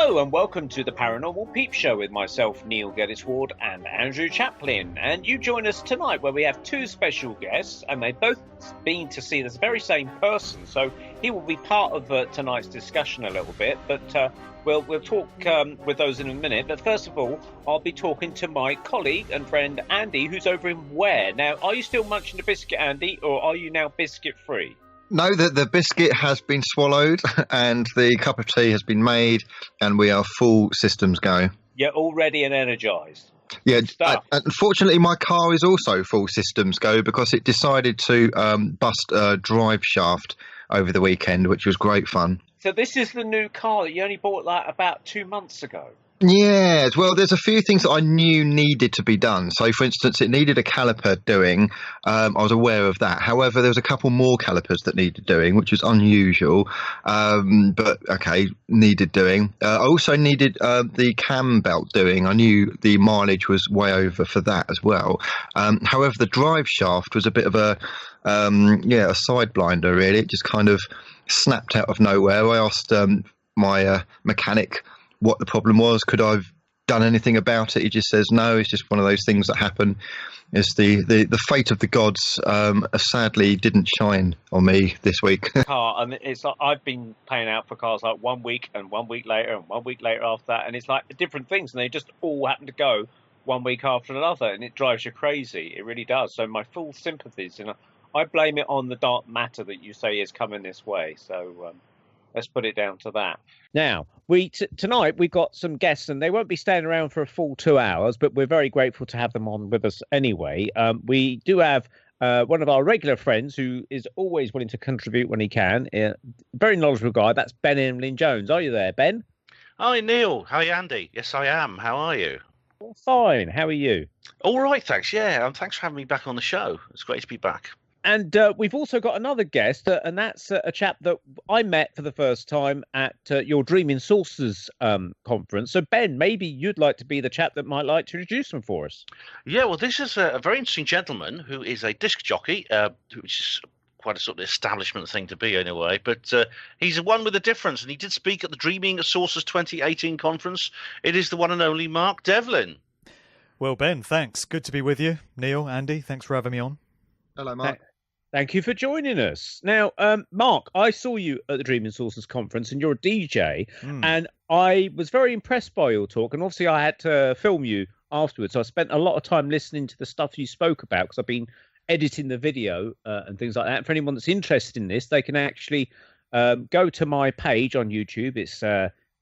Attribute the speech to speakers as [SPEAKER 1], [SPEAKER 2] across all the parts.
[SPEAKER 1] Hello and welcome to the Paranormal Peep Show with myself, Neil Geddes-Ward, and Andrew Chaplin. And you join us tonight where we have two special guests, and they've both been to see this very same person. So he will be part of tonight's discussion a little bit, but we'll talk with those in a minute. But first of all, I'll be talking to my colleague and friend Andy, who's over in Ware. Now, are you still munching the biscuit, Andy, or are you now biscuit-free?
[SPEAKER 2] No, the biscuit has been swallowed and the cup of tea has been made and we are full systems go.
[SPEAKER 1] You're all ready and energised.
[SPEAKER 2] Yeah, unfortunately my car is also full systems go because it decided to bust a drive shaft over the weekend, which was great fun.
[SPEAKER 1] So this is the new car that you only bought like about 2 months ago?
[SPEAKER 2] Yes, well, there's a few things that I knew needed to be done. So, for instance, it needed a caliper doing. I was aware of that. However, there was a couple more calipers that needed doing, which was unusual. But, okay, needed doing. I also needed the cam belt doing. I knew the mileage was way over for that as well. However, the drive shaft was a bit of a side blinder, really. It just kind of snapped out of nowhere. I asked my mechanic what the problem was. Could I have done anything about it? He just says no, it's just one of those things that happen. It's the fate of the gods sadly didn't shine on me this week.
[SPEAKER 1] Car, and it's like I've been paying out for cars like 1 week and 1 week later and 1 week later after that, and it's like different things and they just all happen to go 1 week after another, and it drives you crazy. It really does. So my full sympathies, and I blame it on the dark matter that you say is coming this way. So let's put it down to that. Now, tonight we've got some guests, and they won't be staying around for a full 2 hours, but we're very grateful to have them on with us anyway. We do have one of our regular friends who is always willing to contribute when he can. Very knowledgeable guy. That's Ben Emlyn-Jones. Are you there, Ben?
[SPEAKER 3] Hi, Neil. Hi, Andy. Yes, I am. How are you?
[SPEAKER 1] Well, fine. How are you?
[SPEAKER 3] All right, thanks. Yeah, thanks for having me back on the show. It's great to be back.
[SPEAKER 1] And we've also got another guest, and that's a chap that I met for the first time at your Dreaming Sources conference. So, Ben, maybe you'd like to be the chap that might like to introduce him for us.
[SPEAKER 3] Yeah, well, this is a very interesting gentleman who is a disc jockey, which is quite a sort of establishment thing to be anyway. But he's one with a difference, and he did speak at the Dreaming Sources 2018 conference. It is the one and only Mark Devlin.
[SPEAKER 4] Well, Ben, thanks. Good to be with you. Neil, Andy, thanks for having me on.
[SPEAKER 2] Hello, Mark.
[SPEAKER 1] Thank you for joining us. Now, Mark, I saw you at the Dreaming Sources conference, and you're a DJ, and I was very impressed by your talk, and obviously I had to film you afterwards, so I spent a lot of time listening to the stuff you spoke about, because I've been editing the video and things like that. For anyone that's interested in this, they can actually go to my page on YouTube. It's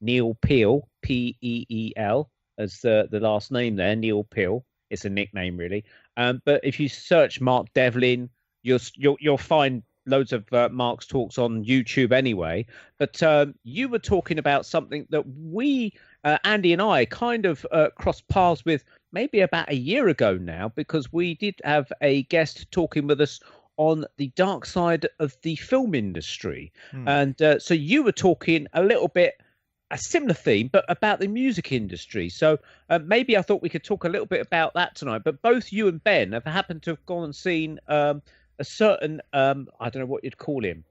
[SPEAKER 1] Neil Peel, P-E-E-L, as the last name there, Neil Peel. It's a nickname, really. But if you search Mark Devlin, you'll find loads of Mark's talks on YouTube anyway. But you were talking about something that we, Andy and I, kind of crossed paths with maybe about a year ago now, because we did have a guest talking with us on the dark side of the film industry. And so you were talking a little bit, a similar theme, but about the music industry. So maybe I thought we could talk a little bit about that tonight. But both you and Ben have happened to have gone and seen a certain, I don't know what you'd call him,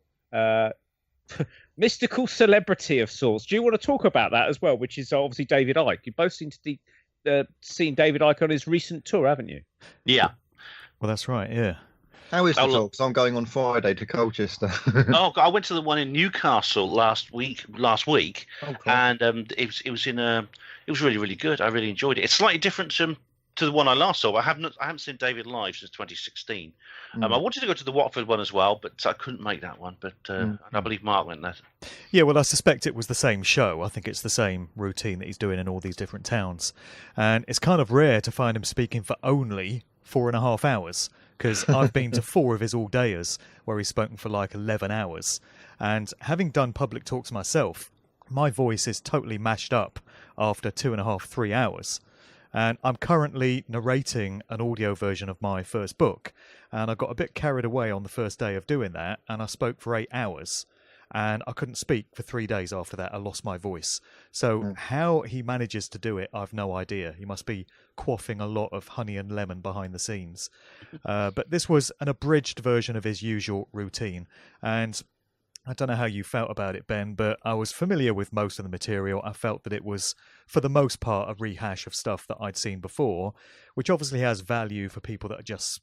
[SPEAKER 1] mystical celebrity of sorts. Do you want to talk about that as well, which is obviously David Icke? You both seem to be seen David Icke on his recent tour, haven't you?
[SPEAKER 3] Yeah.
[SPEAKER 4] Well, that's right, yeah.
[SPEAKER 2] How is the talk? 'Cause I'm going on Friday to Colchester.
[SPEAKER 3] I went to the one in Newcastle last week, and it was really, really good. I really enjoyed it. It's slightly different to the one I last saw. I haven't seen David live since 2016. I wanted to go to the Watford one as well, but I couldn't make that one. But I believe Mark went there.
[SPEAKER 4] Yeah, well, I suspect it was the same show. I think it's the same routine that he's doing in all these different towns. And it's kind of rare to find him speaking for only 4.5 hours, because I've been to 4 of his all-dayers where he's spoken for like 11 hours. And having done public talks myself, my voice is totally mashed up after 2.5, 3 hours. And I'm currently narrating an audio version of my first book. And I got a bit carried away on the first day of doing that, and I spoke for 8 hours. And I couldn't speak for 3 days after that. I lost my voice. So how he manages to do it, I've no idea. He must be quaffing a lot of honey and lemon behind the scenes. But this was an abridged version of his usual routine. And I don't know how you felt about it, Ben, but I was familiar with most of the material. I felt that it was, for the most part, a rehash of stuff that I'd seen before, which obviously has value for people that are just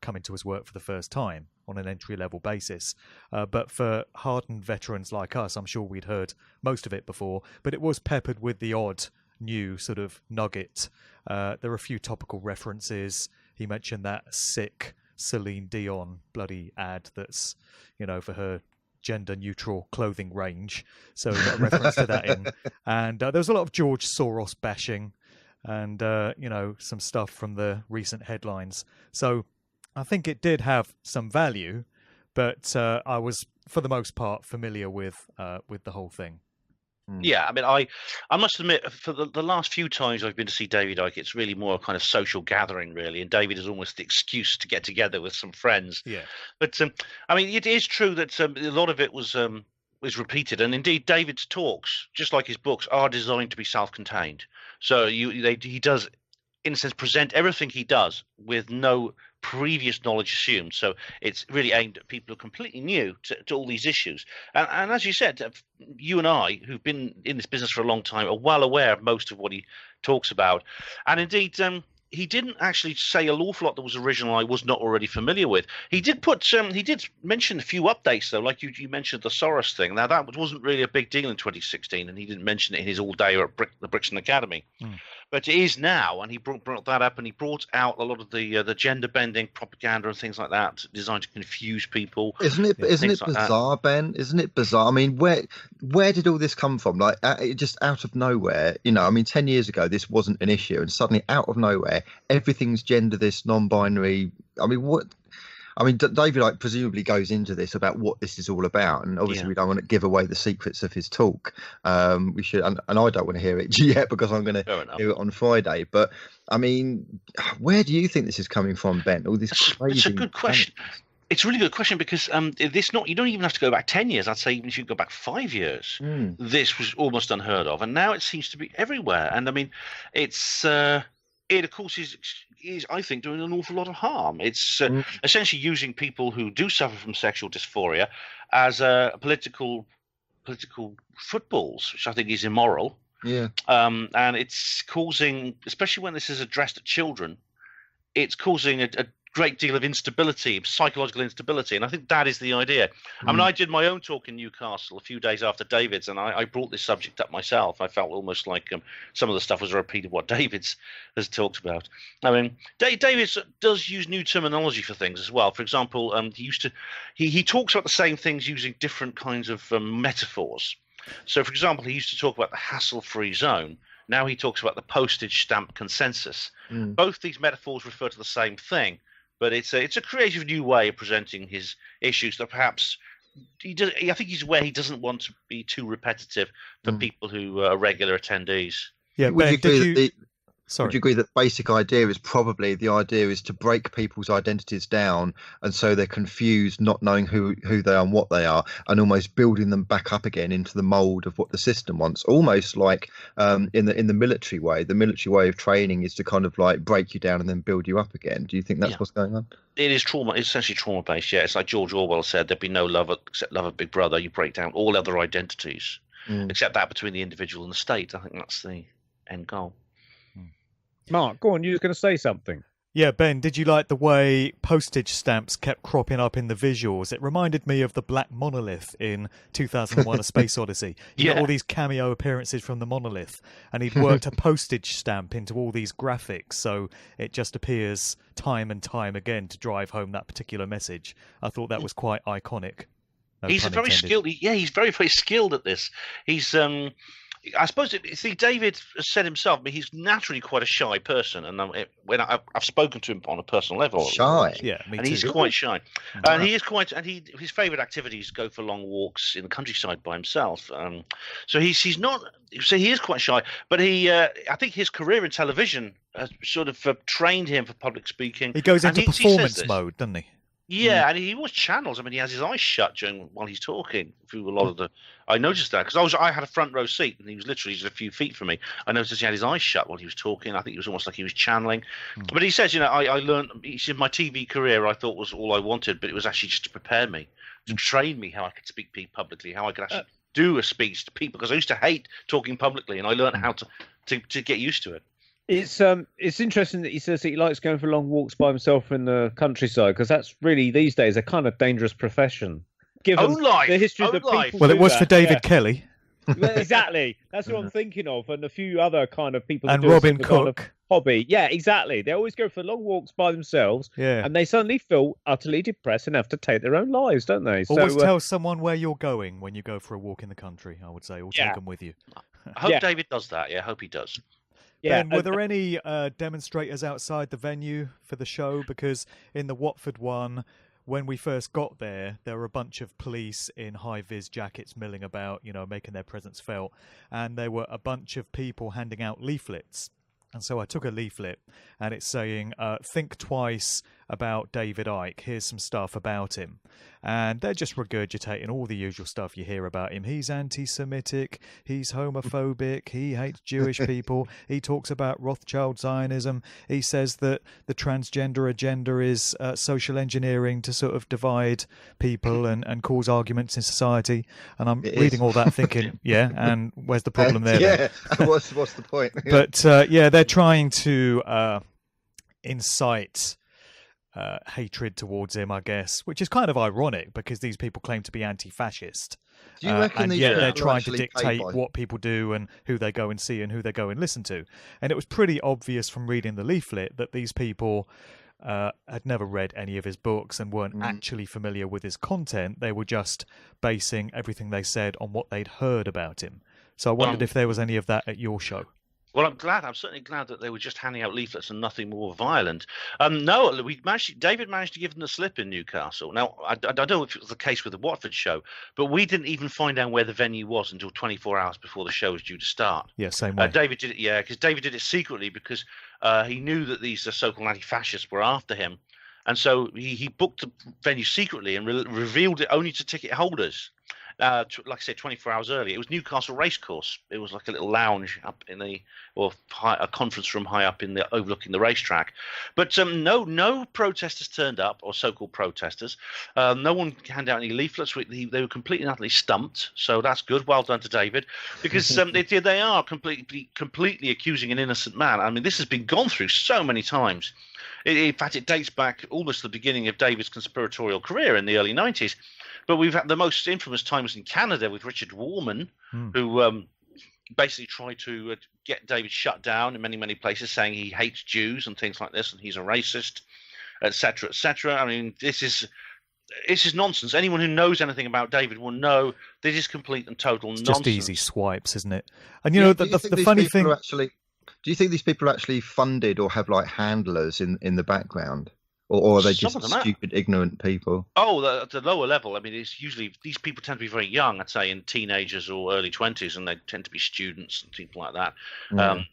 [SPEAKER 4] coming to his work for the first time on an entry-level basis. But for hardened veterans like us, I'm sure we'd heard most of it before, but it was peppered with the odd new sort of nugget. There are a few topical references. He mentioned that sick Celine Dion bloody ad that's, for her gender-neutral clothing range. So we got a reference to that in. And there was a lot of George Soros bashing and, some stuff from the recent headlines. So I think it did have some value, but I was, for the most part, familiar with the whole thing.
[SPEAKER 3] Yeah, I mean, I must admit, for the last few times I've been to see David Icke, it's really more a kind of social gathering, really, and David is almost the excuse to get together with some friends.
[SPEAKER 4] Yeah.
[SPEAKER 3] But I mean, it is true that a lot of it was repeated, and indeed, David's talks, just like his books, are designed to be self-contained. So he does, in a sense, present everything he does with no previous knowledge assumed. So it's really aimed at people who are completely new to all these issues. And as you said, you and I, who've been in this business for a long time, are well aware of most of what he talks about. And indeed, he didn't actually say an awful lot that was original I was not already familiar with. He did he did mention a few updates, though, like you mentioned the Soros thing. Now, that wasn't really a big deal in 2016, and he didn't mention it in his all-day at the Brixton Academy. But it is now, and he brought that up, and he brought out a lot of the gender-bending propaganda and things like that, designed to confuse people.
[SPEAKER 2] Isn't it bizarre, Ben? Isn't it bizarre? I mean, where did all this come from? Like, just out of nowhere, 10 years ago, this wasn't an issue, and suddenly, out of nowhere, everything's gender this, non-binary. I mean, what? I mean, David presumably goes into this about what this is all about, and obviously we don't want to give away the secrets of his talk. We should, and I don't want to hear it yet because I'm going to hear it on Friday. But I mean, where do you think this is coming from, Ben? All this crazy.
[SPEAKER 3] It's a good question. It's a really good question because you don't even have to go back 10 years. I'd say even if you go back 5 years, this was almost unheard of, and now it seems to be everywhere. And I mean, it of course is I think doing an awful lot of harm. It's essentially using people who do suffer from sexual dysphoria as political footballs, which I think is immoral.
[SPEAKER 2] Yeah.
[SPEAKER 3] And it's causing, especially when this is addressed at children, it's causing a great deal of instability, psychological instability, and I think that is the idea. I mean, I did my own talk in Newcastle a few days after David's, and I brought this subject up myself. I felt almost like some of the stuff was a repeat of what David's has talked about. I mean, David does use new terminology for things as well. For example, he talks about the same things using different kinds of metaphors. So, for example, he used to talk about the hassle-free zone. Now he talks about the postage stamp consensus. Both these metaphors refer to the same thing, but it's a creative new way of presenting his issues that perhaps I think he's aware he doesn't want to be too repetitive for people who are regular attendees.
[SPEAKER 2] Yeah, would you agree that the basic idea is probably to break people's identities down, and so they're confused, not knowing who they are and what they are, and almost building them back up again into the mold of what the system wants, almost like in the military way. The military way of training is to kind of like break you down and then build you up again. Do you think that's what's going on?
[SPEAKER 3] It is trauma. It's essentially trauma based. Yeah, it's like George Orwell said, there'd be no love except love of Big Brother. You break down all other identities except that between the individual and the state. I think that's the end goal.
[SPEAKER 1] Mark, go on, you were going to say something.
[SPEAKER 4] Yeah, Ben, did you like the way postage stamps kept cropping up in the visuals? It reminded me of the Black Monolith in 2001 A Space Odyssey. You got all these cameo appearances from the Monolith, and he'd worked a postage stamp into all these graphics, so it just appears time and time again to drive home that particular message. I thought that was quite iconic.
[SPEAKER 3] He's very skilled. He's very, very skilled at this. He's I suppose, David has said himself, but he's naturally quite a shy person, and when I've spoken to him on a personal level,
[SPEAKER 2] shy,
[SPEAKER 4] me
[SPEAKER 3] and
[SPEAKER 4] too.
[SPEAKER 3] he's quite shy, and he is quite, and his favourite activities go for long walks in the countryside by himself. So he's not, so he is quite shy, but I think his career in television has sort of trained him for public speaking.
[SPEAKER 4] He goes into performance mode, doesn't he?
[SPEAKER 3] Yeah, and he always channels. I mean, he has his eyes shut while he's talking through a lot of the. I noticed that because I had a front row seat and he was literally just a few feet from me. I noticed he had his eyes shut while he was talking. I think it was almost like he was channeling. But he says, I learned. He said my TV career I thought was all I wanted, but it was actually just to prepare me to train me how I could speak publicly, how I could actually do a speech to people, because I used to hate talking publicly, and I learned how to get used to it.
[SPEAKER 1] It's interesting that he says that he likes going for long walks by himself in the countryside, because that's really these days a kind of dangerous profession. Given the history of the people.
[SPEAKER 4] Well, it was for David Kelly.
[SPEAKER 1] Well, exactly. That's what I'm thinking of, and a few other kind of people.
[SPEAKER 4] And Robin Cook.
[SPEAKER 1] Kind of hobby. Yeah, exactly. They always go for long walks by themselves, and they suddenly feel utterly depressed and have to take their own lives, don't they?
[SPEAKER 4] Always tell someone where you're going when you go for a walk in the country, I would say, or take them with you.
[SPEAKER 3] I hope David does that. Yeah, I hope he does.
[SPEAKER 4] Ben, were there any demonstrators outside the venue for the show? Because in the Watford one, when we first got there were a bunch of police in high-vis jackets milling about, making their presence felt. And there were a bunch of people handing out leaflets. And so I took a leaflet, and it's saying, think twice about David Icke. Here's some stuff about him. And they're just regurgitating all the usual stuff you hear about him. He's anti-Semitic. He's homophobic. He hates Jewish people. He talks about Rothschild Zionism. He says that the transgender agenda is social engineering to sort of divide people and cause arguments in society. And I'm reading all that thinking, and where's the problem there?
[SPEAKER 2] What's the point?
[SPEAKER 4] But, they're trying to incite hatred towards him, I guess, which is kind of ironic because these people claim to be anti-fascist.
[SPEAKER 2] Do you reckon
[SPEAKER 4] they're trying to dictate what people do and who they go and see and who they go and listen to? And it was pretty obvious from reading the leaflet that these people had never read any of his books and weren't actually familiar with his content. They were just basing everything they said on what they'd heard about him. So I wondered if there was any of that at your show.
[SPEAKER 3] Well, I'm certainly glad that they were just handing out leaflets and nothing more violent. No, David managed to give them the slip in Newcastle. Now, I don't know if it was the case with the Watford show, but we didn't even find out where the venue was until 24 hours before the show was due to start.
[SPEAKER 4] Yeah, same way.
[SPEAKER 3] David did it, because David did it secretly because he knew that these so-called anti-fascists were after him. And so he booked the venue secretly and revealed it only to ticket holders. Like I said, 24 hours earlier. It was Newcastle Racecourse. It was like a little lounge up in a conference room high up in the overlooking the racetrack. But no protesters turned up, or so-called protesters. No one handed out any leaflets. They were completely and utterly stumped. So that's good. Well done to David, because they are completely accusing an innocent man. I mean, this has been gone through so many times. In fact, it dates back almost to the beginning of David's conspiratorial career in the early 90s. But we've had the most infamous times in Canada with Richard Warman, who basically tried to get David shut down in many, many places, saying he hates Jews and things like this, and he's a racist, etc., etc. I mean, this is nonsense. Anyone who knows anything about David will know this is complete and total nonsense.
[SPEAKER 4] Just easy swipes, isn't it? And the funny thing.
[SPEAKER 2] Do you think these people are actually funded or have like handlers in the background? Or are they just stupid, ignorant people?
[SPEAKER 3] Oh, at the lower level. I mean, it's usually these people tend to be very young, I'd say, in teenagers or early 20s, and they tend to be students and people like that.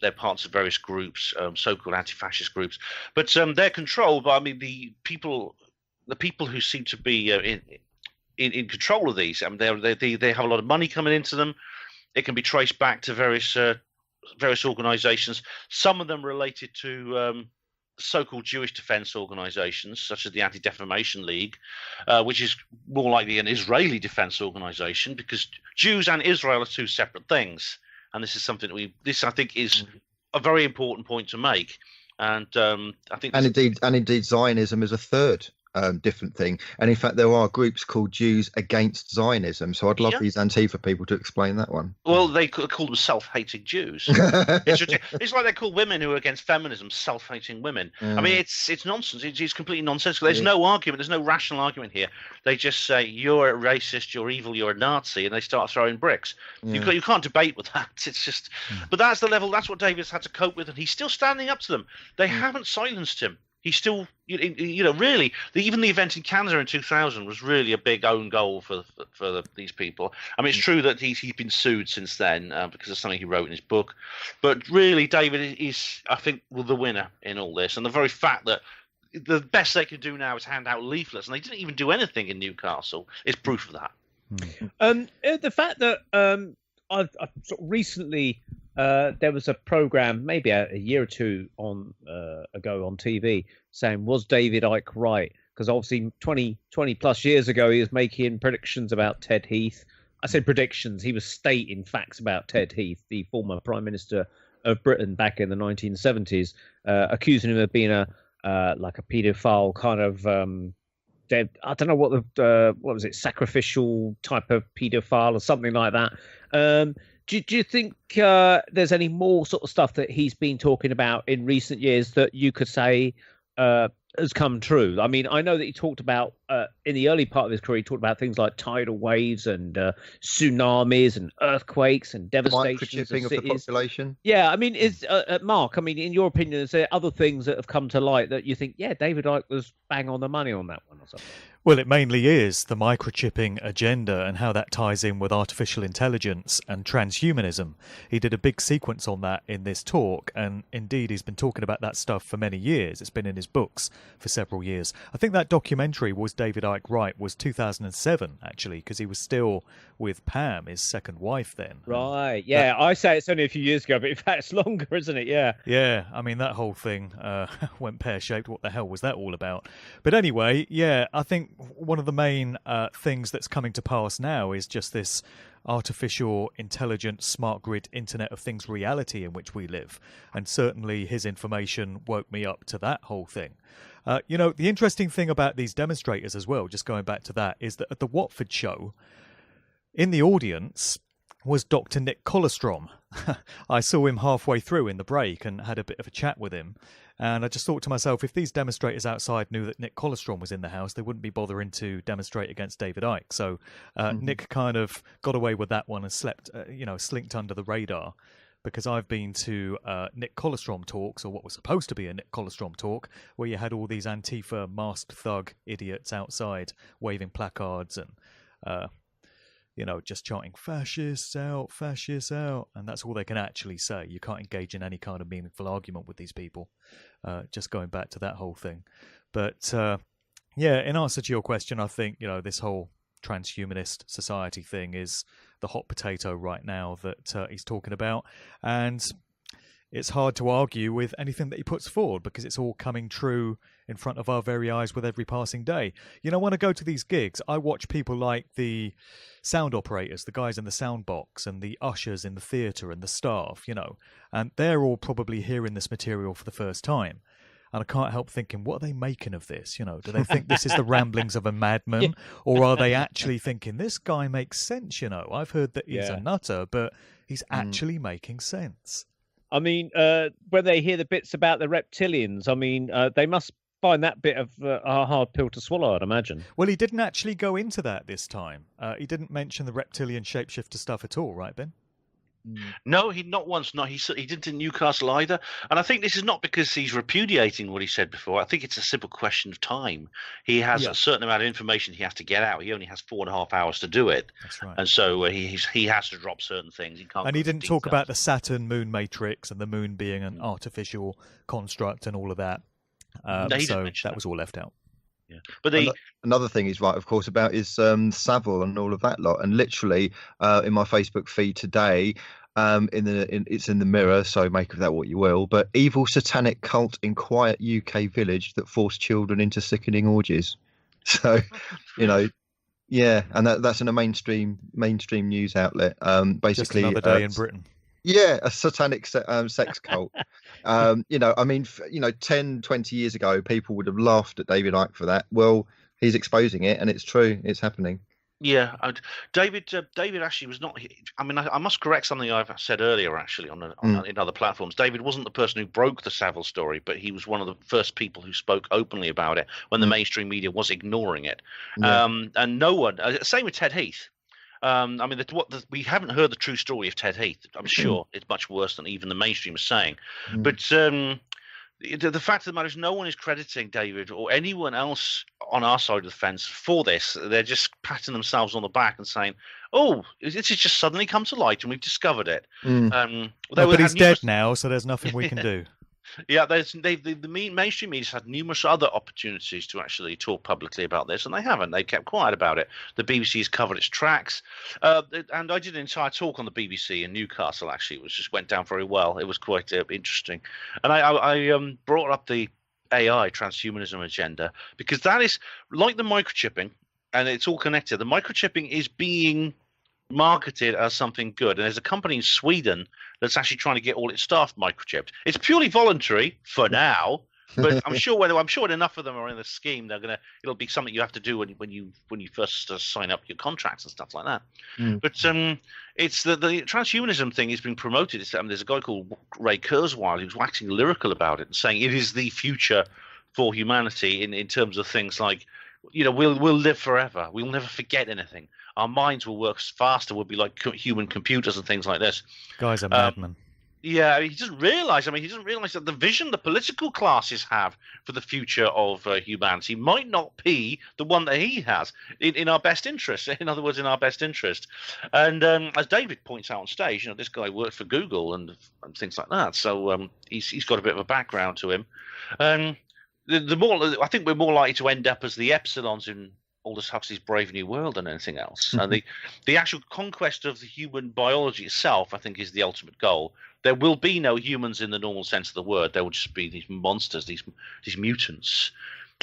[SPEAKER 3] They're parts of various groups, so-called anti-fascist groups. But they're controlled by, the people who seem to be in control of these. I mean, they have a lot of money coming into them. It can be traced back to various organizations, some of them related to so-called Jewish defense organizations, such as the Anti-Defamation League, which is more likely an Israeli defense organization, because Jews and Israel are two separate things. And this is something I think is a very important point to make. And I think,
[SPEAKER 2] indeed, Zionism is a third different thing. And in fact, there are groups called Jews Against Zionism. So I'd love these Antifa people to explain that one.
[SPEAKER 3] Well, they call them self-hating Jews. It's like they call women who are against feminism self-hating women. I mean, it's nonsense. It's completely nonsensical. There's no argument. There's no rational argument here. They just say, you're a racist, you're evil, you're a Nazi, and they start throwing bricks. You can't debate with that. It's just, but that's the level. That's what David's had to cope with, and he's still standing up to them. They haven't silenced him. He's still, really, even the event in Canada in 2000 was really a big own goal for these people. I mean, it's true that he's been sued since then because of something he wrote in his book. But really, David is, I think, the winner in all this. And the very fact that the best they can do now is hand out leaflets, and they didn't even do anything in Newcastle, is proof of that.
[SPEAKER 1] The fact that I've sort of recently there was a program maybe a year or two ago on TV saying, was David Icke right because obviously 20 plus years ago he was making predictions about Ted Heath. I said predictions. He was stating facts about Ted Heath, the former Prime Minister of Britain back in the 1970s, accusing him of being a paedophile kind of I don't know what was it, sacrificial type of paedophile or something like that. Do you think there's any more sort of stuff that he's been talking about in recent years that you could say has come true? I mean, I know that he talked about in the early part of his career, he talked about things like tidal waves and tsunamis and earthquakes and devastation
[SPEAKER 2] microchipping of the population.
[SPEAKER 1] Yeah, I mean, is Mark? I mean, in your opinion, is there other things that have come to light that you think, yeah, David Icke was bang on the money on that one or something?
[SPEAKER 4] Well, it mainly is the microchipping agenda and how that ties in with artificial intelligence and transhumanism. He did a big sequence on that in this talk, and indeed he's been talking about that stuff for many years. It's been in his books for several years. I think that documentary, Was David Icke Right, was 2007, actually, because he was still with Pam, his second wife then.
[SPEAKER 1] Right, yeah. I say it's only a few years ago, but in fact it's longer, isn't it? Yeah.
[SPEAKER 4] Yeah, I mean, that whole thing went pear-shaped. What the hell was that all about? But anyway, yeah, I think one of the main things that's coming to pass now is just this artificial intelligent smart grid Internet of Things reality in which we live. And certainly his information woke me up to that whole thing. The interesting thing about these demonstrators as well, just going back to that, is that at the Watford show, in the audience was Dr. Nick Colostrom. I saw him halfway through in the break and had a bit of a chat with him. And I just thought to myself, if these demonstrators outside knew that Nick Colostrom was in the house, they wouldn't be bothering to demonstrate against David Icke. So Nick kind of got away with that one and slinked under the radar. Because I've been to Nick Colostrom talks, or what was supposed to be a Nick Colostrom talk, where you had all these Antifa masked thug idiots outside waving placards and just chanting fascists out, and that's all they can actually say. You can't engage in any kind of meaningful argument with these people. Just going back to that whole thing. But in answer to your question, I think this whole transhumanist society thing is the hot potato right now that he's talking about, and it's hard to argue with anything that he puts forward because it's all coming true in front of our very eyes with every passing day. When I go to these gigs, I watch people like the sound operators, the guys in the sound box, and the ushers in the theatre and the staff, and they're all probably hearing this material for the first time. And I can't help thinking, what are they making of this? Do they think this is the ramblings of a madman? Or are they actually thinking, this guy makes sense, I've heard that he's a nutter, but he's actually making sense.
[SPEAKER 1] I mean, when they hear the bits about the reptilians, I mean, they must find that bit of a hard pill to swallow, I'd imagine.
[SPEAKER 4] Well, he didn't actually go into that this time. He didn't mention the reptilian shapeshifter stuff at all, right, Ben?
[SPEAKER 3] No, he not once. Not he didn't in Newcastle either. And I think this is not because he's repudiating what he said before. I think it's a simple question of time. He has a certain amount of information he has to get out. He only has 4.5 hours to do it.
[SPEAKER 4] That's right.
[SPEAKER 3] And so he has to drop certain things. He can't.
[SPEAKER 4] And he didn't talk about the Saturn moon matrix and the moon being an artificial construct and all of that.
[SPEAKER 3] No,
[SPEAKER 4] so that was all left out.
[SPEAKER 3] Yeah. But
[SPEAKER 2] another thing he's right, of course, about is Savile and all of that lot. And literally, in my Facebook feed today, it's in the Mirror, so make of that what you will. But evil satanic cult in quiet UK village that forced children into sickening orgies. So, yeah, and that's in a mainstream news outlet. Basically,
[SPEAKER 4] just another day in Britain.
[SPEAKER 2] Yeah, a satanic sex cult. I mean, 10, 20 years ago, people would have laughed at David Icke for that. Well, he's exposing it, and it's true. It's happening.
[SPEAKER 3] Yeah, David actually was not. I mean, I must correct something I've said earlier, actually, in other platforms. David wasn't the person who broke the Savile story, but he was one of the first people who spoke openly about it when the mainstream media was ignoring it. Yeah. And no one. Same with Ted Heath. I mean, we haven't heard the true story of Ted Heath. I'm sure it's much worse than even the mainstream is saying. But the fact of the matter is no one is crediting David or anyone else on our side of the fence for this. They're just patting themselves on the back and saying, oh, this has just suddenly come to light and we've discovered it.
[SPEAKER 4] But he's dead now, so there's nothing we can do.
[SPEAKER 3] Yeah, the mainstream media's had numerous other opportunities to actually talk publicly about this, and they haven't. They kept quiet about it. The BBC has covered its tracks, and I did an entire talk on the BBC in Newcastle. Actually, it just went down very well. It was quite interesting, and I brought up the AI transhumanism agenda, because that is like the microchipping, and it's all connected. The microchipping is being marketed as something good, and there's a company in Sweden that's actually trying to get all its staff microchipped. It's purely voluntary for now, but I'm sure when enough of them are in the scheme, it'll be something you have to do when you first sign up your contracts and stuff like that. But it's the transhumanism thing is being promoted. There's a guy called Ray Kurzweil who's waxing lyrical about it and saying it is the future for humanity in terms of things like, we'll live forever. We'll never forget anything. Our minds will work faster. We'll be like human computers and things like this.
[SPEAKER 4] Guy's a madman.
[SPEAKER 3] Yeah, he doesn't realize. He doesn't realize that the vision the political classes have for the future of humanity might not be the one that he has in our best interest. In other words, in our best interest. And as David points out on stage, this guy worked for Google and things like that. So he's got a bit of a background to him. The more I think we're more likely to end up as the epsilons in Aldous Huxley's Brave New World than anything else. And the actual conquest of the human biology itself, I think, is the ultimate goal. There will be no humans in the normal sense of the word. There will just be these monsters, these mutants,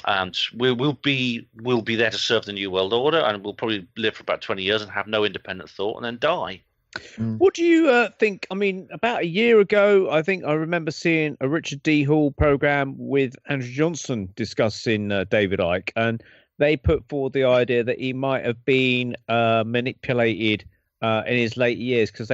[SPEAKER 3] and we'll be there to serve the New World Order, and we'll probably live for about 20 years and have no independent thought, and then die.
[SPEAKER 1] What do you think? About a year ago, I think I remember seeing a Richard D. Hall program with Andrew Johnson discussing David Icke, and they put forward the idea that he might have been manipulated in his later years, because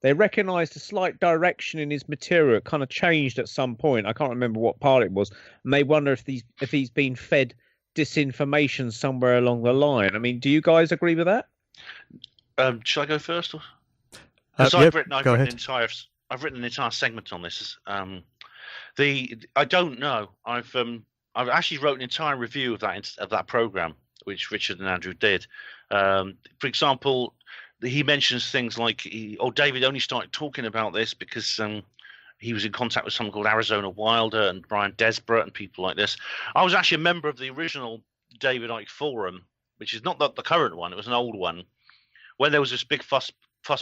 [SPEAKER 1] they recognised a slight direction in his material. It kind of changed at some point. I can't remember what part it was. And they wonder if he's been fed disinformation somewhere along the line. Do you guys agree with that?
[SPEAKER 3] Shall I go first?
[SPEAKER 4] Yep,
[SPEAKER 3] I've written an entire segment on this. I don't know. I've actually wrote an entire review of that program, which Richard and Andrew did. For example, he mentions things like, David only started talking about this because he was in contact with someone called Arizona Wilder and Brian Desborough and people like this. I was actually a member of the original David Icke forum, which is not the current one. It was an old one, where there was this big fuss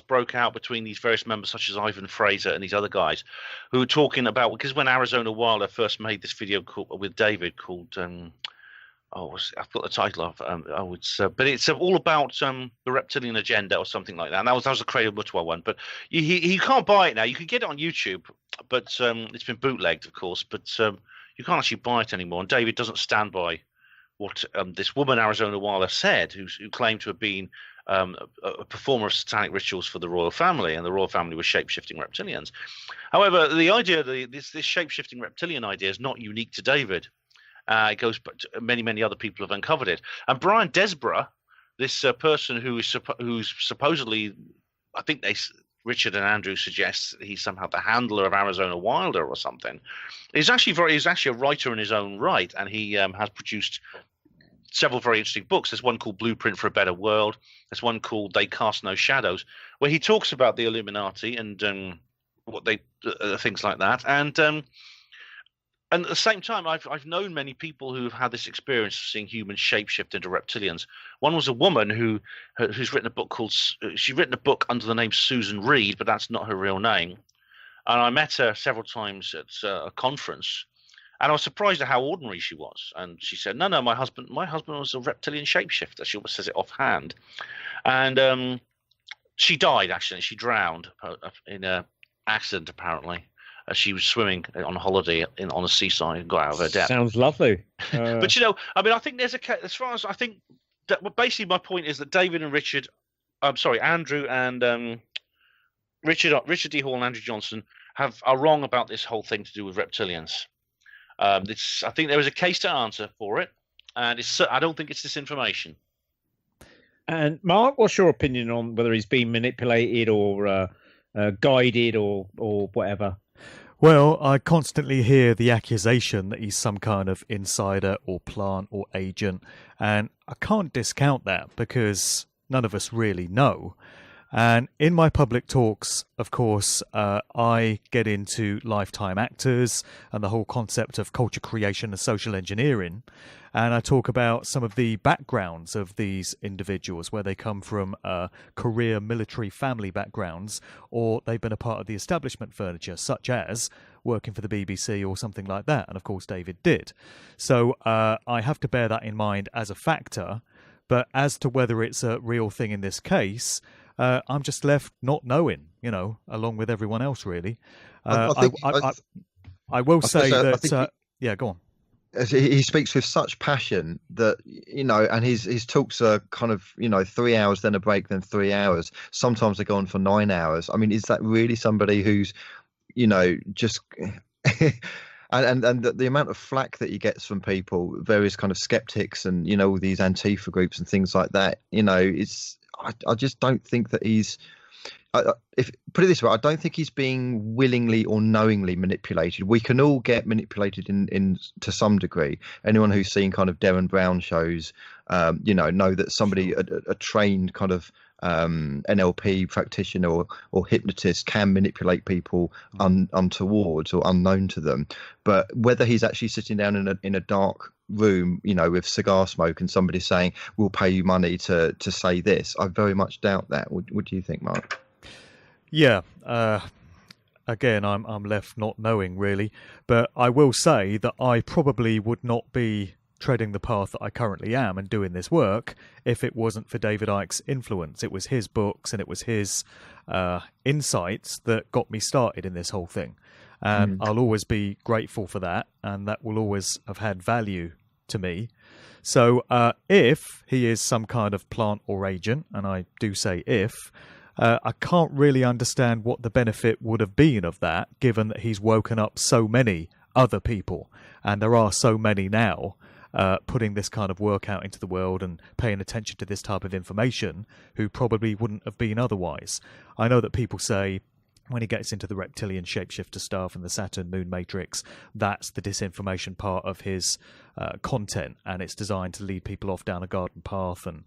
[SPEAKER 3] broke out between these various members, such as Ivan Fraser and these other guys, who were talking about, because when Arizona Wilder first made this video with David called I've got the title of but it's all about the reptilian agenda or something like that. And that was the Cradle Mutwa one. But you can't buy it now. You can get it on YouTube, but it's been bootlegged, of course. But you can't actually buy it anymore. And David doesn't stand by what this woman Arizona Wilder said, who claimed to have been a performer of satanic rituals for the royal family, and the royal family was shape-shifting reptilians. However, the idea, this shape-shifting reptilian idea, is not unique to David. It goes back to many other people have uncovered it. And Brian Desborough, this person who's supposedly, I think Richard and Andrew suggest he's somehow the handler of Arizona Wilder or something, is actually a writer in his own right, and he has produced several very interesting books. There's one called Blueprint for a Better World. There's one called They Cast No Shadows, where he talks about the Illuminati and what they things like that. And at the same time, I've known many people who've had this experience of seeing humans shapeshift into reptilians. One was a woman who's written a book she's written a book under the name Susan Reed, but that's not her real name. And I met her several times at a conference, and I was surprised at how ordinary she was. And she said, "No, my husband was a reptilian shapeshifter." She always says it offhand. And she died, actually. She drowned in an accident, apparently. She was swimming on holiday on the seaside and got out of her depth.
[SPEAKER 1] Sounds lovely.
[SPEAKER 3] But I think there's as far as I think, basically my point is that David and Richard, Andrew and Richard D. Hall and Andrew Johnson are wrong about this whole thing to do with reptilians. I think there is a case to answer for it, and I don't think it's disinformation.
[SPEAKER 1] And Mark, what's your opinion on whether he's been manipulated or guided or whatever?
[SPEAKER 4] Well, I constantly hear the accusation that he's some kind of insider or plant or agent, and I can't discount that because none of us really know. And in my public talks, of course, I get into lifetime actors and the whole concept of culture creation and social engineering. And I talk about some of the backgrounds of these individuals, where they come from career military family backgrounds, or they've been a part of the establishment furniture, such as working for the BBC or something like that. And of course, David did. So I have to bear that in mind as a factor. But as to whether it's a real thing in this case, I'm just left not knowing, along with everyone else, really. I will say that... yeah, go on.
[SPEAKER 2] He speaks with such passion that, and his talks are kind of, 3 hours, then a break, then 3 hours. Sometimes they go on for 9 hours. I mean, is that really somebody who's, just... And the amount of flack that he gets from people, various kind of skeptics and, all these Antifa groups and things like that, I just don't think that he's... if put it this way, I don't think he's being willingly or knowingly manipulated. We can all get manipulated in to some degree. Anyone who's seen kind of Darren Brown shows, know that somebody, a trained kind of NLP practitioner or hypnotist can manipulate people untowards or unknown to them. But whether he's actually sitting down in a dark room, with cigar smoke and somebody saying, "We'll pay you money to say this," I very much doubt that. What do you think, Mark?
[SPEAKER 4] Yeah. Again, I'm left not knowing, really. But I will say that I probably would not be treading the path that I currently am and doing this work if it wasn't for David Icke's influence. It was his books and it was his insights that got me started in this whole thing. And I'll always be grateful for that, and that will always have had value to me. So if he is some kind of plant or agent, and I do say if, I can't really understand what the benefit would have been of that, given that he's woken up so many other people, and there are so many now putting this kind of work out into the world and paying attention to this type of information, who probably wouldn't have been otherwise. I know that people say, when he gets into the reptilian shapeshifter stuff and the Saturn moon matrix, that's the disinformation part of his content, and it's designed to lead people off down a garden path and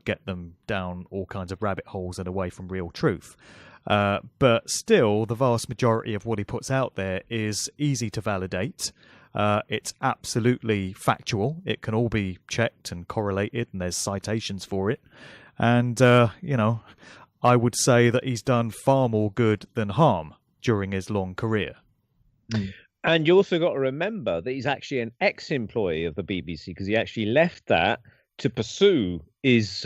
[SPEAKER 4] get them down all kinds of rabbit holes and away from real truth. But still, the vast majority of what he puts out there is easy to validate. It's absolutely factual. It can all be checked and correlated, and there's citations for it. And, I would say that he's done far more good than harm during his long career.
[SPEAKER 1] And you also got to remember that he's actually an ex-employee of the BBC, because he actually left that to pursue his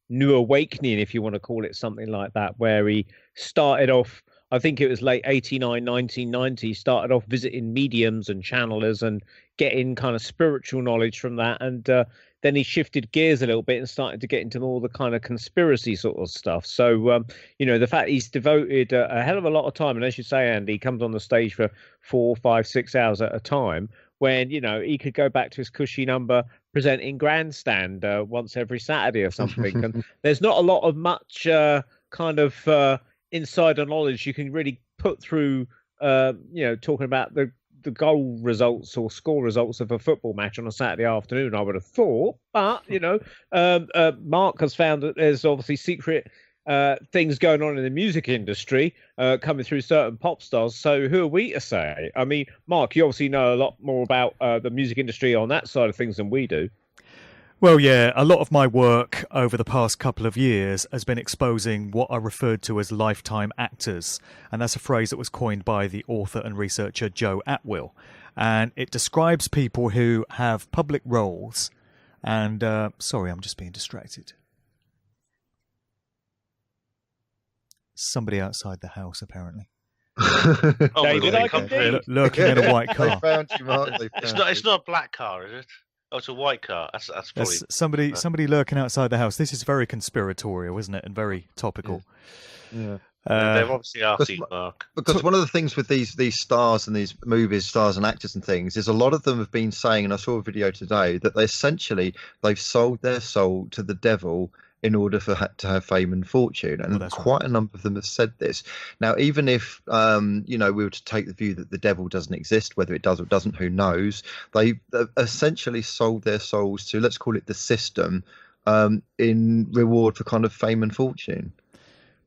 [SPEAKER 1] new awakening, if you want to call it something like that, where he started off, I think it was late 89, 1990, started off visiting mediums and channelers and getting kind of spiritual knowledge from that. And then he shifted gears a little bit and started to get into more the kind of conspiracy sort of stuff. So, the fact he's devoted a hell of a lot of time, and as you say, Andy, he comes on the stage for 4, 5, 6 hours at a time, when, he could go back to his cushy number presenting Grandstand once every Saturday or something. And there's not a lot of much kind of insider knowledge you can really put through, talking about the goal results or score results of a football match on a Saturday afternoon, I would have thought. But, Mark has found that there's obviously secret things going on in the music industry coming through certain pop stars. So who are we to say? I mean, Mark, you obviously know a lot more about the music industry on that side of things than we do.
[SPEAKER 4] Well, yeah, a lot of my work over the past couple of years has been exposing what are referred to as lifetime actors. And that's a phrase that was coined by the author and researcher Joe Atwill. And it describes people who have public roles. And, sorry, I'm just being distracted. Somebody outside the house, apparently.
[SPEAKER 1] David, I can do.
[SPEAKER 4] Lurking in a white car.
[SPEAKER 2] They found you, Mark.
[SPEAKER 3] It's not a black car, is it? Oh, it's a white car. That's probably...
[SPEAKER 4] somebody lurking outside the house. This is very conspiratorial, isn't it? And very topical.
[SPEAKER 3] Yeah. They're obviously after Mark.
[SPEAKER 2] Because one of the things with these stars and these movies, stars and actors and things, is a lot of them have been saying, and I saw a video today, that they've sold their soul to the devil in order to have fame and fortune. And quite a number of them have said this. Now, even if, we were to take the view that the devil doesn't exist, whether it does or doesn't, who knows, they essentially sold their souls to, let's call it the system, in reward for kind of fame and fortune.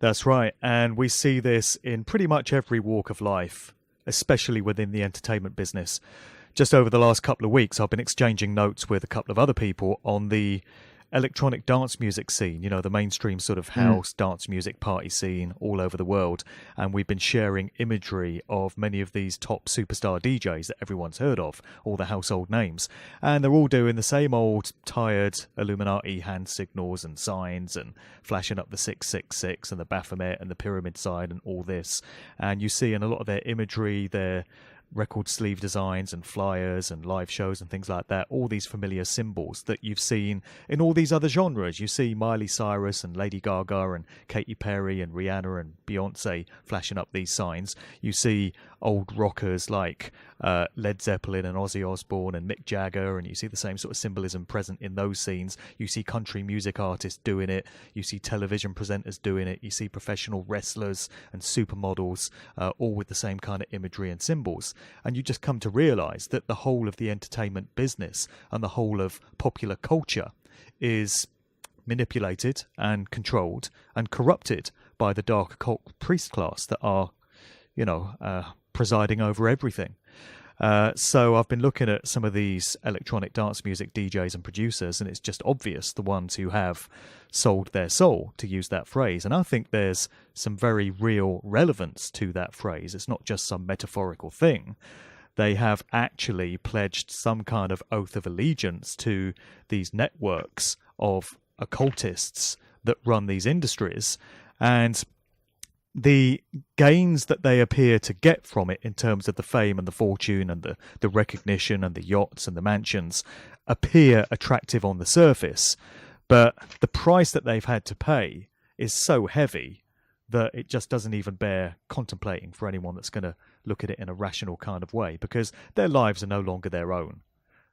[SPEAKER 4] That's right. And we see this in pretty much every walk of life, especially within the entertainment business. Just over the last couple of weeks, I've been exchanging notes with a couple of other people on the electronic dance music scene, the mainstream sort of house dance music party scene all over the world. And we've been sharing imagery of many of these top superstar DJs that everyone's heard of, all the household names. And they're all doing the same old tired Illuminati hand signals and signs and flashing up the 666 and the Baphomet and the pyramid sign and all this. And you see in a lot of their imagery, their record sleeve designs and flyers and live shows and things like that, all these familiar symbols that you've seen in all these other genres. You see Miley Cyrus and Lady Gaga and Katy Perry and Rihanna and Beyonce flashing up these signs. You see old rockers like Led Zeppelin and Ozzy Osbourne and Mick Jagger, and you see the same sort of symbolism present in those scenes. You see country music artists doing it. You see television presenters doing it. You see professional wrestlers and supermodels, all with the same kind of imagery and symbols. And you just come to realise that the whole of the entertainment business and the whole of popular culture is manipulated and controlled and corrupted by the dark occult priest class that are, presiding over everything. So I've been looking at some of these electronic dance music DJs and producers, and it's just obvious the ones who have sold their soul, to use that phrase. And I think there's some very real relevance to that phrase. It's not just some metaphorical thing. They have actually pledged some kind of oath of allegiance to these networks of occultists that run these industries. And the gains that they appear to get from it in terms of the fame and the fortune and the recognition and the yachts and the mansions appear attractive on the surface, but the price that they've had to pay is so heavy that it just doesn't even bear contemplating for anyone that's going to look at it in a rational kind of way, because their lives are no longer their own.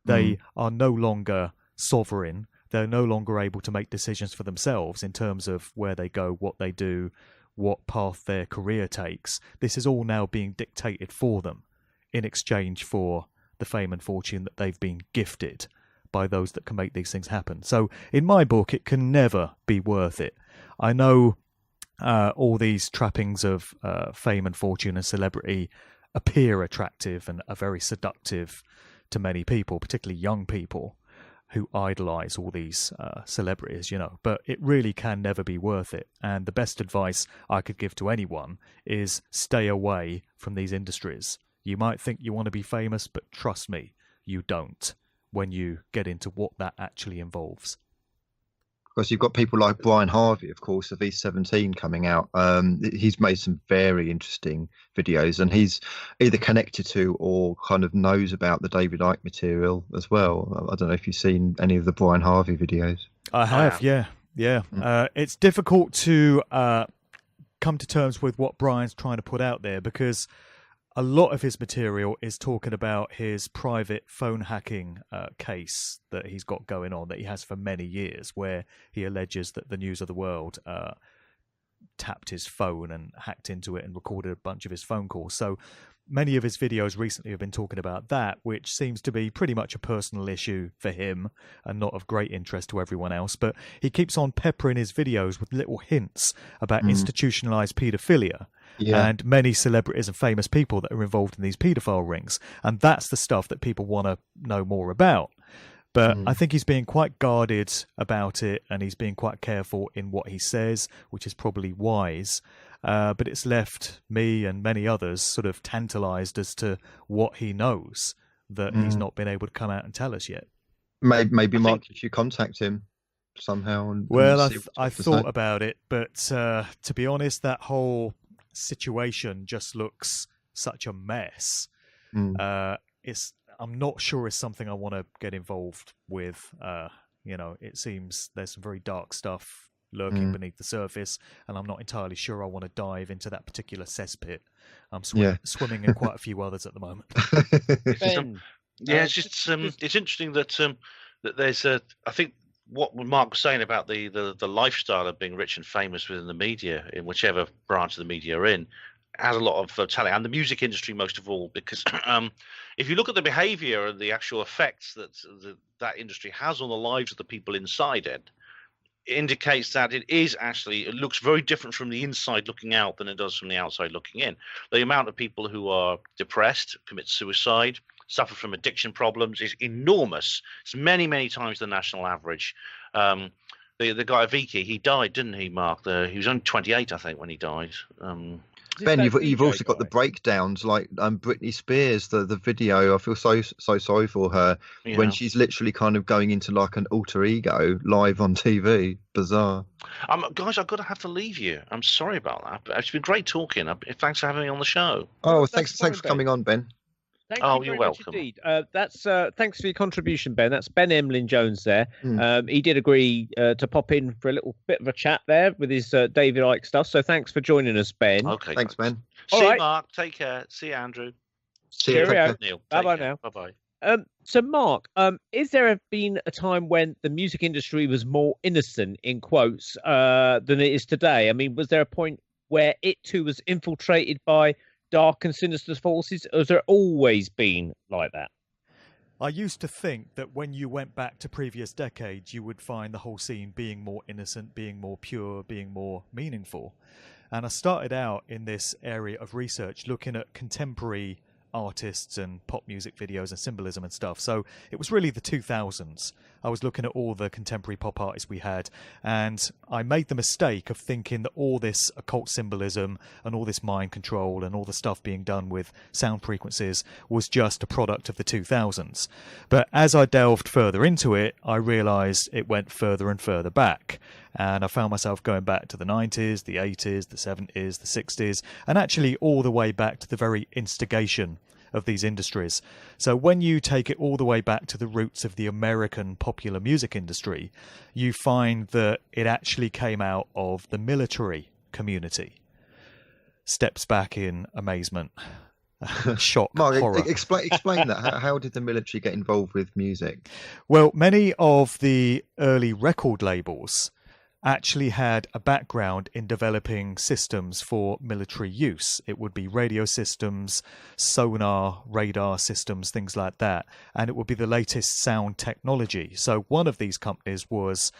[SPEAKER 4] They are no longer sovereign. They're no longer able to make decisions for themselves in terms of where they go, what they do, what path their career takes. This is all now being dictated for them in exchange for the fame and fortune that they've been gifted by those that can make these things happen. So in my book, it can never be worth it. I know all these trappings of fame and fortune and celebrity appear attractive and are very seductive to many people, particularly young people who idolize all these celebrities, but it really can never be worth it. And the best advice I could give to anyone is stay away from these industries. You might think you want to be famous, but trust me, you don't when you get into what that actually involves.
[SPEAKER 2] Because you've got people like Brian Harvey, of course, of East 17 coming out. He's made some very interesting videos, and he's either connected to or kind of knows about the David Icke material as well. I don't know if you've seen any of the Brian Harvey videos.
[SPEAKER 4] I have, yeah. It's difficult to come to terms with what Brian's trying to put out there, because a lot of his material is talking about his private phone hacking case that he's got going on, that he has for many years, where he alleges that the News of the World tapped his phone and hacked into it and recorded a bunch of his phone calls. So many of his videos recently have been talking about that, which seems to be pretty much a personal issue for him and not of great interest to everyone else. But he keeps on peppering his videos with little hints about institutionalized paedophilia. Yeah. And many celebrities and famous people that are involved in these paedophile rings. And that's the stuff that people want to know more about. But I think he's being quite guarded about it, and he's being quite careful in what he says, which is probably wise. But it's left me and many others sort of tantalized as to what he knows that he's not been able to come out and tell us yet.
[SPEAKER 2] Maybe Mark, if you contact him somehow.
[SPEAKER 4] I thought about it, but to be honest, that whole situation just looks such a mess. I'm not sure it's something I want to get involved with. It seems there's some very dark stuff lurking beneath the surface, and I'm not entirely sure I want to dive into that particular cesspit. I'm swimming in quite a few others at the moment.
[SPEAKER 1] Ben,
[SPEAKER 3] it's just it's interesting that that there's I think what Mark was saying about the lifestyle of being rich and famous within the media, in whichever branch of the media you're in, has a lot of talent, and the music industry most of all, because if you look at the behavior and the actual effects that that industry has on the lives of the people inside it, indicates that it looks very different from the inside looking out than it does from the outside looking in. The amount of people who are depressed, commit suicide, suffer from addiction problems is enormous. It's many times the national average. The guy of Icke, he died, didn't he, Mark? He was only 28, I think, when he died.
[SPEAKER 2] Ben, you've also got the breakdowns, like Britney Spears, the video. I feel so sorry for her when she's literally kind of going into like an alter ego live on TV. Bizarre.
[SPEAKER 3] Guys, I've got to have to leave you. I'm sorry about that. But it's been great talking. Thanks for having me on the show.
[SPEAKER 2] Oh, thanks for coming on, Ben.
[SPEAKER 1] Thank you very
[SPEAKER 3] you're
[SPEAKER 1] much
[SPEAKER 3] welcome.
[SPEAKER 1] Indeed. Thanks for your contribution, Ben. That's Ben Emlyn-Jones there. He did agree to pop in for a little bit of a chat there with his David Icke stuff. So thanks for joining us, Ben.
[SPEAKER 3] Okay,
[SPEAKER 2] thanks, Ben.
[SPEAKER 3] See you, Mark. Take care. See you, Andrew.
[SPEAKER 2] See you,
[SPEAKER 3] Neil.
[SPEAKER 1] Bye now.
[SPEAKER 3] Bye.
[SPEAKER 1] So, Mark, is there been a time when the music industry was more innocent, in quotes, than it is today? I mean, was there a point where it too was infiltrated by dark and sinister forces, or has there always been like that?
[SPEAKER 4] I used to think that when you went back to previous decades, you would find the whole scene being more innocent, being more pure, being more meaningful. And I started out in this area of research looking at contemporary artists and pop music videos and symbolism and stuff. So it was really the 2000s. I was looking at all the contemporary pop artists we had, and I made the mistake of thinking that all this occult symbolism and all this mind control and all the stuff being done with sound frequencies was just a product of the 2000s. But as I delved further into it, I realized it went further and further back. And I found myself going back to the 90s, the 80s, the 70s, the 60s, and actually all the way back to the very instigation of these industries. So when you take it all the way back to the roots of the American popular music industry, you find that it actually came out of the military community. Steps back in amazement, shock,
[SPEAKER 2] Mark,
[SPEAKER 4] horror.
[SPEAKER 2] Explain that. How did the military get involved with music?
[SPEAKER 4] Well, many of the early record labels actually had a background in developing systems for military use. It would be radio systems, sonar, radar systems, things like that. And it would be the latest sound technology. So one of these companies was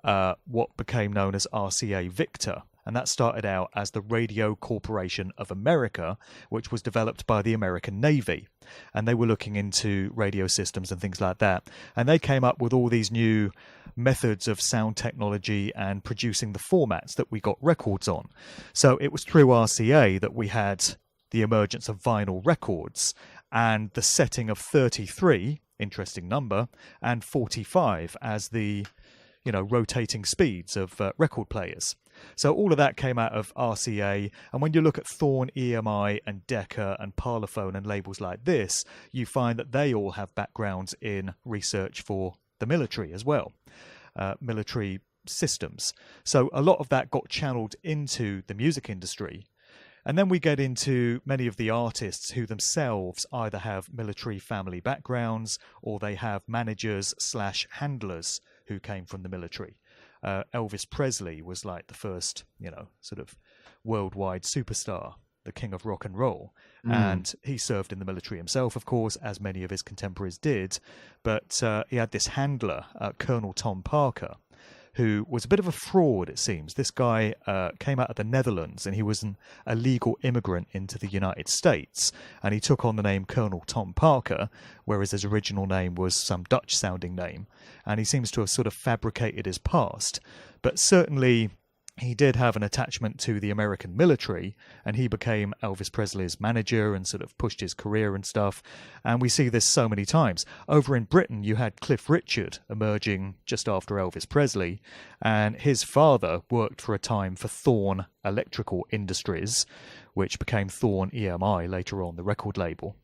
[SPEAKER 4] what became known as RCA Victor. And that started out as the Radio Corporation of America, which was developed by the American Navy. And they were looking into radio systems and things like that. And they came up with all these new methods of sound technology and producing the formats that we got records on. So it was through RCA that we had the emergence of vinyl records and the setting of 33, interesting number, and 45 as the rotating speeds of record players. So all of that came out of RCA, and when you look at Thorn, EMI, and Decca, and Parlophone, and labels like this, you find that they all have backgrounds in research for the military as well, military systems. So a lot of that got channeled into the music industry. And then we get into many of the artists who themselves either have military family backgrounds or they have managers/handlers who came from the military. Elvis Presley was like the first, sort of worldwide superstar, the king of rock and roll. And he served in the military himself, of course, as many of his contemporaries did. But he had this handler, Colonel Tom Parker, who was a bit of a fraud, it seems. This guy came out of the Netherlands, and he was an illegal immigrant into the United States. And he took on the name Colonel Tom Parker, whereas his original name was some Dutch-sounding name. And he seems to have sort of fabricated his past. But certainly he did have an attachment to the American military, and he became Elvis Presley's manager and sort of pushed his career and stuff. And we see this so many times. Over in Britain, you had Cliff Richard emerging just after Elvis Presley, and his father worked for a time for Thorn Electrical Industries, which became Thorn EMI later on, the record label.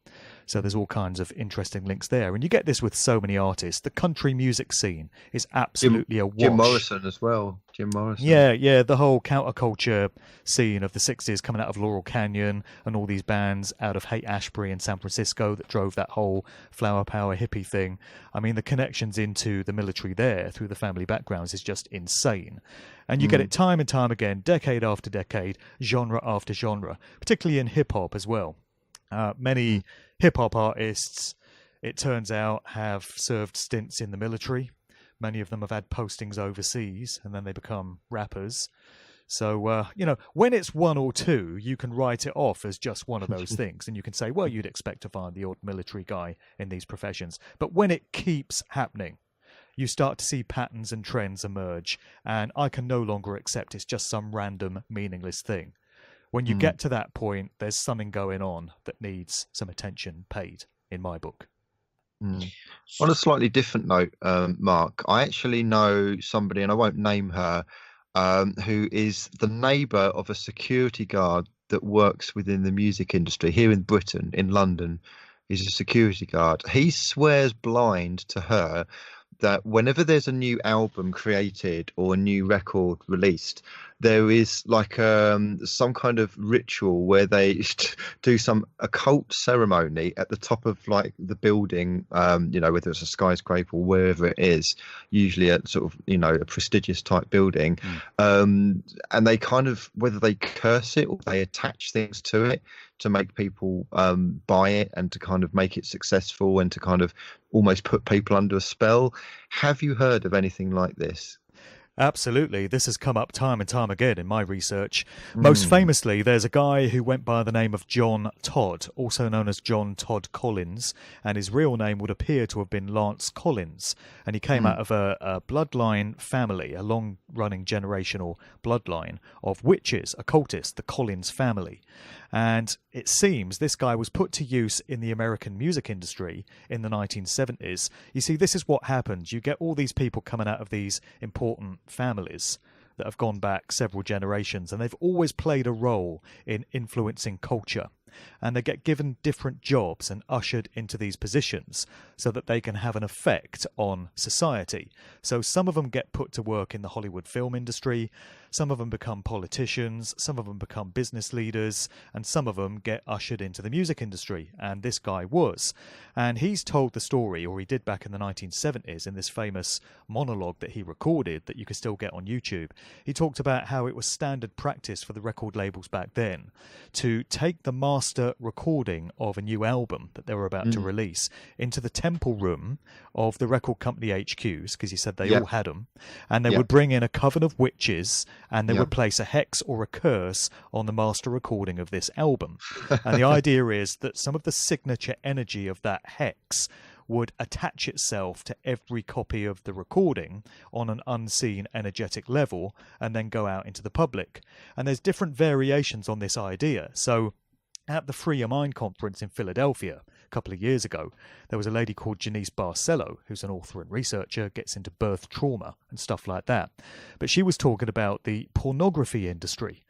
[SPEAKER 4] So there's all kinds of interesting links there. And you get this with so many artists. The country music scene is absolutely a wash.
[SPEAKER 2] Jim Morrison as well. Jim Morrison.
[SPEAKER 4] Yeah. The whole counterculture scene of the 60s coming out of Laurel Canyon and all these bands out of Haight-Ashbury and San Francisco that drove that whole flower power hippie thing. I mean, the connections into the military there through the family backgrounds is just insane. And you get it time and time again, decade after decade, genre after genre, particularly in hip-hop as well. Many hip-hop artists, it turns out, have served stints in the military. Many of them have had postings overseas, and then they become rappers. So, when it's one or two, you can write it off as just one of those things. And you can say, well, you'd expect to find the odd military guy in these professions. But when it keeps happening, you start to see patterns and trends emerge. And I can no longer accept it's just some random, meaningless thing. When you get to that point, there's something going on that needs some attention paid, in my book.
[SPEAKER 2] On a slightly different note, Mark, I actually know somebody, and I won't name her, who is the neighbour of a security guard that works within the music industry here in Britain, in London. He's a security guard. He swears blind to her that whenever there's a new album created or a new record released, there is like some kind of ritual where they do some occult ceremony at the top of like the building, whether it's a skyscraper or wherever it is, usually at sort of, a prestigious type building. And they kind of, whether they curse it or they attach things to it to make people buy it and to kind of make it successful and to kind of almost put people under a spell. Have you heard of anything like this?
[SPEAKER 4] Absolutely. This has come up time and time again in my research. Most famously, there's a guy who went by the name of John Todd, also known as John Todd Collins, and his real name would appear to have been Lance Collins. And he came out of a bloodline family, a long-running generational bloodline of witches, occultists, the Collins family. And it seems this guy was put to use in the American music industry in the 1970s. You see, this is what happens. You get all these people coming out of these important families that have gone back several generations, and they've always played a role in influencing culture. And they get given different jobs and ushered into these positions so that they can have an effect on society. So some of them get put to work in the Hollywood film industry, some of them become politicians, some of them become business leaders, and some of them get ushered into the music industry. And this guy was. And he's told the story, or he did back in the 1970s, in this famous monologue that he recorded that you can still get on YouTube. He talked about how it was standard practice for the record labels back then to take the master recording of a new album that they were about to release into the temple room of the record company HQs, because he said they all had them, and they would bring in a coven of witches, and they would place a hex or a curse on the master recording of this album. And the idea is that some of the signature energy of that hex would attach itself to every copy of the recording on an unseen energetic level and then go out into the public. And there's different variations on this idea. So at the Free Your Mind conference in Philadelphia a couple of years ago, there was a lady called Janice Barcelo, who's an author and researcher, gets into birth trauma and stuff like that. But she was talking about the pornography industry.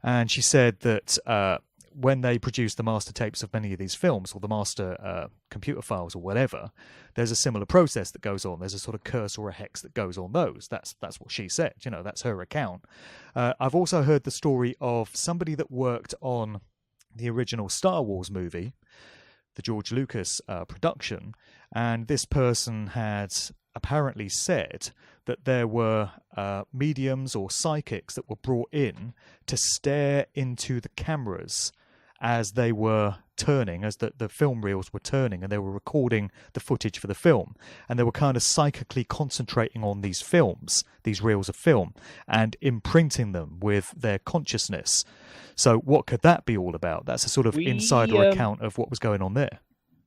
[SPEAKER 4] And she said that when they produce the master tapes of many of these films, or the master computer files or whatever, there's a similar process that goes on. There's a sort of curse or a hex that goes on those. That's what she said. That's her account. I've also heard the story of somebody that worked on the original Star Wars movie, the George Lucas production, and this person had apparently said that there were mediums or psychics that were brought in to stare into the cameras as they were turning, as the film reels were turning, and they were recording the footage for the film. And they were kind of psychically concentrating on these films, these reels of film, and imprinting them with their consciousness. So what could that be all about? That's a sort of insider account of what was going on there.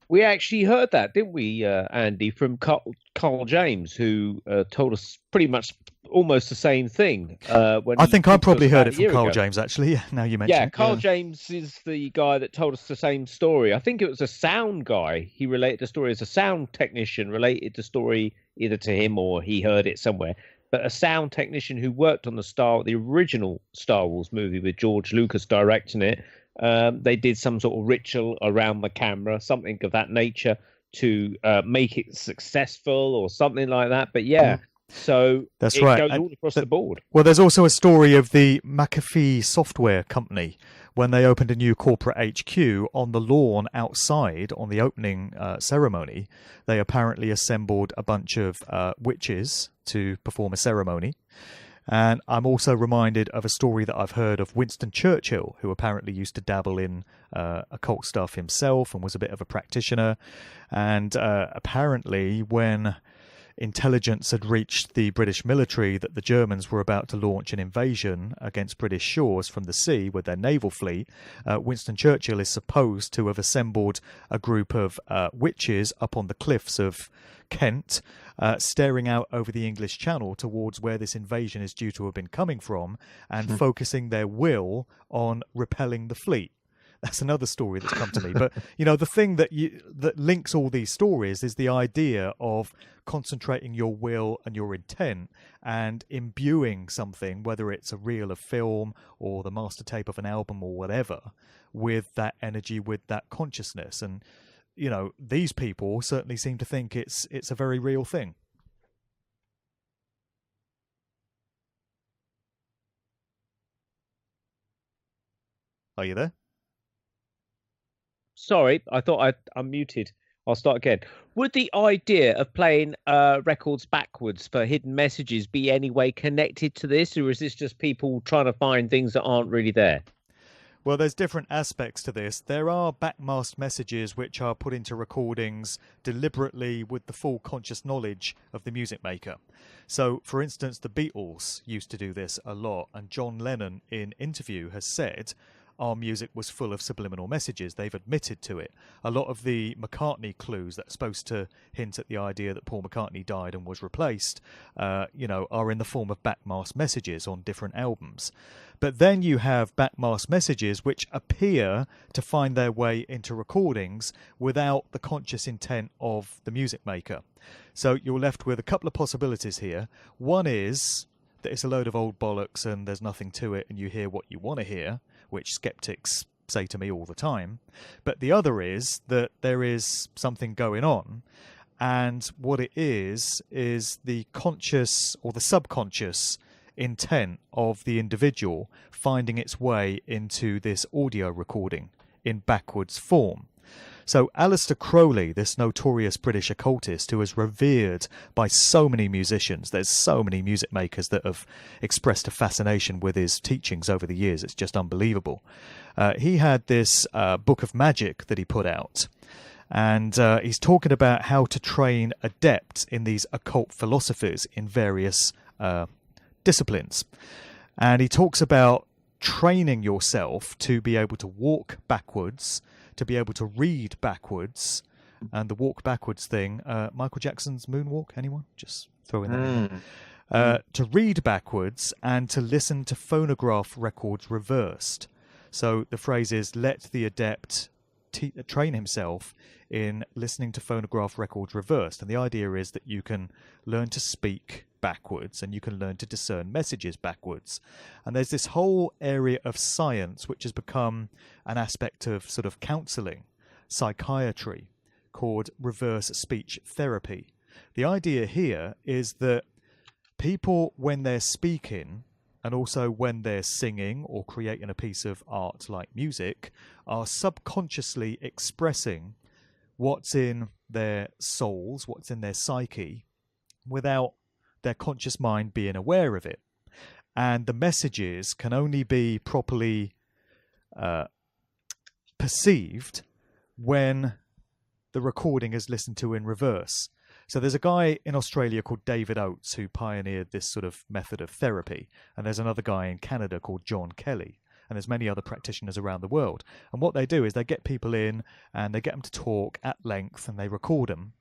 [SPEAKER 1] We actually heard that, didn't we, Andy, from Carl James, who told us pretty much almost the same thing.
[SPEAKER 4] I think I probably heard it from Carl James, actually. Now you mention it.
[SPEAKER 1] Yeah, Carl James is the guy that told us the same story. I think it was a sound guy. He related the story as a sound technician, related the story either to him or he heard it somewhere. But a sound technician who worked on the original Star Wars movie with George Lucas directing it. They did some sort of ritual around the camera, something of that nature, to make it successful or something like that. But yeah, so
[SPEAKER 4] that's
[SPEAKER 1] it
[SPEAKER 4] right.
[SPEAKER 1] goes all across the board.
[SPEAKER 4] Well, there's also a story of the McAfee software company when they opened a new corporate HQ on the lawn outside on the opening ceremony. They apparently assembled a bunch of witches to perform a ceremony. And I'm also reminded of a story that I've heard of Winston Churchill, who apparently used to dabble in occult stuff himself and was a bit of a practitioner. And apparently when intelligence had reached the British military that the Germans were about to launch an invasion against British shores from the sea with their naval fleet, Winston Churchill is supposed to have assembled a group of witches up on the cliffs of Kent, staring out over the English Channel towards where this invasion is due to have been coming from, and focusing their will on repelling the fleet. That's another story that's come to me. But, the thing that links all these stories is the idea of concentrating your will and your intent and imbuing something, whether it's a reel of film or the master tape of an album or whatever, with that energy, with that consciousness. And, these people certainly seem to think it's a very real thing. Are you there?
[SPEAKER 1] Sorry, I thought I'd unmuted. I'll start again. Would the idea of playing records backwards for hidden messages be any way connected to this, or is this just people trying to find things that aren't really there?
[SPEAKER 4] Well, there's different aspects to this. There are backmasked messages which are put into recordings deliberately with the full conscious knowledge of the music maker. So, for instance, the Beatles used to do this a lot, and John Lennon in interview has said our music was full of subliminal messages. They've admitted to it. A lot of the McCartney clues that are supposed to hint at the idea that Paul McCartney died and was replaced, are in the form of backmasked messages on different albums. But then you have backmasked messages which appear to find their way into recordings without the conscious intent of the music maker. So you're left with a couple of possibilities here. One is that it's a load of old bollocks and there's nothing to it and you hear what you want to hear, which skeptics say to me all the time. But the other is that there is something going on, and what it is the conscious or the subconscious intent of the individual finding its way into this audio recording in backwards form. So Aleister Crowley, this notorious British occultist who is revered by so many musicians, there's so many music makers that have expressed a fascination with his teachings over the years, it's just unbelievable. He had this book of magic that he put out, and he's talking about how to train adepts in these occult philosophies in various disciplines. And he talks about training yourself to be able to walk backwards, to be able to read backwards, and the walk backwards thing, Michael Jackson's Moonwalk, anyone? Just throwing that in there. To read backwards and to listen to phonograph records reversed. So the phrase is, let the adept train himself in listening to phonograph records reversed. And the idea is that you can learn to speak backwards and you can learn to discern messages backwards. And there's this whole area of science which has become an aspect of sort of counselling, psychiatry, called reverse speech therapy. The idea here is that people, when they're speaking and also when they're singing or creating a piece of art like music, are subconsciously expressing what's in their souls, what's in their psyche, without their conscious mind being aware of it. And the messages can only be properly perceived when the recording is listened to in reverse. So there's a guy in Australia called David Oates who pioneered this sort of method of therapy. And there's another guy in Canada called John Kelly. And there's many other practitioners around the world. And what they do is they get people in and they get them to talk at length and they record them.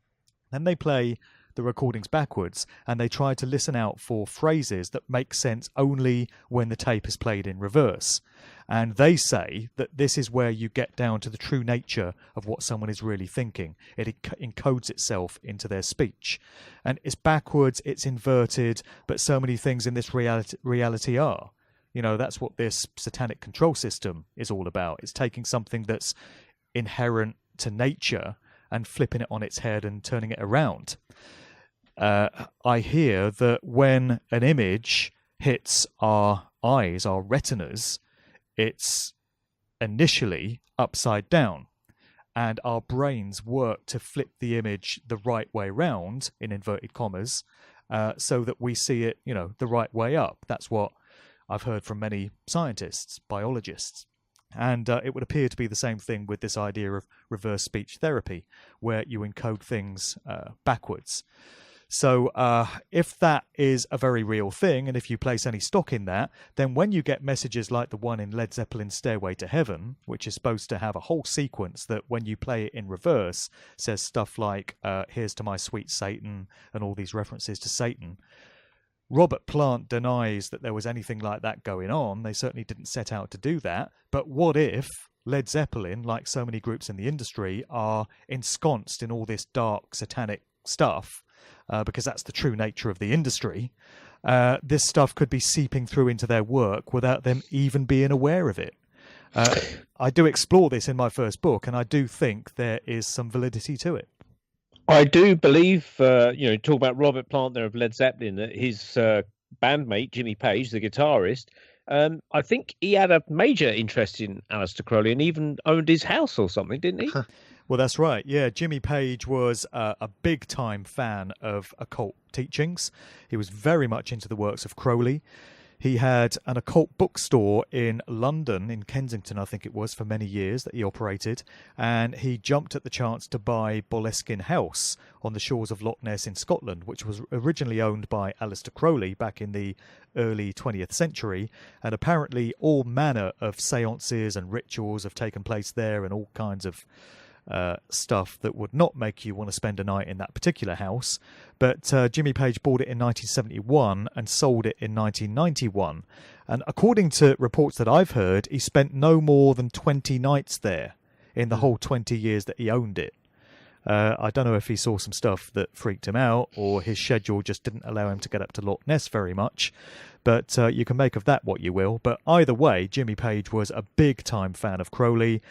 [SPEAKER 4] Then they play the recordings backwards and they try to listen out for phrases that make sense only when the tape is played in reverse. And they say that this is where you get down to the true nature of what someone is really thinking. It encodes itself into their speech. And it's backwards, it's inverted, but so many things in this reality are. You know, that's what this satanic control system is all about. It's taking something that's inherent to nature and flipping it on its head and turning it around. I hear that when an image hits our eyes, our retinas, it's initially upside down. And our brains work to flip the image the right way round, in inverted commas, so that we see it, you know, the right way up. That's what I've heard from many scientists, biologists. And it would appear to be the same thing with this idea of reverse speech therapy, where you encode things backwards. So if that is a very real thing, and if you place any stock in that, then when you get messages like the one in Led Zeppelin's Stairway to Heaven, which is supposed to have a whole sequence that when you play it in reverse says stuff like, here's to my sweet Satan, and all these references to Satan, Robert Plant denies that there was anything like that going on. They certainly didn't set out to do that. But what if Led Zeppelin, like so many groups in the industry, are ensconced in all this dark satanic stuff, because that's the true nature of the industry. This stuff could be seeping through into their work without them even being aware of it. I do explore this in my first book, and I do think there is some validity to it.
[SPEAKER 1] I do believe, talk about Robert Plant there of Led Zeppelin, that his bandmate, Jimmy Page, the guitarist, I think he had a major interest in Aleister Crowley and even owned his house or something, didn't he?
[SPEAKER 4] Well, that's right. Yeah, Jimmy Page was a big-time fan of occult teachings. He was very much into the works of Crowley. He had an occult bookstore in London, in Kensington, I think it was, for many years that he operated. And he jumped at the chance to buy Boleskine House on the shores of Loch Ness in Scotland, which was originally owned by Aleister Crowley back in the early 20th century. And apparently all manner of seances and rituals have taken place there, and all kinds of stuff that would not make you want to spend a night in that particular house. But Jimmy Page bought it in 1971 and sold it in 1991. And according to reports that I've heard, he spent no more than 20 nights there in the whole 20 years that he owned it. I don't know if he saw some stuff that freaked him out, or his schedule just didn't allow him to get up to Loch Ness very much. But you can make of that what you will. But either way, Jimmy Page was a big-time fan of Crowley,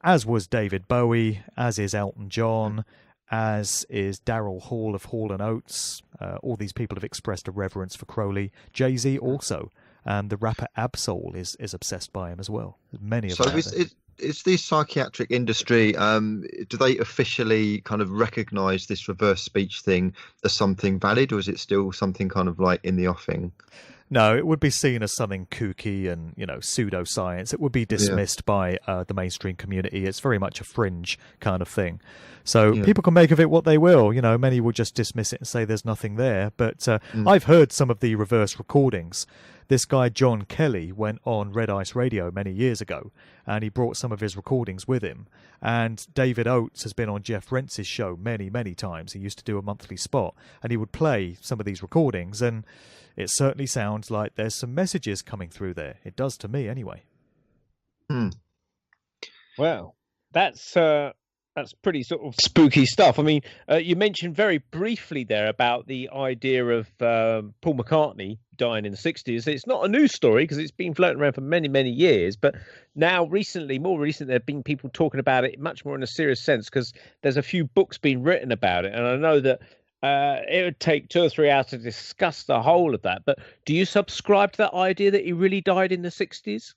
[SPEAKER 4] as was David Bowie, as is Elton John, as is Daryl Hall of Hall & Oates. All these people have expressed a reverence for Crowley. Jay-Z also. And the rapper Absol is obsessed by him as well. Many of them.
[SPEAKER 2] So is the psychiatric industry, do they officially kind of recognise this reverse speech thing as something valid, or is it still something kind of like in the offing?
[SPEAKER 4] No, it would be seen as something kooky and, pseudoscience. It would be dismissed by the mainstream community. It's very much a fringe kind of thing. So people can make of it what they will. Many will just dismiss it and say there's nothing there. But I've heard some of the reverse recordings. This guy, John Kelly, went on Red Ice Radio many years ago, and he brought some of his recordings with him. And David Oates has been on Jeff Rentz's show many, many times. He used to do a monthly spot, and he would play some of these recordings, and it certainly sounds like there's some messages coming through there. It does to me, anyway.
[SPEAKER 1] Well, that's pretty sort of spooky stuff. I mean, you mentioned very briefly there about the idea of Paul McCartney dying in the 60s. It's not a news story because it's been floating around for many, many years. But now, more recently, there have been people talking about it much more in a serious sense because there's a few books being written about it. And I know that it would take 2 or 3 hours to discuss the whole of that. But do you subscribe to that idea that he really died in the 60s?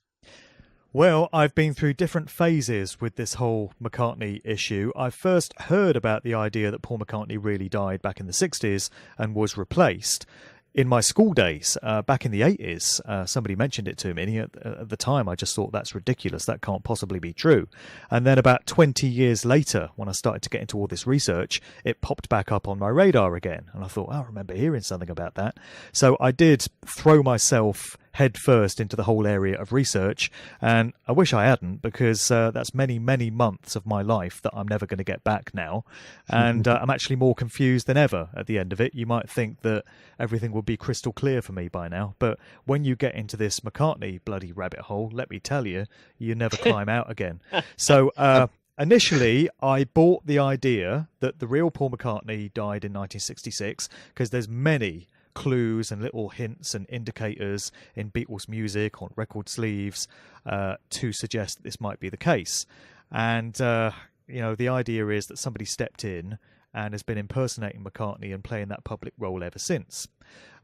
[SPEAKER 4] Well, I've been through different phases with this whole McCartney issue. I first heard about the idea that Paul McCartney really died back in the 60s and was replaced in my school days, back in the 80s. Somebody mentioned it to me. At the time, I just thought that's ridiculous. That can't possibly be true. And then about 20 years later, when I started to get into all this research, it popped back up on my radar again. And I thought, I remember hearing something about that. So I did throw myself head first into the whole area of research, and I wish I hadn't, because that's many, many months of my life that I'm never going to get back now, and I'm actually more confused than ever at the end of it. You might think that everything would be crystal clear for me by now, but when you get into this McCartney bloody rabbit hole, let me tell you, you never climb out again. So initially, I bought the idea that the real Paul McCartney died in 1966, because there's many clues and little hints and indicators in Beatles music on record sleeves to suggest that this might be the case. And the idea is that somebody stepped in and has been impersonating McCartney and playing that public role ever since.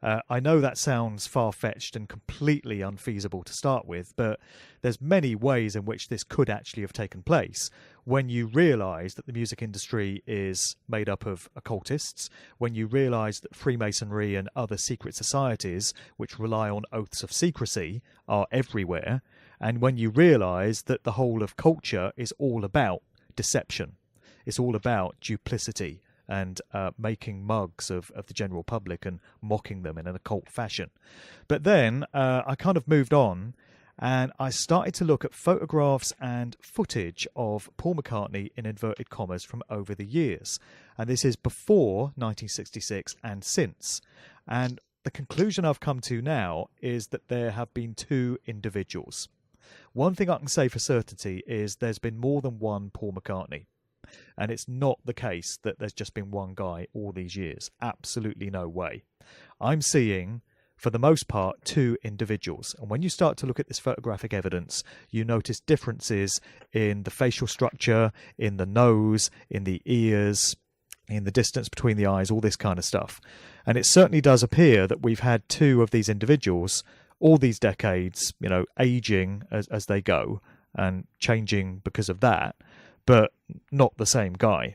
[SPEAKER 4] I know that sounds far-fetched and completely unfeasible to start with, but there's many ways in which this could actually have taken place when you realise that the music industry is made up of occultists, when you realise that Freemasonry and other secret societies, which rely on oaths of secrecy, are everywhere, and when you realise that the whole of culture is all about deception. It's all about duplicity and making mugs of the general public and mocking them in an occult fashion. But then I kind of moved on, and I started to look at photographs and footage of Paul McCartney, in inverted commas, from over the years. And this is before 1966 and since. And the conclusion I've come to now is that there have been two individuals. One thing I can say for certainty is there's been more than one Paul McCartney. And it's not the case that there's just been one guy all these years. Absolutely no way. I'm seeing, for the most part, two individuals. And when you start to look at this photographic evidence, you notice differences in the facial structure, in the nose, in the ears, in the distance between the eyes, all this kind of stuff. And it certainly does appear that we've had two of these individuals all these decades, aging as they go and changing because of that, but not the same guy.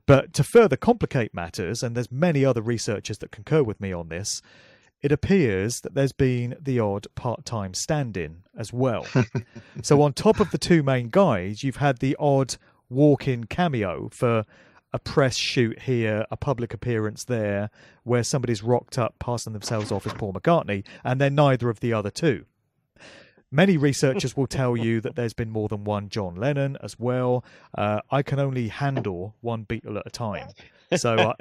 [SPEAKER 4] But to further complicate matters, and there's many other researchers that concur with me on this, it appears that there's been the odd part-time stand-in as well. So on top of the two main guys, you've had the odd walk-in cameo for a press shoot here, a public appearance there, where somebody's rocked up, passing themselves off as Paul McCartney, and they're neither of the other two. Many researchers will tell you that there's been more than one John Lennon as well. I can only handle one Beatle at a time. So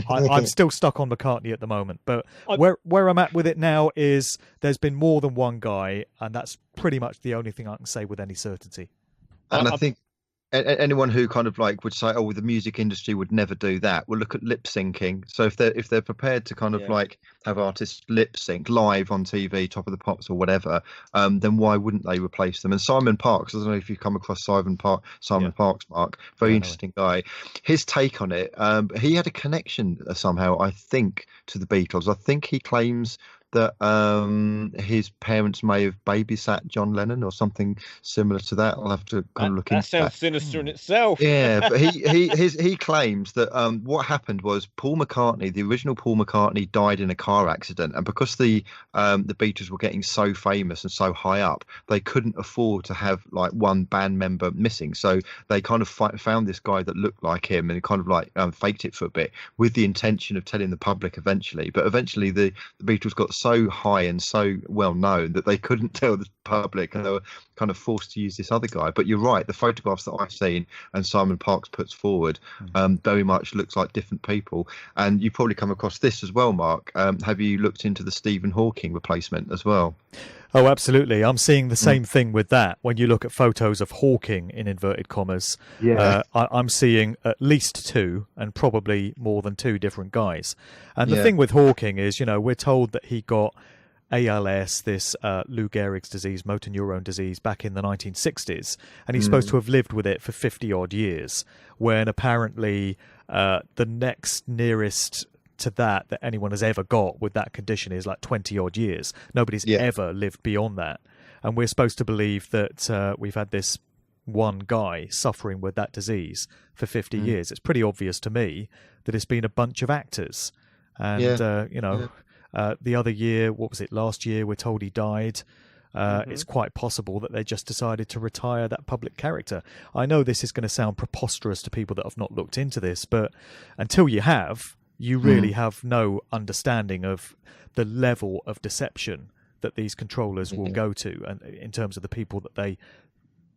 [SPEAKER 4] I'm still stuck on McCartney at the moment. But where I'm at with it now is there's been more than one guy, and that's pretty much the only thing I can say with any certainty.
[SPEAKER 2] And I think anyone who kind of like would say, oh, the music industry would never do that, will look at lip syncing. So if they're prepared to kind of like have artists lip sync live on TV, Top of the Pops or whatever, then why wouldn't they replace them? And Simon Parks, I don't know if you've come across Simon Parks, Mark, very interesting guy. His take on it, he had a connection somehow, I think, to the Beatles. I think he claims that his parents may have babysat John Lennon or something similar to that. I'll have to kind of look into that.
[SPEAKER 1] That sounds sinister in itself.
[SPEAKER 2] Yeah, but he claims that what happened was Paul McCartney, the original Paul McCartney, died in a car accident, and because the Beatles were getting so famous and so high up, they couldn't afford to have like one band member missing. So they kind of found this guy that looked like him and kind of like faked it for a bit with the intention of telling the public eventually. But eventually the Beatles got so high and so well known that they couldn't tell the public, and they were kind of forced to use this other guy. But you're right, the photographs that I've seen and Simon Parks puts forward very much looks like different people. And you probably come across this as well, Mark. Have you looked into the Stephen Hawking replacement as well?
[SPEAKER 4] Oh, absolutely. I'm seeing the same thing with that. When you look at photos of Hawking, in inverted commas, I'm seeing at least two, and probably more than two different guys. And the thing with Hawking is, we're told that he got ALS, this Lou Gehrig's disease, motor neurone disease, back in the 1960s. And he's supposed to have lived with it for 50-odd years, when apparently the next nearest to that anyone has ever got with that condition is like 20-odd years. Nobody's ever lived beyond that. And we're supposed to believe that we've had this one guy suffering with that disease for 50 years. It's pretty obvious to me that it's been a bunch of actors. And, the other year, what was it, last year, we're told he died. It's quite possible that they just decided to retire that public character. I know this is going to sound preposterous to people that have not looked into this, but until you have, you really have no understanding of the level of deception that these controllers will go to, and in terms of the people that they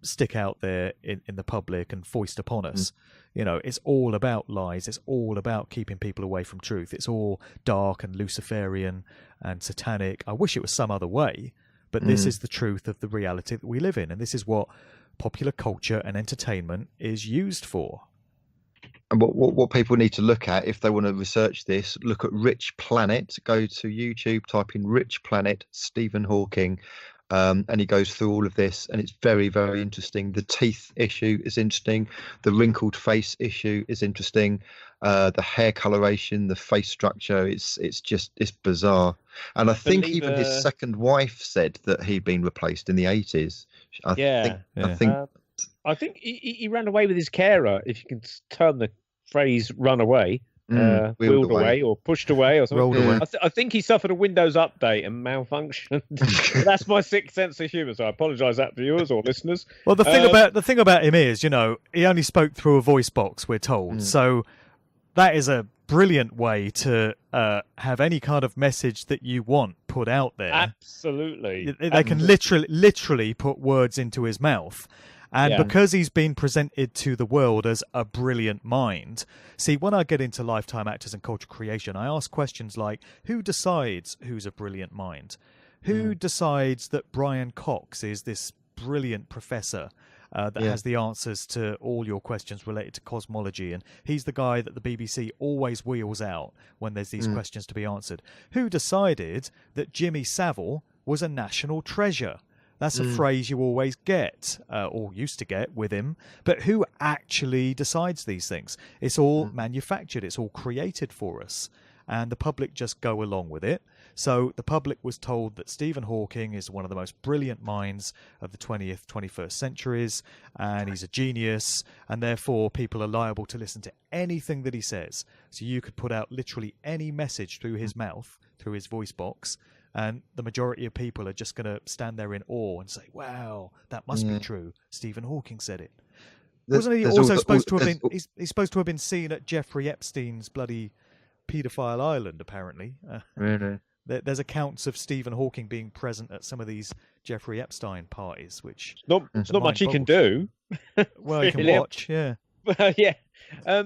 [SPEAKER 4] stick out there in the public and foist upon us. It's all about lies. It's all about keeping people away from truth. It's all dark and Luciferian and satanic. I wish it was some other way, but this is the truth of the reality that we live in, and this is what popular culture and entertainment is used for.
[SPEAKER 2] And what people need to look at if they want to research this, look at Rich Planet. Go to YouTube, type in Rich Planet, Stephen Hawking, and he goes through all of this, and it's very, very interesting. The teeth issue is interesting. The wrinkled face issue is interesting. The hair coloration, the face structure, it's bizarre. And I think even his second wife said that he'd been replaced in the 80s.
[SPEAKER 1] I think he ran away with his carer, if you can turn the phrase "run away," wheeled away or pushed away or something. Away. I think he suffered a Windows update and malfunctioned. That's my sick sense of humour, so I apologise that viewers or listeners.
[SPEAKER 4] Well, the thing about him is, he only spoke through a voice box, we're told. So that is a brilliant way to have any kind of message that you want put out there.
[SPEAKER 1] Absolutely.
[SPEAKER 4] They can literally put words into his mouth. And because he's been presented to the world as a brilliant mind, see, when I get into lifetime actors and cultural creation, I ask questions like, who decides who's a brilliant mind? Who decides that Brian Cox is this brilliant professor that has the answers to all your questions related to cosmology, and he's the guy that the BBC always wheels out when there's these questions to be answered? Who decided that Jimmy Savile was a national treasure? That's a phrase you always get, or used to get with him. But who actually decides these things? It's all manufactured. It's all created for us. And the public just go along with it. So the public was told that Stephen Hawking is one of the most brilliant minds of the 20th, 21st centuries, and he's a genius, and therefore people are liable to listen to anything that he says. So you could put out literally any message through his mouth, through his voice box, and the majority of people are just going to stand there in awe and say, wow, that must be true. Stephen Hawking said it. Wasn't he also supposed to have been... He's supposed to have been seen at Jeffrey Epstein's bloody paedophile island, apparently.
[SPEAKER 2] Really?
[SPEAKER 4] There's accounts of Stephen Hawking being present at some of these Jeffrey Epstein parties, which...
[SPEAKER 1] It's not much he can do.
[SPEAKER 4] Well, you can watch, yeah.
[SPEAKER 1] Yeah.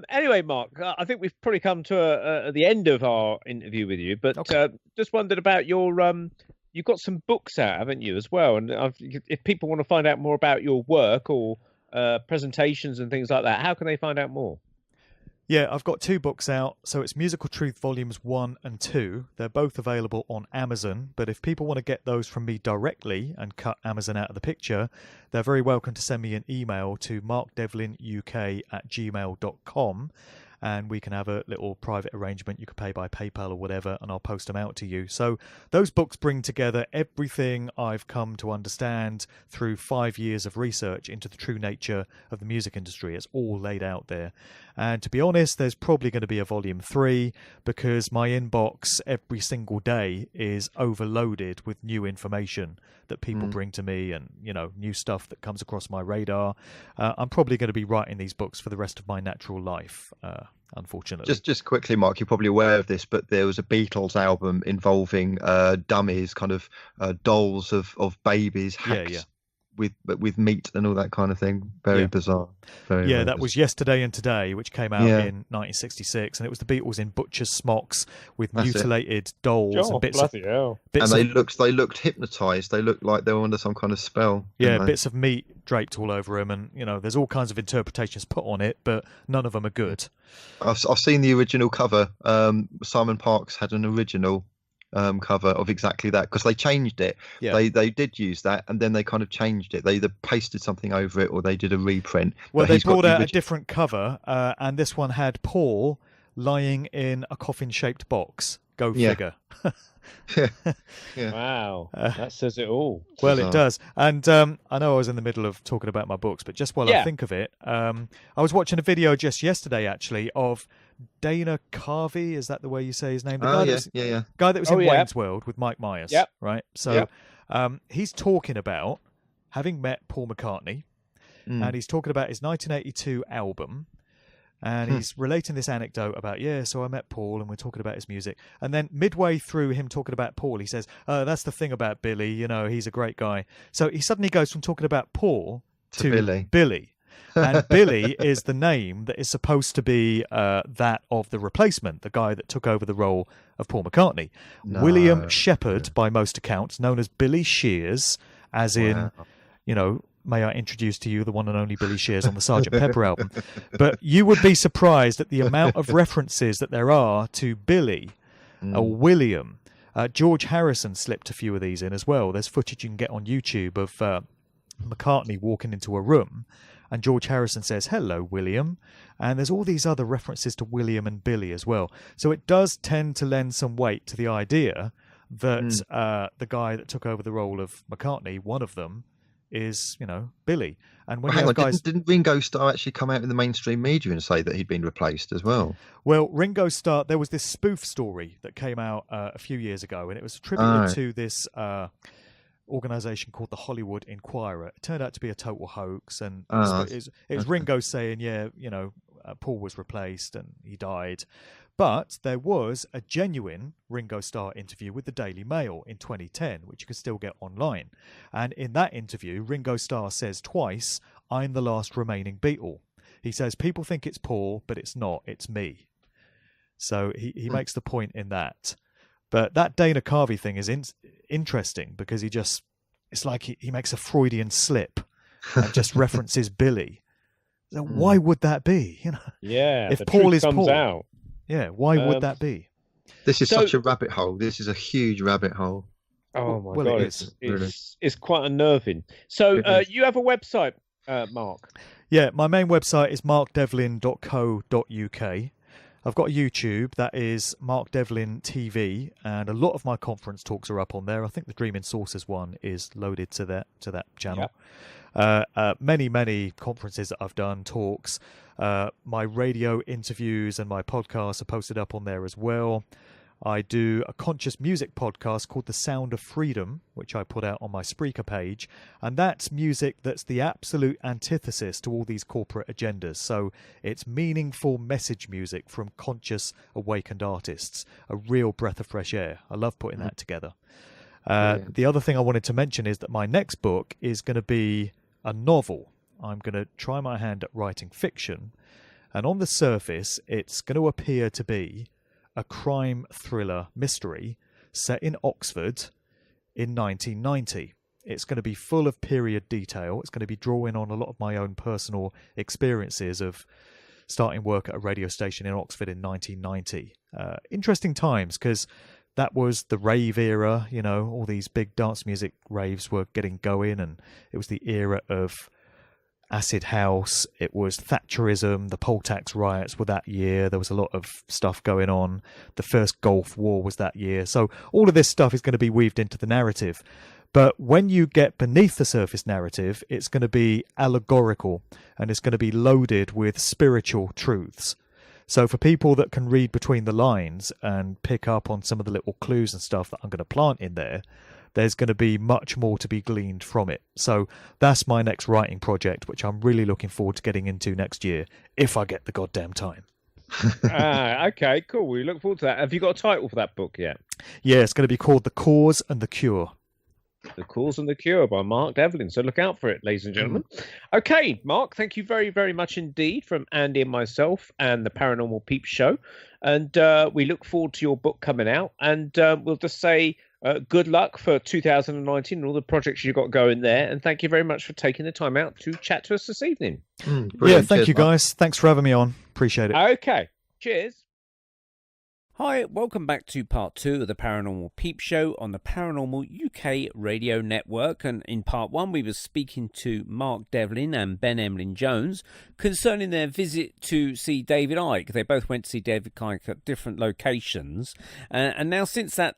[SPEAKER 1] Anyway, Mark, I think we've probably come to the end of our interview with you, but just wondered about your you've got some books out, haven't you, as well? And if people want to find out more about your work or presentations and things like that, how can they find out more?
[SPEAKER 4] Yeah, I've got 2 books out. So it's Musical Truth Volumes 1 and 2. They're both available on Amazon. But if people want to get those from me directly and cut Amazon out of the picture, they're very welcome to send me an email to markdevlinuk@gmail.com. And we can have a little private arrangement. You can pay by PayPal or whatever, and I'll post them out to you. So those books bring together everything I've come to understand through 5 years of research into the true nature of the music industry. It's all laid out there. And to be honest, there's probably going to be a volume 3 because my inbox every single day is overloaded with new information that people bring to me and, new stuff that comes across my radar. I'm probably going to be writing these books for the rest of my natural life, unfortunately.
[SPEAKER 2] Just quickly, Mark, you're probably aware of this, but there was a Beatles album involving dummies, kind of dolls of babies hacked with meat and all that kind of thing. Very bizarre. Very
[SPEAKER 4] that was Yesterday and Today, which came out in 1966, and it was the Beatles in butcher's smocks with mutilated dolls and bits of
[SPEAKER 2] they looked hypnotized. They looked like they were under some kind of spell.
[SPEAKER 4] Bits of meat draped all over them, and there's all kinds of interpretations put on it, but none of them are good.
[SPEAKER 2] I've seen the original cover. Simon Parkes had an original cover of exactly that because they changed it. They did use that, and then they kind of changed it. They either pasted something over it or they did a reprint.
[SPEAKER 4] Well, they brought out a different cover, and this one had Paul lying in a coffin-shaped box. Go figure.
[SPEAKER 1] Wow, that says it all.
[SPEAKER 4] Well, it does. And I know I was in the middle of talking about my books, but just while I think of it, I was watching a video just yesterday, actually, of Dana Carvey. Is that the way you say his name? The guy that was in Wayne's World with Mike Myers. Right. So he's talking about having met Paul McCartney, and he's talking about his 1982 album. And he's relating this anecdote about, so I met Paul and we're talking about his music. And then midway through him talking about Paul, he says, that's the thing about Billy, he's a great guy. So he suddenly goes from talking about Paul to Billy. And Billy is the name that is supposed to be that of the replacement, the guy that took over the role of Paul McCartney. No. William Shepherd, by most accounts, known as Billy Shears, as in, may I introduce to you the one and only Billy Shears on the Sgt. Pepper album. But you would be surprised at the amount of references that there are to Billy or William. George Harrison slipped a few of these in as well. There's footage you can get on YouTube of McCartney walking into a room and George Harrison says, "Hello, William." And there's all these other references to William and Billy as well. So it does tend to lend some weight to the idea that the guy that took over the role of McCartney, one of them, is, Billy. And when
[SPEAKER 2] didn't Ringo Starr actually come out in the mainstream media and say that he'd been replaced as well?
[SPEAKER 4] Well, Ringo Starr, there was this spoof story that came out a few years ago, and it was attributed to this organisation called the Hollywood Inquirer. It turned out to be a total hoax, and it was Ringo saying, Paul was replaced and he died. But there was a genuine Ringo Starr interview with the Daily Mail in 2010, which you can still get online. And in that interview, Ringo Starr says twice, "I'm the last remaining Beatle." He says, "People think it's Paul, but it's not, it's me." So he makes the point in that. But that Dana Carvey thing is interesting because it's like he makes a Freudian slip and just references Billy. So why would that be?
[SPEAKER 1] Yeah,
[SPEAKER 4] if
[SPEAKER 1] the
[SPEAKER 4] Paul is
[SPEAKER 1] comes
[SPEAKER 4] Paul,
[SPEAKER 1] out.
[SPEAKER 4] Yeah, why would that be?
[SPEAKER 2] This is such a rabbit hole. This is a huge rabbit hole.
[SPEAKER 1] Oh my
[SPEAKER 4] well,
[SPEAKER 1] god, it's quite unnerving. So you have a website, Mark?
[SPEAKER 4] Yeah, my main website is markdevlin.co.uk. I've got a YouTube that is Mark Devlin TV, and a lot of my conference talks are up on there. I think the Dreaming Sources one is loaded to that channel. Yep. Many conferences that I've done, talks, my radio interviews and my podcasts are posted up on there as well. I do a conscious music podcast called The Sound of Freedom, which I put out on my Spreaker page. And that's music that's the absolute antithesis to all these corporate agendas. So it's meaningful message music from conscious, awakened artists. A real breath of fresh air. I love putting that together. The other thing I wanted to mention is that my next book is going to be a novel. I'm going to try my hand at writing fiction. And on the surface, it's going to appear to be a crime thriller mystery set in Oxford in 1990. It's going to be full of period detail. It's going to be drawing on a lot of my own personal experiences of starting work at a radio station in Oxford in 1990. Interesting times, because that was the rave era, all these big dance music raves were getting going, and it was the era of acid house. It was Thatcherism. The poll tax riots were that year. There was a lot of stuff going on. The first Gulf War was that year. So all of this stuff is going to be weaved into the narrative. But when you get beneath the surface narrative, it's going to be allegorical, and it's going to be loaded with spiritual truths. So for people that can read between the lines and pick up on some of the little clues and stuff that I'm going to plant in there, there's going to be much more to be gleaned from it. So that's my next writing project, which I'm really looking forward to getting into next year, if I get the goddamn time.
[SPEAKER 1] Okay, cool. We look forward to that. Have you got a title for that book yet?
[SPEAKER 4] Yeah, it's going to be called The Cause and the Cure.
[SPEAKER 1] The Cause and the Cure by Mark Devlin. So look out for it, ladies and gentlemen. Okay, Mark, thank you very, very much indeed from Andy and myself and the Paranormal Peep Show. And we look forward to your book coming out. And we'll just say good luck for 2019 and all the projects you've got going there. And thank you very much for taking the time out to chat to us this evening.
[SPEAKER 4] Yeah, thank you, guys. Thanks for having me on. Appreciate it.
[SPEAKER 1] Okay, cheers.
[SPEAKER 5] Hi, welcome back to part 2 of the Paranormal Peep Show on the Paranormal UK radio network. And in part 1, we were speaking to Mark Devlin and Ben Emlyn-Jones concerning their visit to see David Icke. They both went to see David Icke at different locations. And now since that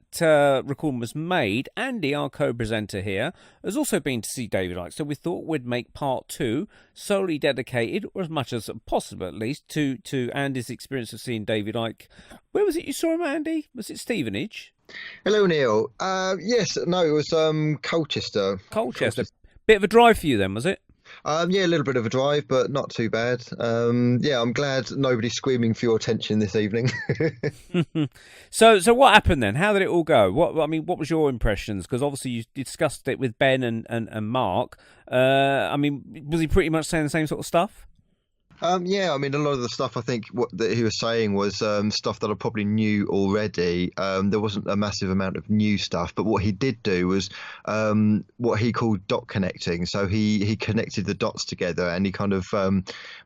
[SPEAKER 5] recording was made, Andy, our co-presenter here, has also been to see David Icke. So we thought we'd make part 2 solely dedicated, or as much as possible at least, to Andy's experience of seeing David Icke. Where was it you saw him, Andy? Was it Stevenage?
[SPEAKER 2] Hello, Neil. Yes, no, it was Colchester.
[SPEAKER 5] Colchester. Bit of a drive for you then, was it?
[SPEAKER 2] Yeah, a little bit of a drive, but not too bad. Yeah, I'm glad nobody's screaming for your attention this evening.
[SPEAKER 5] So what happened then? How did it all go? What was your impressions? Because obviously you discussed it with Ben and Mark. Was he pretty much saying the same sort of stuff?
[SPEAKER 2] Yeah, I mean, a lot of the stuff I think that he was saying was stuff that I probably knew already. There wasn't a massive amount of new stuff, but what he did do was what he called dot connecting. So he connected the dots together, and he kind of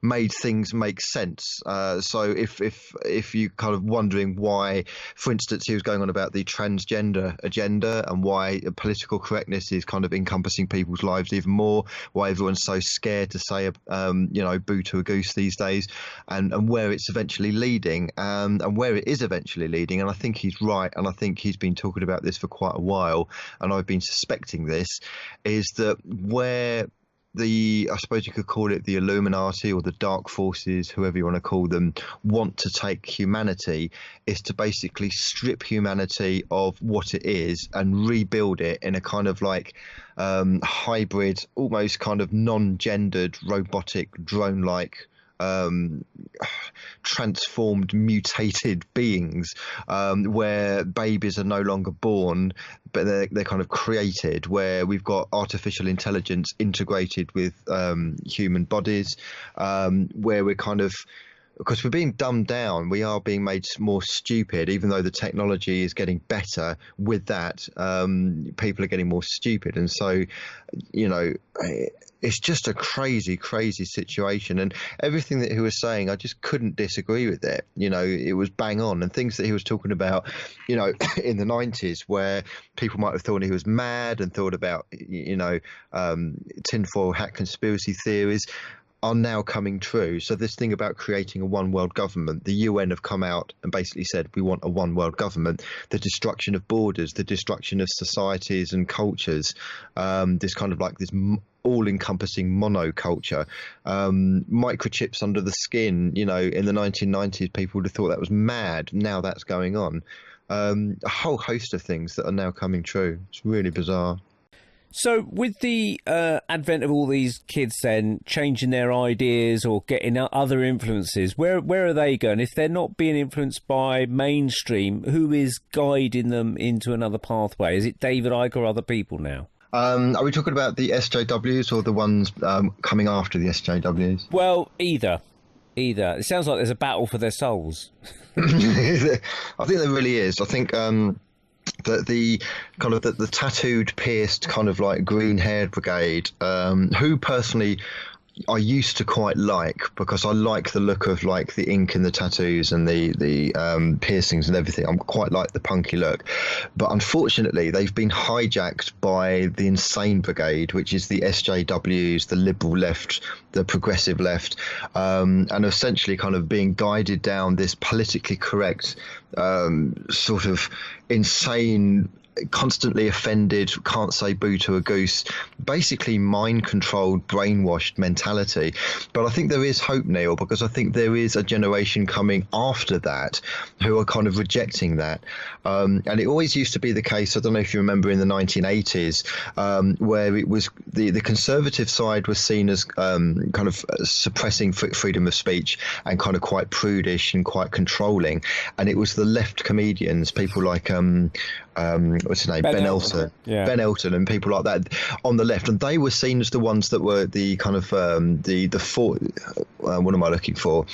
[SPEAKER 2] made things make sense. So if you kind of wondering why, for instance, he was going on about the transgender agenda and why political correctness is kind of encompassing people's lives even more, why everyone's so scared to say boo to a goose these days, and where it's eventually leading, and where it is eventually leading. And I think he's right, and I think he's been talking about this for quite a while, and I've been suspecting this, is that where I suppose you could call it the Illuminati or the dark forces, whoever you want to call them, want to take humanity, is to basically strip humanity of what it is and rebuild it in a kind of like hybrid, almost kind of non-gendered, robotic, drone-like transformed, mutated beings, where babies are no longer born, but they're kind of created, where we've got artificial intelligence integrated with human bodies, where we're kind of, because we're being dumbed down, we are being made more stupid, even though the technology is getting better. With that, people are getting more stupid. And so, it's just a crazy, crazy situation. And everything that he was saying, I just couldn't disagree with it. It was bang on. And things that he was talking about, in the 90s, where people might have thought he was mad and thought about, tinfoil hat conspiracy theories, are now coming true. So this thing about creating a one world government, the UN have come out and basically said we want a one world government. The destruction of borders, the destruction of societies and cultures, this kind of like this all-encompassing monoculture, microchips under the skin. In the 1990s, people would have thought that was mad. Now that's going on. A whole host of things that are now coming true. It's really bizarre.
[SPEAKER 5] So with the advent of all these kids then changing their ideas or getting other influences, where are they going? If they're not being influenced by mainstream, who is guiding them into another pathway? Is it David Icke or other people now?
[SPEAKER 2] Are we talking about the SJWs or the ones coming after the SJWs?
[SPEAKER 5] Well, either. It sounds like there's a battle for their souls.
[SPEAKER 2] I think there really is. I think the kind of the tattooed, pierced, kind of like green-haired brigade, who personally I used to quite like, because I like the look of like the ink and the tattoos and the piercings and everything. I'm quite like the punky look, but unfortunately they've been hijacked by the insane brigade, which is the SJWs, the liberal left, the progressive left, and essentially kind of being guided down this politically correct sort of insane, constantly offended, can't say boo to a goose, basically mind-controlled, brainwashed mentality. But I think there is hope, Neil, because I think there is a generation coming after that who are kind of rejecting that. And it always used to be the case, I don't know if you remember, in the 1980s, where it was the conservative side was seen as kind of suppressing freedom of speech and kind of quite prudish and quite controlling. And it was the left comedians, people like what's his name, Ben Elton. Yeah. Ben Elton and people like that on the left, and they were seen as the ones that were the kind of what am I looking for?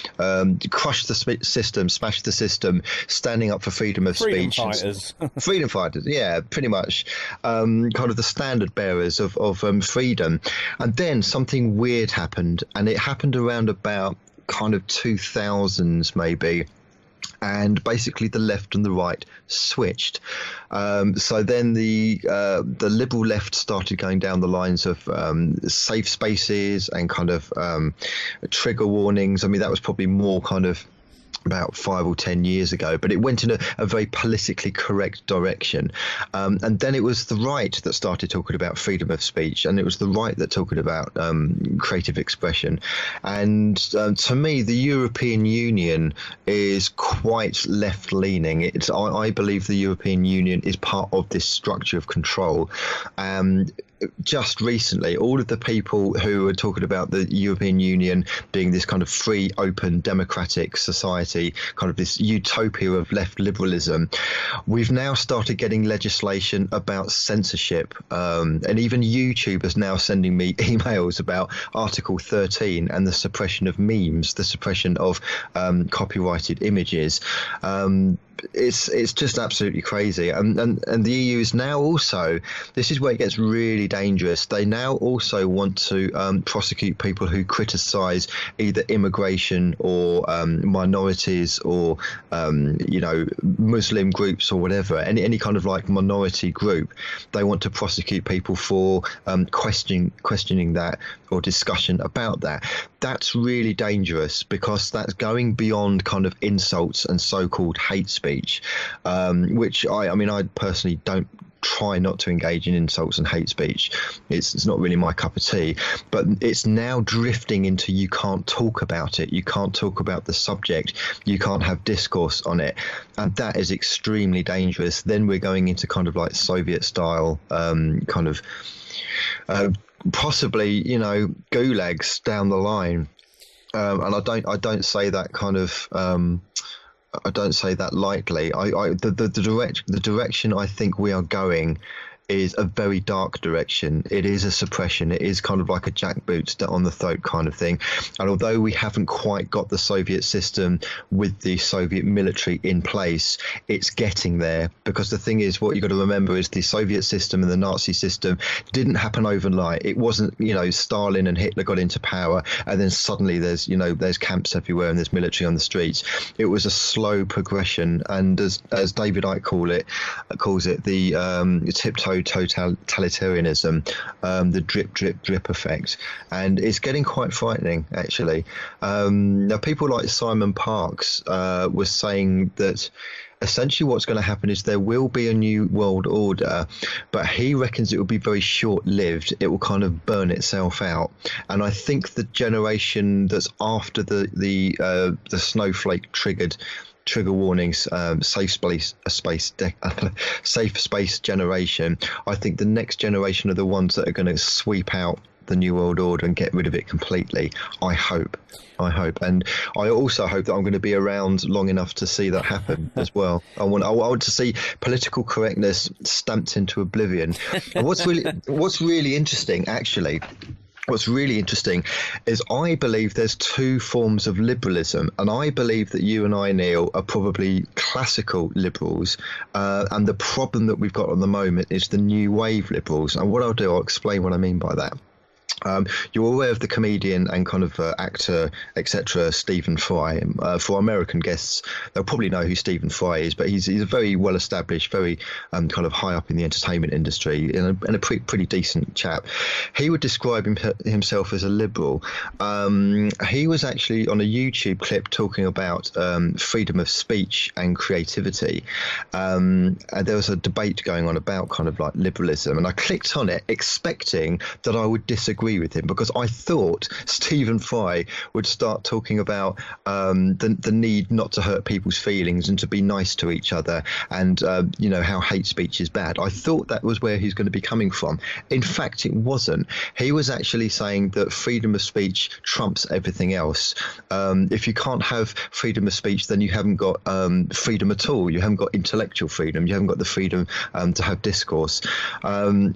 [SPEAKER 2] Crush the system, smash the system, standing up for freedom of speech.
[SPEAKER 5] Fighters.
[SPEAKER 2] Freedom fighters, yeah, pretty much. Kind of the standard bearers of freedom. And then something weird happened, and it happened around about kind of 2000s maybe. And basically the left and the right switched. So then the liberal left started going down the lines of safe spaces and kind of trigger warnings. I mean, that was probably more kind of about 5 or 10 years ago, but it went in a very politically correct direction. And then it was the right that started talking about freedom of speech, and it was the right that talking about creative expression. And to me, the European Union is quite left-leaning. I believe the European Union is part of this structure of control. Just recently, all of the people who were talking about the European Union being this kind of free, open, democratic society, kind of this utopia of left liberalism, we've now started getting legislation about censorship. And even YouTube is now sending me emails about Article 13 and the suppression of memes, the suppression of copyrighted images. It's just absolutely crazy. And the EU is now also, this is where it gets really dangerous, they now also want to prosecute people who criticize either immigration or minorities or Muslim groups or whatever, any kind of like minority group. They want to prosecute people for questioning that or discussion about that. That's really dangerous, because that's going beyond kind of insults and so-called hate speech, which I personally don't try not to engage in insults and hate speech. It's not really my cup of tea, but it's now drifting into you can't talk about it, you can't talk about the subject, you can't have discourse on it, and that is extremely dangerous. Then we're going into kind of like Soviet style kind of possibly gulags down the line. and I don't say that kind of. I don't say that lightly. The direction I think we are going is a very dark direction. It is a suppression. It is kind of like a jackboots on the throat kind of thing. And although we haven't quite got the Soviet system with the Soviet military in place, it's getting there. Because the thing is, what you've got to remember is the Soviet system and the Nazi system didn't happen overnight. It wasn't, Stalin and Hitler got into power and then suddenly there's camps everywhere and there's military on the streets. It was a slow progression. And as David Icke calls it, the tiptoe totalitarianism, the drip, drip, drip effect. And it's getting quite frightening, actually. Now, people like Simon Parkes were saying that essentially what's going to happen is there will be a new world order, but he reckons it will be very short-lived. It will kind of burn itself out. And I think the generation that's after the snowflake trigger warnings, safe space generation. I think the next generation are the ones that are going to sweep out the New World Order and get rid of it completely. I hope. And I also hope that I'm going to be around long enough to see that happen as well. I want to see political correctness stamped into oblivion. And what's really interesting, actually, what's really interesting is I believe there's two forms of liberalism, and I believe that you and I, Neil, are probably classical liberals, and the problem that we've got at the moment is the new wave liberals. And what I'll do, I'll explain what I mean by that. You're aware of the comedian and kind of actor, etc., Stephen Fry. For American guests, they'll probably know who Stephen Fry is, but he's a very well-established, very kind of high up in the entertainment industry, and a pretty decent chap. He would describe himself as a liberal. He was actually on a YouTube clip talking about freedom of speech and creativity. And there was a debate going on about kind of like liberalism, and I clicked on it expecting that I would disagree with him, because I thought Stephen Fry would start talking about the need not to hurt people's feelings and to be nice to each other, and how hate speech is bad. I thought that was where he's going to be coming from. In fact, it wasn't. He was actually saying that freedom of speech trumps everything else. If you can't have freedom of speech, then you haven't got freedom at all. You haven't got intellectual freedom. You haven't got the freedom to have discourse. And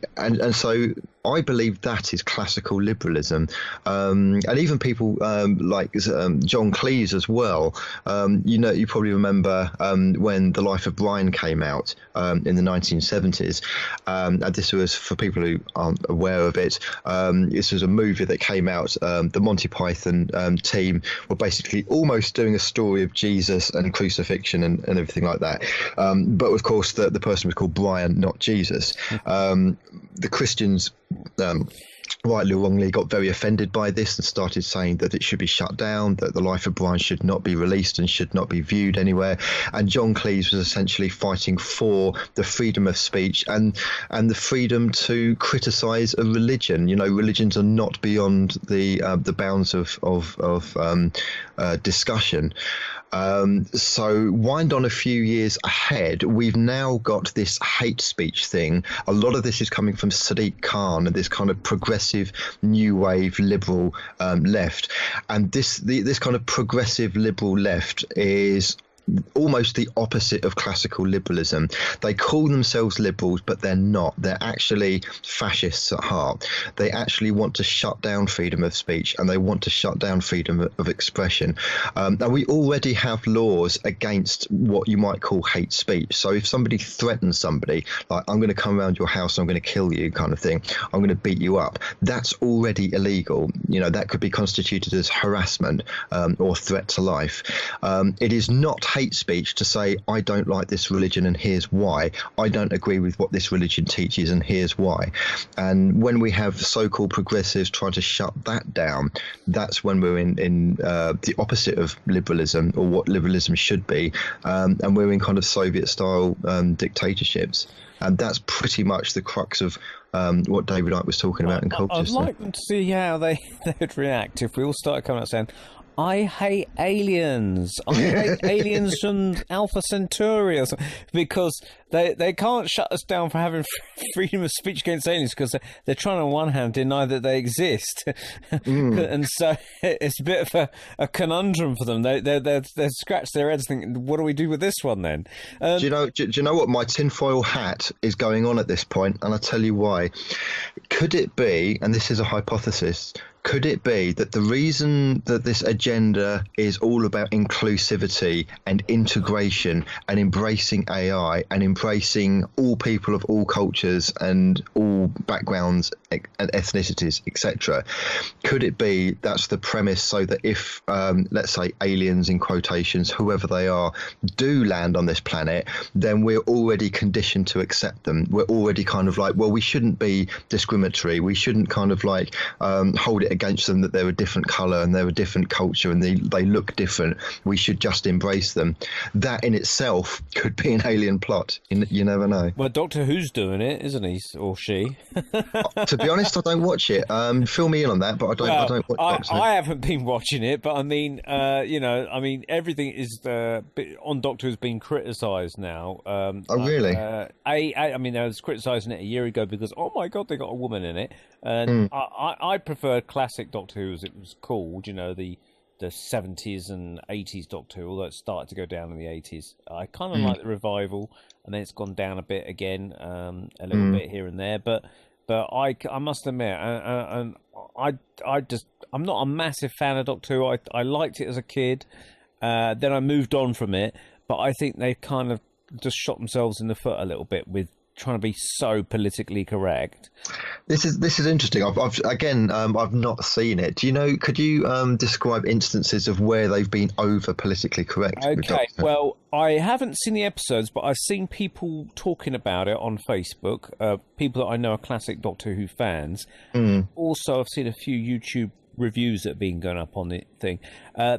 [SPEAKER 2] so I believe that is classical liberalism, and even people like John Cleese as well. You probably remember when The Life of Brian came out in the 1970s, and this was, for people who aren't aware of it, this was a movie that came out. The Monty Python team were basically almost doing a story of Jesus and crucifixion and everything like that, but of course the person was called Brian, not Jesus. The Christians, rightly or wrongly, got very offended by this and started saying that it should be shut down, that The Life of Brian should not be released and should not be viewed anywhere. And John Cleese was essentially fighting for the freedom of speech and the freedom to criticise a religion. Religions are not beyond the bounds of discussion. So wind on a few years ahead, we've now got this hate speech thing. A lot of this is coming from Sadiq Khan and this kind of progressive new wave liberal left. And this kind of progressive liberal left is almost the opposite of classical liberalism. They call themselves liberals, but they're not. They're actually fascists at heart. They actually want to shut down freedom of speech, and they want to shut down freedom of expression. Now, we already have laws against what you might call hate speech. So if somebody threatens somebody, like, I'm going to come around your house, I'm going to kill you kind of thing, I'm going to beat you up, that's already illegal. That could be constituted as harassment or threat to life. It is not hate speech to say, I don't like this religion and here's why. I don't agree with what this religion teaches and here's why. And when we have so-called progressives trying to shut that down, that's when we're in the opposite of liberalism, or what liberalism should be, and we're in kind of Soviet-style dictatorships. And that's pretty much the crux of what David Icke was talking about in Occultism.
[SPEAKER 5] I'd like them to see how they would react if we all started coming out saying, I hate aliens. I hate aliens from Alpha Centauri or something, because they can't shut us down for having freedom of speech against aliens, because they're trying on one hand deny that they exist, and so it's a bit of a conundrum for them. They scratch their heads thinking, what do we do with this one then?
[SPEAKER 2] Do you know what? My tinfoil hat is going on at this point, and I'll tell you why. Could it be, and this is a hypothesis, could it be that the reason that this agenda is all about inclusivity and integration and embracing AI and embracing all people of all cultures and all backgrounds and ethnicities, etc., could it be that's the premise, so that if, let's say, aliens in quotations, whoever they are, do land on this planet, then we're already conditioned to accept them. We're already kind of like, well, we shouldn't be discriminatory. We shouldn't kind of like hold it against them that they're a different colour and they're a different culture and they look different. We should just embrace them. That in itself could be an alien plot. You never know.
[SPEAKER 5] Well, Doctor Who's doing it, isn't he, or she?
[SPEAKER 2] To be honest, I don't watch it. Fill me in on that, but I don't watch Doctor Who.
[SPEAKER 5] I haven't been watching it, but I mean, everything is on Doctor Who's been criticised now.
[SPEAKER 2] Really?
[SPEAKER 5] I mean, I was criticising it a year ago because, oh my God, they got a woman in it. And I prefer classic Doctor Who, as it was called, the 70s and 80s Doctor Who, although it started to go down in the 80s. I kind of like the revival, and then it's gone down a bit again, a little bit here and there. But I must admit, and I'm not a massive fan of Doctor Who. I liked it as a kid, then I moved on from it. But I think they've kind of just shot themselves in the foot a little bit with trying to be so politically correct.
[SPEAKER 2] This is interesting. I've not seen it. Do you know? Could you describe instances of where they've been over politically correct?
[SPEAKER 5] Okay. Well, I haven't seen the episodes, but I've seen people talking about it on Facebook. People that I know are classic Doctor Who fans. Also, I've seen a few YouTube reviews that have been going up on the thing.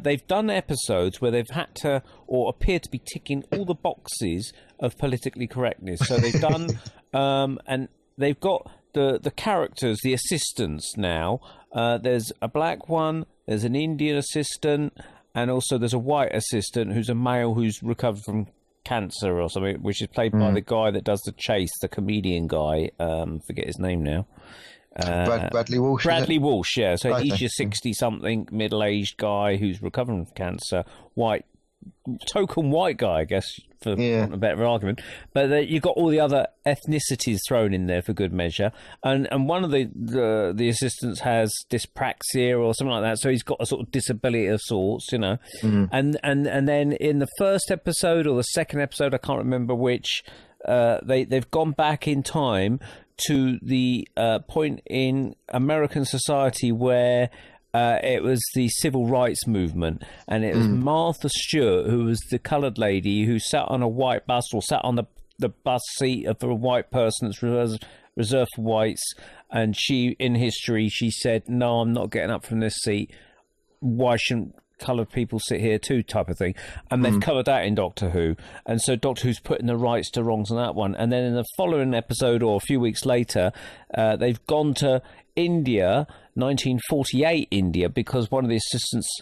[SPEAKER 5] They've done episodes where they've had to, or appear to be, ticking all the boxes of politically correctness. So they've done, and they've got the characters, the assistants now. There's a black one, there's an Indian assistant, and also there's a white assistant who's a male who's recovered from cancer or something, which is played by the guy that does The Chase, the comedian guy. Forget his name now.
[SPEAKER 2] Bradley Walsh.
[SPEAKER 5] Bradley Walsh, yeah. So
[SPEAKER 2] Okay.
[SPEAKER 5] he's your 60-something middle-aged guy who's recovering from cancer, token white guy, I guess, for want of a better argument. But you've got all the other ethnicities thrown in there for good measure, and one of the assistants has dyspraxia or something like that, so he's got a sort of disability of sorts, and then in the first episode or the second episode, I can't remember which, they've gone back in time to the point in American society where it was the civil rights movement, and it was Martha Stewart, who was the coloured lady who sat on a white bus, or sat on the bus seat of a white person that's reserved for whites, and she, in history, she said, no, I'm not getting up from this seat. Why shouldn't coloured people sit here too, type of thing. And they've covered that in Doctor Who, and so Doctor Who's putting the rights to wrongs on that one. And then in the following episode, or a few weeks later, they've gone to India, 1948 India, because one of the assistants'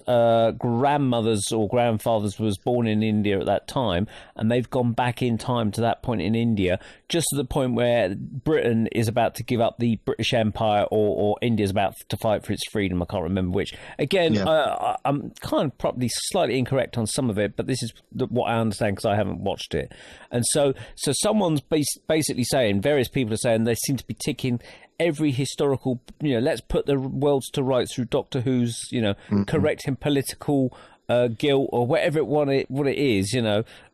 [SPEAKER 5] grandmothers or grandfathers was born in India at that time, and they've gone back in time to that point in India, just to the point where Britain is about to give up the British Empire, or India's about to fight for its freedom. I can't remember which. Again, I'm kind of probably slightly incorrect on some of it, but this is what I understand because I haven't watched it. And so someone's basically saying, various people are saying, they seem to be ticking every historical, let's put the worlds to rights through Doctor Who's, correcting political guilt, or whatever what it is,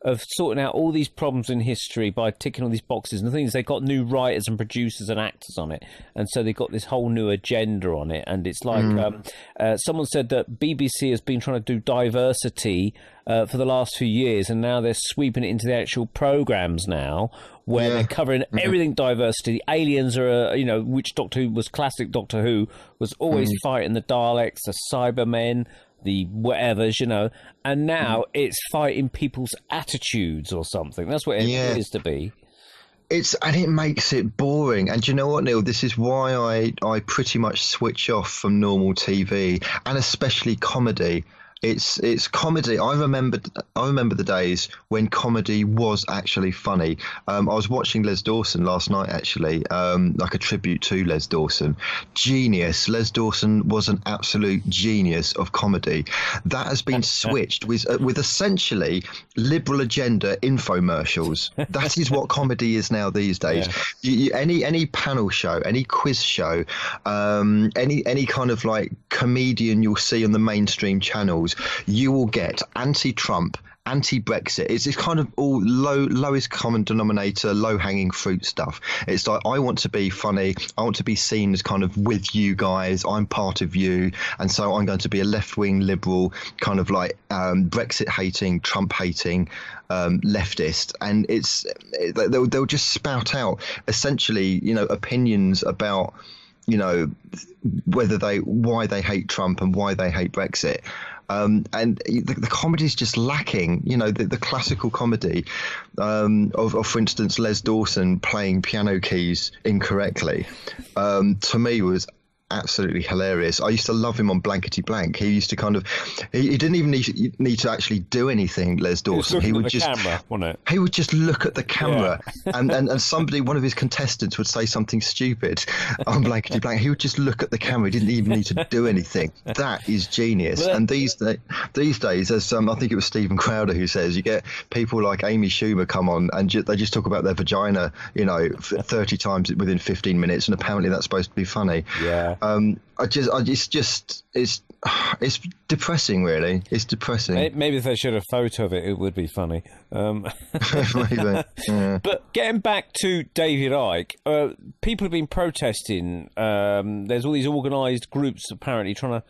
[SPEAKER 5] of sorting out all these problems in history by ticking all these boxes. And the thing is, they got new writers and producers and actors on it, and so they got this whole new agenda on it. And it's like someone said that BBC has been trying to do diversity for the last few years, and now they're sweeping it into the actual programs now, where they're covering everything diversity. The aliens are, which Doctor Who was classic Doctor Who, was always fighting the Daleks, the Cybermen, the whatevers, and now it's fighting people's attitudes or something. That's what it appears to be.
[SPEAKER 2] And it makes it boring. And you know what, Neil? This is why I pretty much switch off from normal TV, and especially comedy. It's comedy. I remember the days when comedy was actually funny. I was watching Les Dawson last night, actually, like a tribute to Les Dawson. Genius. Les Dawson was an absolute genius of comedy. That has been switched with essentially liberal agenda infomercials. That is what comedy is now these days. Yeah. Any panel show, any quiz show, any kind of like comedian you'll see on the mainstream channels, you will get anti-Trump, anti-Brexit. It's this kind of all lowest common denominator, low-hanging fruit stuff. It's like, I want to be funny. I want to be seen as kind of with you guys. I'm part of you. And so I'm going to be a left-wing liberal, kind of like Brexit-hating, Trump-hating leftist. And they'll just spout out essentially, opinions about, why they hate Trump and why they hate Brexit. And the comedy is just lacking, the classical comedy of, for instance, Les Dawson playing piano keys incorrectly, to me was absolutely hilarious. I used to love him on Blankety Blank. He used to kind of, he didn't even need to actually do anything, Les Dawson. He would just
[SPEAKER 5] camera, wasn't it?
[SPEAKER 2] He would just look at the camera, and somebody, one of his contestants, would say something stupid on Blankety Blank. He would just look at the camera. He didn't even need to do anything. That is genius. And these days, as I think it was Stephen Crowder who says, you get people like Amy Schumer come on and they just talk about their vagina, 30 times within 15 minutes, and apparently that's supposed to be funny.
[SPEAKER 5] Yeah.
[SPEAKER 2] It's depressing, really. It's depressing.
[SPEAKER 5] Maybe if they showed a photo of it, it would be funny.
[SPEAKER 2] Maybe. Yeah.
[SPEAKER 5] But getting back to David Icke, people have been protesting. There's all these organised groups apparently trying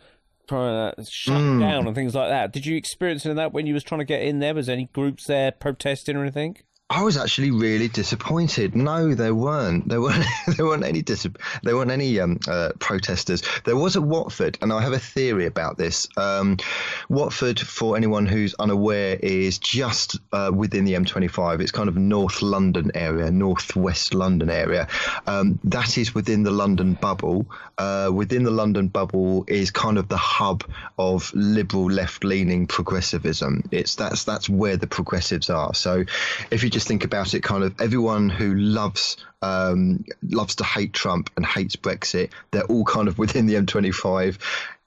[SPEAKER 5] to shut down and things like that. Did you experience any of that when you was trying to get in there? Was there any groups there protesting or anything?
[SPEAKER 2] I was actually really disappointed. No, there weren't. There weren't any protesters. There was at Watford, and I have a theory about this. Watford, for anyone who's unaware, is just within the M25. It's kind of North London area, Northwest London area. That is within the London bubble. Within the London bubble is kind of the hub of liberal, left-leaning progressivism. That's where the progressives are. So, if you just think about it, kind of everyone who loves to hate Trump and hates Brexit, they're all kind of within the M25.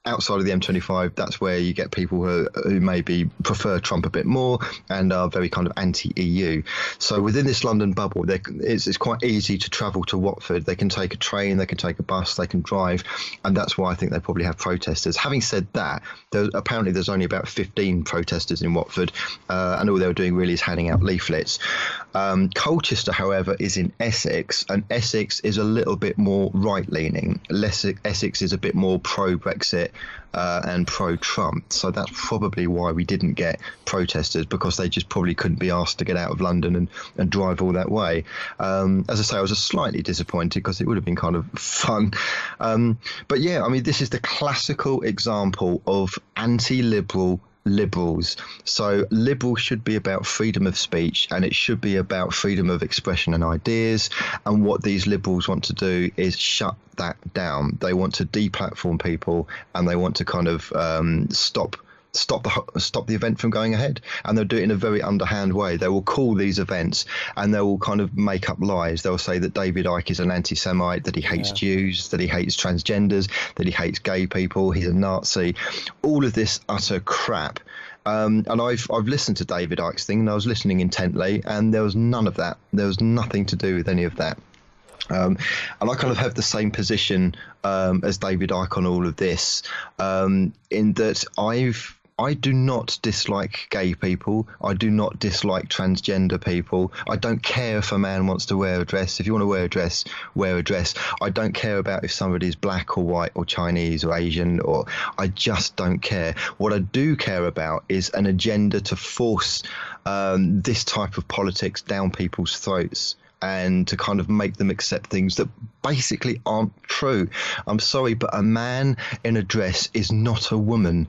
[SPEAKER 2] Outside of the M25, that's where you get people who maybe prefer Trump a bit more and are very kind of anti-EU. So within this London bubble, it's quite easy to travel to Watford. They can take a train, they can take a bus, they can drive, and that's why I think they probably have protesters. Having said that, apparently there's only about 15 protesters in Watford, and all they were doing really is handing out leaflets. Colchester, however, is in Essex, and Essex is a little bit more right-leaning. Essex is a bit more pro-Brexit and pro-Trump. So that's probably why we didn't get protesters, because they just probably couldn't be asked to get out of London and drive all that way. As I say, I was slightly disappointed because it would have been kind of fun. But yeah, I mean, this is the classical example of anti-liberal liberals. So liberals should be about freedom of speech, and it should be about freedom of expression and ideas. And what these liberals want to do is shut that down. They want to deplatform people, and they want to kind of stop the event from going ahead, and they'll do it in a very underhand way. They will call these events and they will kind of make up lies. They'll say that David Icke is an anti-Semite, that he hates Jews, that he hates transgenders, that he hates gay people, he's a Nazi. All of this utter crap. And I've listened to David Icke's thing, and I was listening intently, and there was none of that. There was nothing to do with any of that. And I kind of have the same position as David Icke on all of this, in that I do not dislike gay people. I do not dislike transgender people. I don't care if a man wants to wear a dress. If you want to wear a dress, wear a dress. I don't care about if somebody's black or white or Chinese or Asian, or I just don't care. What I do care about is an agenda to force this type of politics down people's throats, and to kind of make them accept things that basically aren't true. I'm sorry, but a man in a dress is not a woman.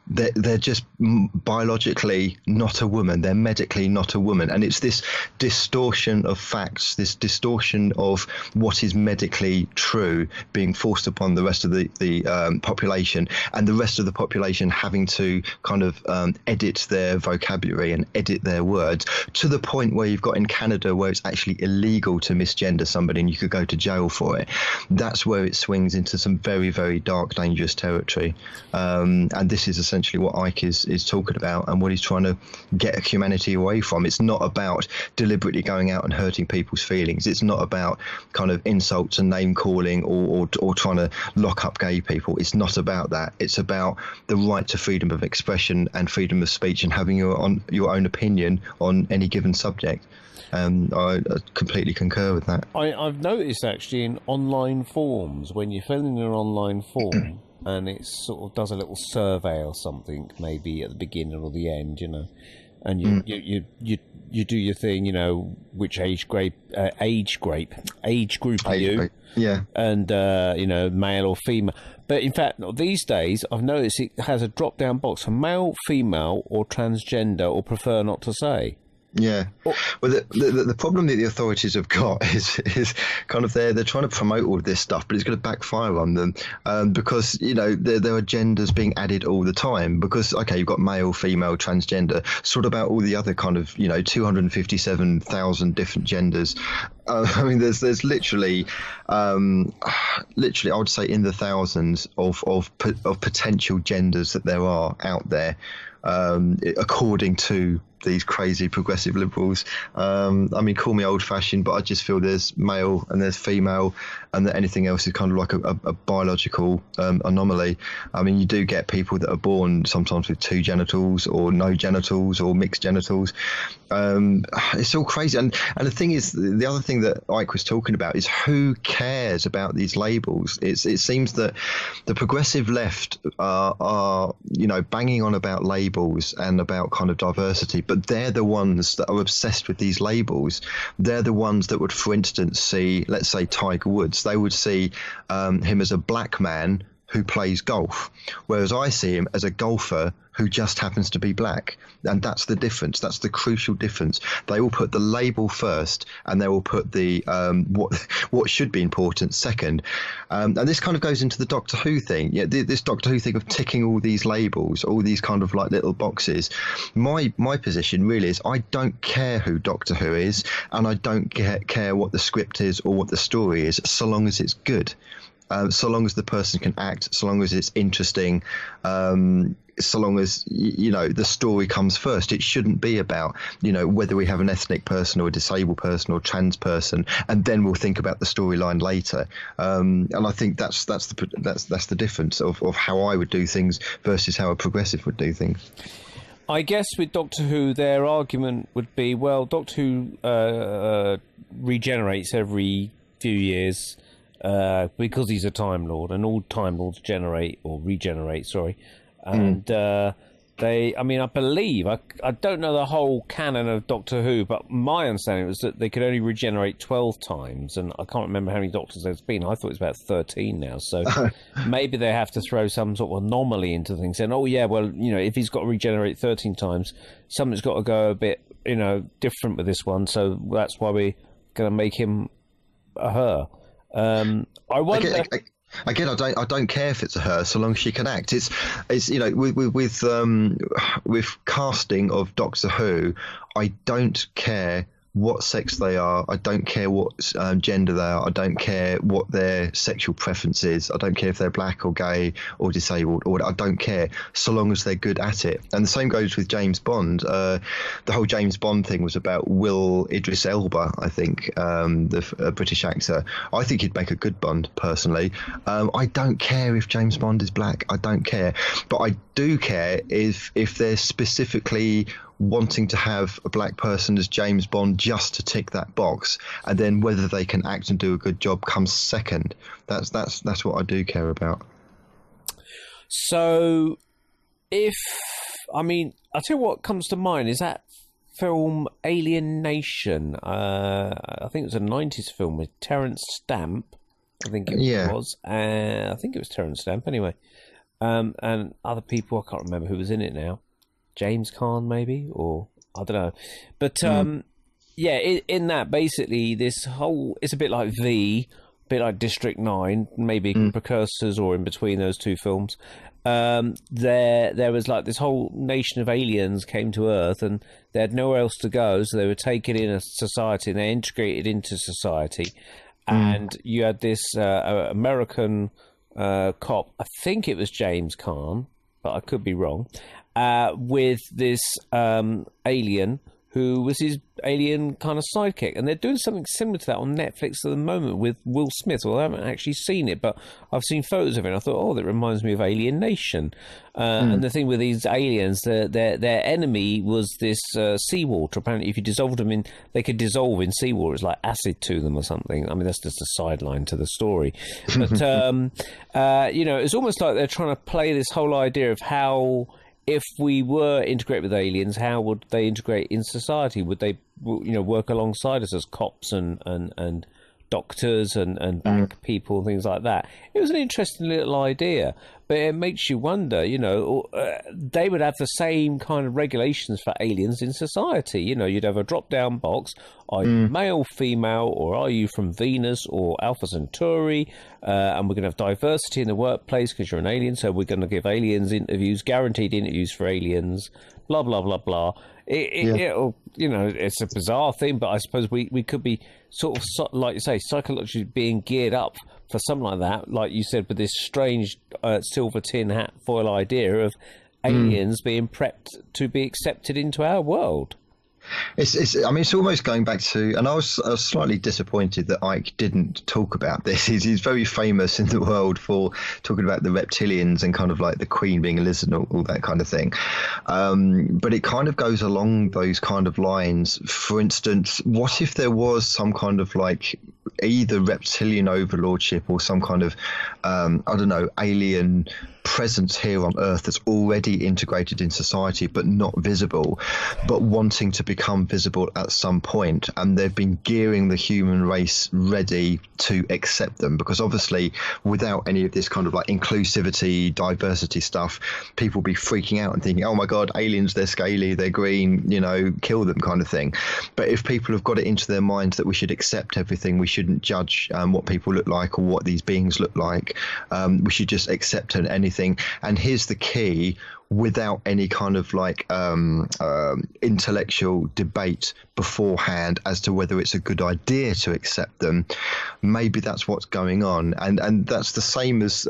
[SPEAKER 2] they're just biologically not a woman. They're medically not a woman. And it's this distortion of facts, this distortion of what is medically true being forced upon the rest of the population, and the rest of the population having to kind of edit their vocabulary and edit their words to the point where you've got in Canada where it's actually illegal to misgender somebody and you could go to jail for it. That's where it swings into some very, very dark, dangerous territory. And this is essentially what Icke is talking about and what he's trying to get humanity away from. It's not about deliberately going out and hurting people's feelings. It's not about kind of insults and name calling or trying to lock up gay people. It's not about that. It's about the right to freedom of expression and freedom of speech and having your own opinion on any given subject. I completely concur with that.
[SPEAKER 5] I've noticed actually in online forms, when you fill in an online form and it sort of does a little survey or something, maybe at the beginning or the end, you know, and you do your thing, you know, which age group are you?
[SPEAKER 2] Yeah.
[SPEAKER 5] And you know, male or female. But in fact, these days I've noticed it has a drop down box for male, female, or transgender, or prefer not to say.
[SPEAKER 2] Yeah, well, the problem that the authorities have got is kind of they're trying to promote all of this stuff, but it's going to backfire on them because, you know, there are genders being added all the time. Because, okay, you've got male, female, transgender. Sort about all the other kind of, you know, 257,000 different genders. I mean, there's literally, I would say in the thousands of potential genders that there are out there, according to these crazy progressive liberals. I mean, call me old-fashioned, but I just feel there's male and there's female, and that anything else is kind of like a biological anomaly. I mean, you do get people that are born sometimes with two genitals or no genitals or mixed genitals. It's all crazy. And the thing is, the other thing that Icke was talking about is who cares about these labels? It seems that the progressive left are, you know, banging on about labels and about kind of diversity, but they're the ones that are obsessed with these labels. They're the ones that would, for instance, see, let's say, Tiger Woods. They would see him as a black man who plays golf, whereas I see him as a golfer who just happens to be black. And that's the difference. That's the crucial difference. They will put the label first, and they will put the what should be important second. And this kind of goes into the Doctor Who thing. Yeah, this Doctor Who thing of ticking all these labels, all these kind of like little boxes. My position really is I don't care who Doctor Who is, and I don't care what the script is or what the story is, so long as it's good. So long as the person can act, so long as it's interesting, so long as, you know, the story comes first. It shouldn't be about, you know, whether we have an ethnic person or a disabled person or a trans person, and then we'll think about the storyline later. And I think that's the difference of how I would do things versus how a progressive would do things.
[SPEAKER 5] I guess with Doctor Who, their argument would be, well, Doctor Who regenerates every few years. Because he's a Time Lord, and all Time Lords regenerate, and I believe, I don't know the whole canon of Doctor Who, but my understanding was that they could only regenerate 12 times, and I can't remember how many Doctors there's been. I thought it's about 13 now, so maybe they have to throw some sort of anomaly into things, saying, oh yeah, well, you know, if he's got to regenerate 13 times, something's got to go a bit, you know, different with this one, so that's why we're going to make him a her. I wonder.
[SPEAKER 2] Again, I don't care if it's a her, so long as she can act. It's you know, with casting of Doctor Who, I don't care what sex they are. I don't care what gender they are. I don't care what their sexual preference is. I don't care if they're black or gay or disabled, or I don't care, so long as they're good at it. And the same goes with James Bond. The whole James Bond thing was about Will Idris Elba, I think, the British actor. I think he'd make a good Bond, personally. I don't care if James Bond is black. I don't care. But I do care if they're specifically wanting to have a black person as James Bond just to tick that box, and then whether they can act and do a good job comes second. That's what I do care about.
[SPEAKER 5] So, I'll tell you what comes to mind is that film Alien Nation. I think it was a 90s film with Terence Stamp. I think it was. I think it was Terence Stamp anyway. and other people. I can't remember who was in it now. James Caan, maybe, or I don't know. But yeah, in that, basically, this whole, it's a bit like V, a bit like District 9, maybe precursors or in between those two films. There was like this whole nation of aliens came to Earth, and they had nowhere else to go, so they were taken in a society, and they integrated into society. And you had this American cop, I think it was James Caan, but I could be wrong, with this alien who was his alien kind of sidekick. And they're doing something similar to that on Netflix at the moment with Will Smith. Well, I haven't actually seen it, but I've seen photos of it, and I thought, oh, that reminds me of Alien Nation. And the thing with these aliens, their enemy was this seawater. Apparently, if you dissolved them in, they could dissolve in seawater. It's like acid to them or something. I mean, that's just a sideline to the story. But, it's almost like they're trying to play this whole idea of how, if we were integrated with aliens, how would they integrate in society? Would they, work alongside us as cops and doctors and bank people and things like that? It was an interesting little idea, but it makes you wonder, they would have the same kind of regulations for aliens in society. You'd have a drop-down box. Are you male, female, or are you from Venus or Alpha Centauri? And we're going to have diversity in the workplace because you're an alien, so we're going to give aliens interviews, guaranteed interviews for aliens, blah, blah, blah, blah. It's a bizarre thing, but I suppose we could be sort of, like you say, psychologically being geared up for something like that, like you said, with this strange silver tin hat foil idea of aliens being prepped to be accepted into our world.
[SPEAKER 2] It's almost going back to, and I was slightly disappointed that Icke didn't talk about this. He's very famous in the world for talking about the reptilians and kind of like the Queen being Elizabeth, all that kind of thing. But it kind of goes along those kind of lines. For instance, what if there was some kind of like either reptilian overlordship or some kind of, alien presence here on Earth that's already integrated in society but not visible, but wanting to become visible at some point, and they've been gearing the human race ready to accept them, because obviously without any of this kind of like inclusivity, diversity stuff, people be freaking out and thinking, oh my god, aliens, they're scaly, they're green, kill them kind of thing. But if people have got it into their minds that we should accept everything, we shouldn't judge what people look like or what these beings look like, we should just accept anything. And here's the key: without any kind of like intellectual debate beforehand as to whether it's a good idea to accept them. Maybe that's what's going on, and that's the same as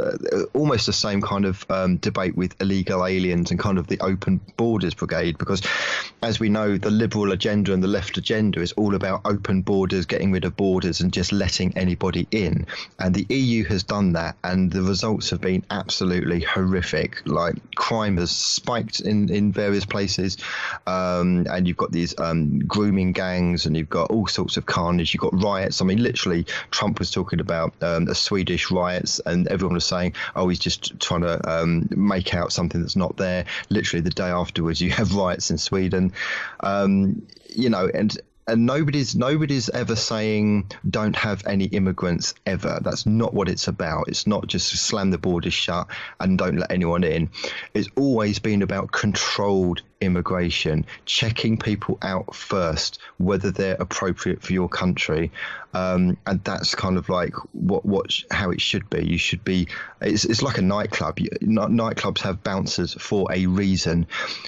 [SPEAKER 2] almost the same kind of debate with illegal aliens and kind of the open borders brigade, because as we know, the liberal agenda and the left agenda is all about open borders, getting rid of borders and just letting anybody in, and the EU has done that, and the results have been absolutely horrific. Like, crime has spiked in various places, and you've got these grooming gangs, and you've got all sorts of carnage. You've got riots. I mean, literally, Trump was talking about the Swedish riots, and everyone was saying, oh, he's just trying to make out something that's not there. Literally the day afterwards, you have riots in Sweden, and nobody's ever saying don't have any immigrants ever. That's not what it's about. It's not just slam the borders shut and don't let anyone in. It's always been about controlled immigration, checking people out first, whether they're appropriate for your country, and that's kind of like how it should be. You should be. It's like a nightclub. Nightclubs have bouncers for a reason.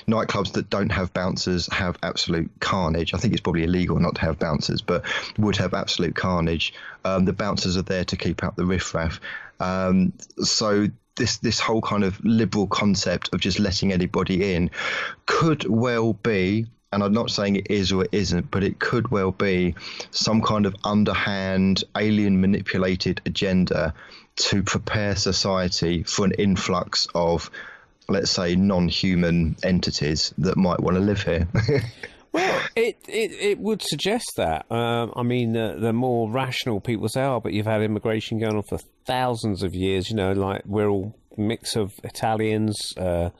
[SPEAKER 2] Nightclubs that don't have bouncers have absolute carnage. I think it's probably illegal not to have bouncers, but would have absolute carnage. The bouncers are there to keep out the riffraff. So this whole kind of liberal concept of just letting anybody in could well be, and I'm not saying it is or it isn't, but it could well be some kind of underhand, alien manipulated agenda to prepare society for an influx of, let's say, non-human entities that might want to live here.
[SPEAKER 5] Well, it would suggest that. The more rational people say, oh, but you've had immigration going on for thousands of years, like we're all mix of Italians.
[SPEAKER 2] And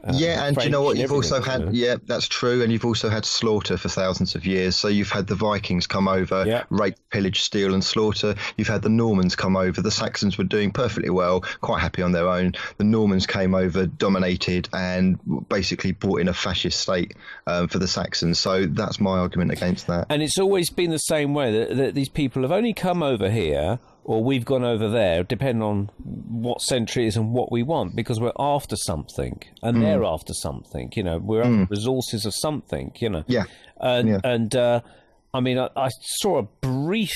[SPEAKER 5] French,
[SPEAKER 2] you know what? You've also
[SPEAKER 5] everything,
[SPEAKER 2] had, yeah, that's true. And you've also had slaughter for thousands of years. So you've had the Vikings come over, rape, pillage, steal, and slaughter. You've had the Normans come over. The Saxons were doing perfectly well, quite happy on their own. The Normans came over, dominated, and basically brought in a fascist state for the Saxons. So that's my argument against that.
[SPEAKER 5] And it's always been the same way that these people have only come over here, or we've gone over there, depending on what century it is and what we want, because we're after something, and they're after something. You know, we're after resources of something. You know.
[SPEAKER 2] Yeah.
[SPEAKER 5] And I mean, I saw a brief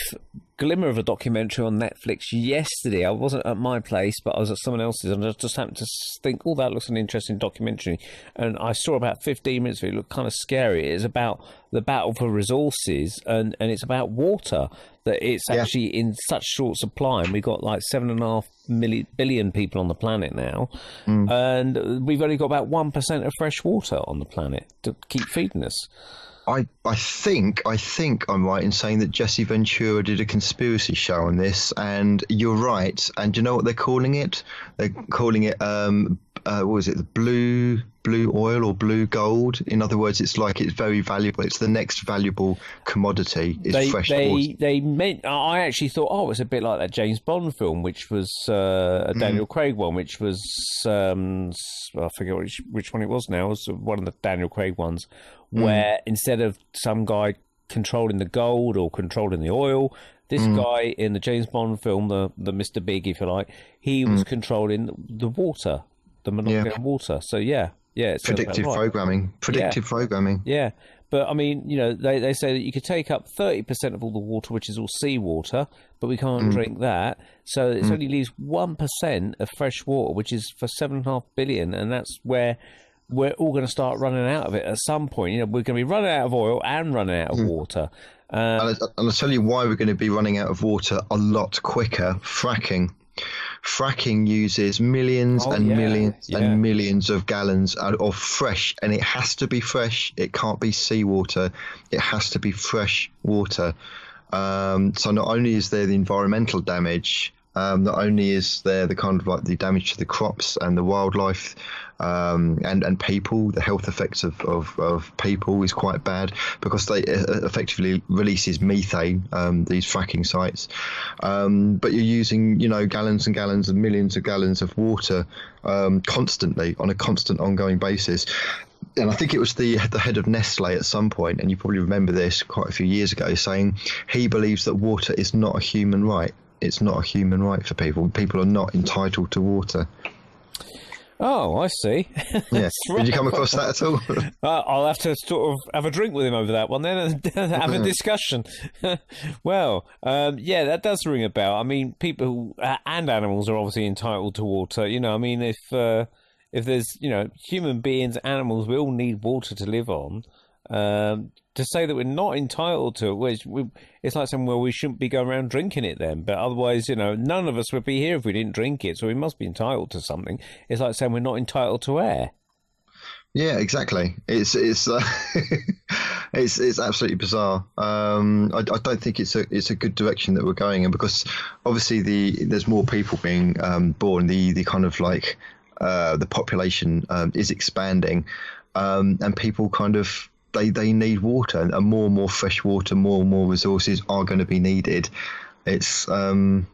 [SPEAKER 5] glimmer of a documentary on Netflix yesterday. I wasn't at my place, but I was at someone else's, and I just happened to think, oh, that looks an interesting documentary. And I saw about 15 minutes of it. It looked kind of scary. It's about the battle for resources, and it's about water, that it's actually in such short supply. And we've got like 7.5 billion people on the planet now, and we've only got about 1% of fresh water on the planet to keep feeding us.
[SPEAKER 2] I think I'm right in saying that Jesse Ventura did a conspiracy show on this, and you're right. And do you know what they're calling it? They're calling it what was it? The blue oil or blue gold. In other words, it's like it's very valuable. It's the next valuable commodity. Is fresh water. They
[SPEAKER 5] meant. I actually thought, oh, it's a bit like that James Bond film, which was a Daniel Craig one, which was I forget which one it was now. It was one of the Daniel Craig ones, where instead of some guy controlling the gold or controlling the oil, this guy in the James Bond film, the Mr. Big, if you like, he was controlling the water, the monopoly on water. So it's
[SPEAKER 2] predictive programming. Programming.
[SPEAKER 5] Yeah. But I mean, you know, they say that you could take up 30% of all the water, which is all seawater, but we can't drink that. So it only leaves 1% of fresh water, which is for 7.5 billion, and that's where we're all going to start running out of it at some point. You know, we're going to be running out of oil and running out of water.
[SPEAKER 2] And I'll tell you why we're going to be running out of water a lot quicker. Fracking uses millions and millions of gallons of fresh, and it has to be fresh. It can't be seawater. It has to be fresh water. So not only is there the environmental damage, not only is there the kind of like the damage to the crops and the wildlife, and people, the health effects of people is quite bad, because they effectively releases methane, these fracking sites. But you're using, you know, gallons and gallons and millions of gallons of water constantly on a constant ongoing basis. And I think it was the head of Nestle at some point, and you probably remember this quite a few years ago, saying he believes that water is not a human right. It's not a human right for people. People are not entitled to water.
[SPEAKER 5] Oh, I see.
[SPEAKER 2] Yeah. Did you come across that at all?
[SPEAKER 5] I'll have to sort of have a drink with him over that one then and have a discussion. Well, that does ring a bell. I mean, people and animals are obviously entitled to water. You know, I mean, if there's, you know, human beings, animals, we all need water to live on. To say that we're not entitled to it, it's like saying, well, we shouldn't be going around drinking it then. But otherwise, you know, none of us would be here if we didn't drink it. So we must be entitled to something. It's like saying we're not entitled to air.
[SPEAKER 2] Yeah, exactly. It's it's absolutely bizarre. I don't think it's a good direction that we're going in, because obviously there's more people being born. The kind of like the population is expanding, and people kind of. They need water, and more fresh water, more resources are going to be needed. It's what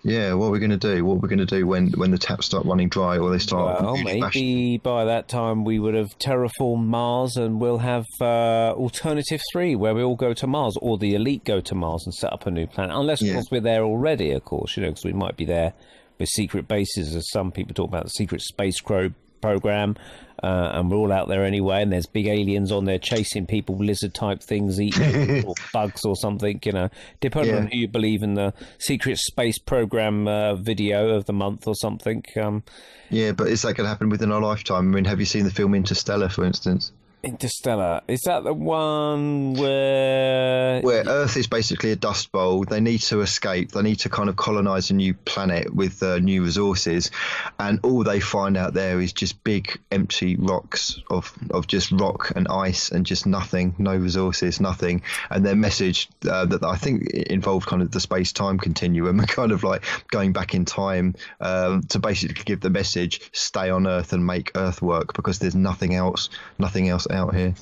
[SPEAKER 2] we're going to do. What we're going to do when the taps start running dry, or they start.
[SPEAKER 5] Well, maybe by that time we would have terraformed Mars, and we'll have Alternative 3, where we all go to Mars, or the elite go to Mars and set up a new planet. Unless, of course, we're there already. Of course, you know, because we might be there with secret bases, as some people talk about the secret space program. And we're all out there anyway, and there's big aliens on there chasing people, lizard type things, eating or bugs or something, you know, depending on who you believe in the secret space program video of the month or something.
[SPEAKER 2] Yeah, but is that going to happen within our lifetime? I mean, have you seen the film Interstellar, for instance?
[SPEAKER 5] Interstellar, is that the one where
[SPEAKER 2] Earth is basically a dust bowl? They need to escape. They need to kind of colonize a new planet with new resources, and all they find out there is just big empty rocks of just rock and ice and just nothing, no resources, nothing. And their message that I think involved kind of the space-time continuum, kind of like going back in time to basically give the message, stay on Earth and make Earth work, because there's nothing else out here.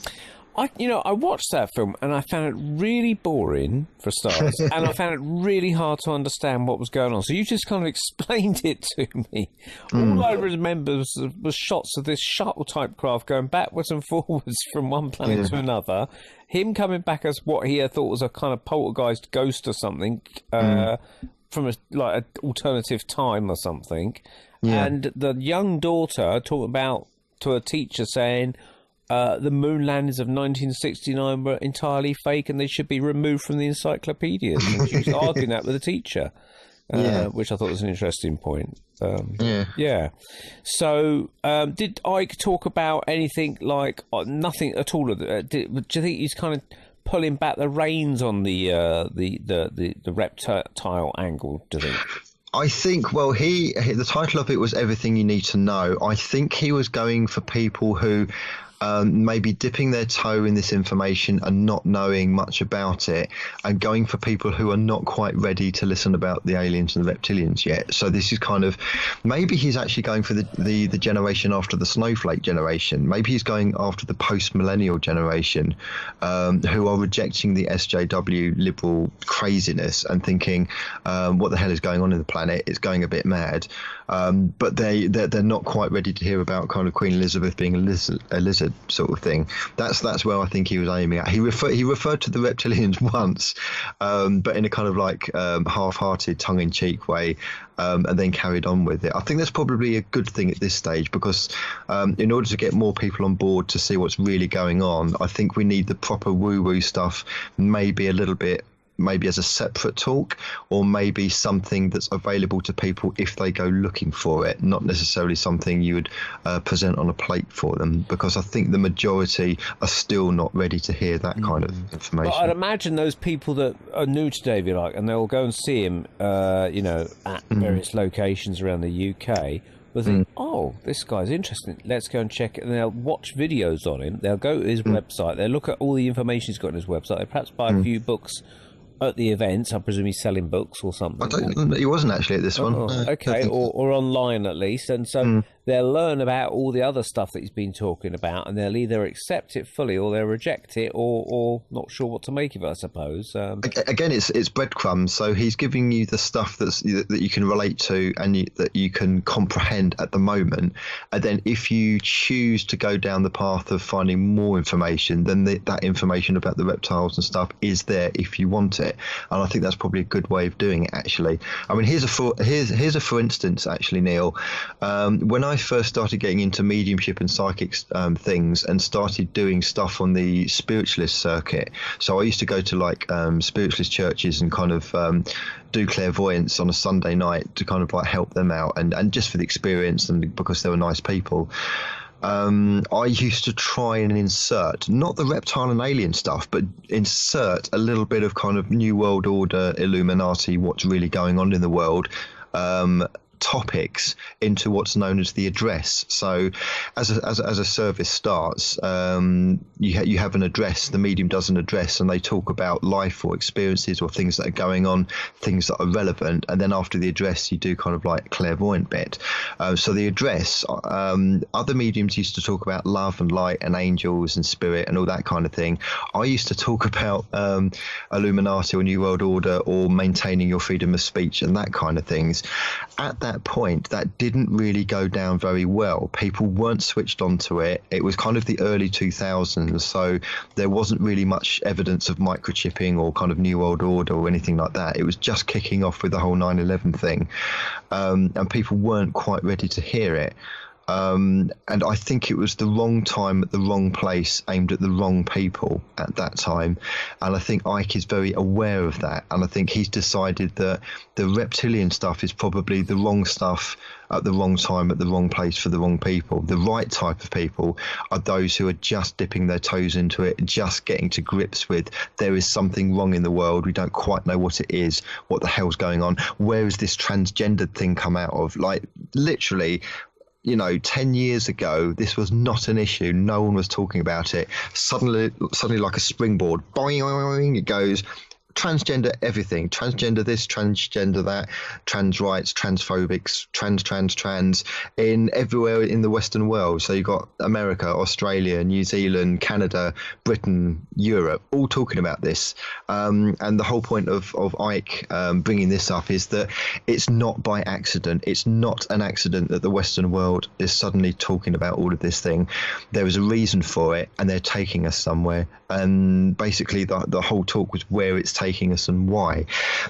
[SPEAKER 5] I watched that film and I found it really boring for starters, and I found it really hard to understand what was going on. So you just kind of explained it to me. All I remember was shots of this shuttle-type craft going backwards and forwards from one planet to another. Him coming back as what he had thought was a kind of poltergeist ghost or something from an alternative time or something. Yeah. And the young daughter talking about to a teacher saying, the moon landings of 1969 were entirely fake and they should be removed from the encyclopedias. And she was arguing that with the teacher, which I thought was an interesting point. Yeah. So, did Icke talk about anything like nothing at all? Do you think he's kind of pulling back the reins on the reptile angle? Do you think?
[SPEAKER 2] I think, well, the title of it was Everything You Need to Know. I think he was going for people who maybe dipping their toe in this information and not knowing much about it, and going for people who are not quite ready to listen about the aliens and the reptilians yet. So this is kind of, maybe he's actually going for the generation after the snowflake generation. Maybe he's going after the post-millennial generation, who are rejecting the SJW liberal craziness and thinking, what the hell is going on in the planet? It's going a bit mad. But they're not quite ready to hear about kind of Queen Elizabeth being a lizard sort of thing. That's where I think he was aiming at. He referred to the reptilians once, but in a kind of like half-hearted, tongue-in-cheek way, and then carried on with it. I think that's probably a good thing at this stage, because in order to get more people on board to see what's really going on, I think we need the proper woo-woo stuff, maybe a little bit, maybe as a separate talk, or maybe something that's available to people if they go looking for it, not necessarily something you would present on a plate for them, because I think the majority are still not ready to hear that kind of information.
[SPEAKER 5] But I'd imagine those people that are new to David Icke, and they'll go and see him at various locations around the UK, will think, oh, this guy's interesting, let's go and check it. And they'll watch videos on him, they'll go to his website, they'll look at all the information he's got on his website, they perhaps buy a few books at the events. I presume he's selling books or something.
[SPEAKER 2] He wasn't actually at this one.
[SPEAKER 5] Okay, or online at least. And so they'll learn about all the other stuff that he's been talking about, and they'll either accept it fully or they'll reject it, or not sure what to make of it, I suppose.
[SPEAKER 2] Again, it's breadcrumbs. So he's giving you the stuff that you can relate to and that you can comprehend at the moment. And then if you choose to go down the path of finding more information, then that information about the reptiles and stuff is there if you want it. And I think that's probably a good way of doing it, actually. I mean, here's a for instance, actually, Neil. When I first started getting into mediumship and psychic things and started doing stuff on the spiritualist circuit, so I used to go to like spiritualist churches and kind of do clairvoyance on a Sunday night to kind of like help them out, and just for the experience and because they were nice people. I used to try and insert, not the reptile and alien stuff, but insert a little bit of kind of New World Order, Illuminati, what's really going on in the world, topics into what's known as the address. So as a service starts, you have an address, the medium does an address, and they talk about life or experiences or things that are going on, things that are relevant, and then after the address you do kind of like clairvoyant bit. So the address, other mediums used to talk about love and light and angels and spirit and all that kind of thing. I used to talk about Illuminati or New World Order or maintaining your freedom of speech and that kind of things. At that point, that didn't really go down very well. People weren't switched onto it. It was kind of the early 2000s, so there wasn't really much evidence of microchipping or kind of New World Order or anything like that. It was just kicking off with the whole 9/11 thing, and people weren't quite ready to hear it. And I think it was the wrong time at the wrong place, aimed at the wrong people at that time. And I think Icke is very aware of that. And I think he's decided that the reptilian stuff is probably the wrong stuff at the wrong time, at the wrong place for the wrong people. The right type of people are those who are just dipping their toes into it, just getting to grips with there is something wrong in the world. We don't quite know what it is. What the hell's going on? Where has this transgendered thing come out of? Like, literally, 10 years ago, this was not an issue. No one was talking about it. Suddenly like a springboard, boing, it goes. transgender everything, transgender this, transgender that, trans rights, transphobics, trans in everywhere in the Western world. So you've got America, Australia, New Zealand, Canada, Britain, Europe, all talking about this. And the whole point of Icke bringing this up is that it's not by accident. It's not an accident that the Western world is suddenly talking about all of this thing. There is a reason for it, and they're taking us somewhere. And basically the whole talk was where it's taking us and why.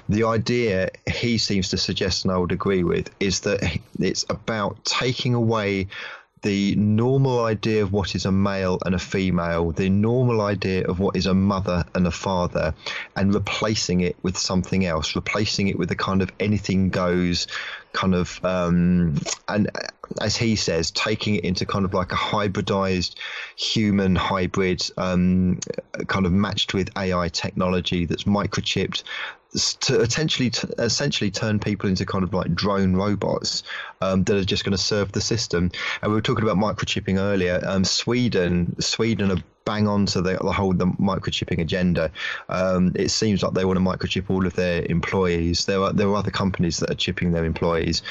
[SPEAKER 2] The idea he seems to suggest, and I would agree with, is that it's about taking away the normal idea of what is a male and a female, the normal idea of what is a mother and a father, and replacing it with something else, replacing it with a kind of anything goes kind of, and as he says, taking it into kind of like a hybridized human hybrid, kind of matched with AI technology that's microchipped, to essentially turn people into kind of like drone robots that are just going to serve the system. And we were talking about microchipping earlier. Sweden are bang on to the microchipping agenda. It seems like they want to microchip all of their employees. There are other companies that are chipping their employees.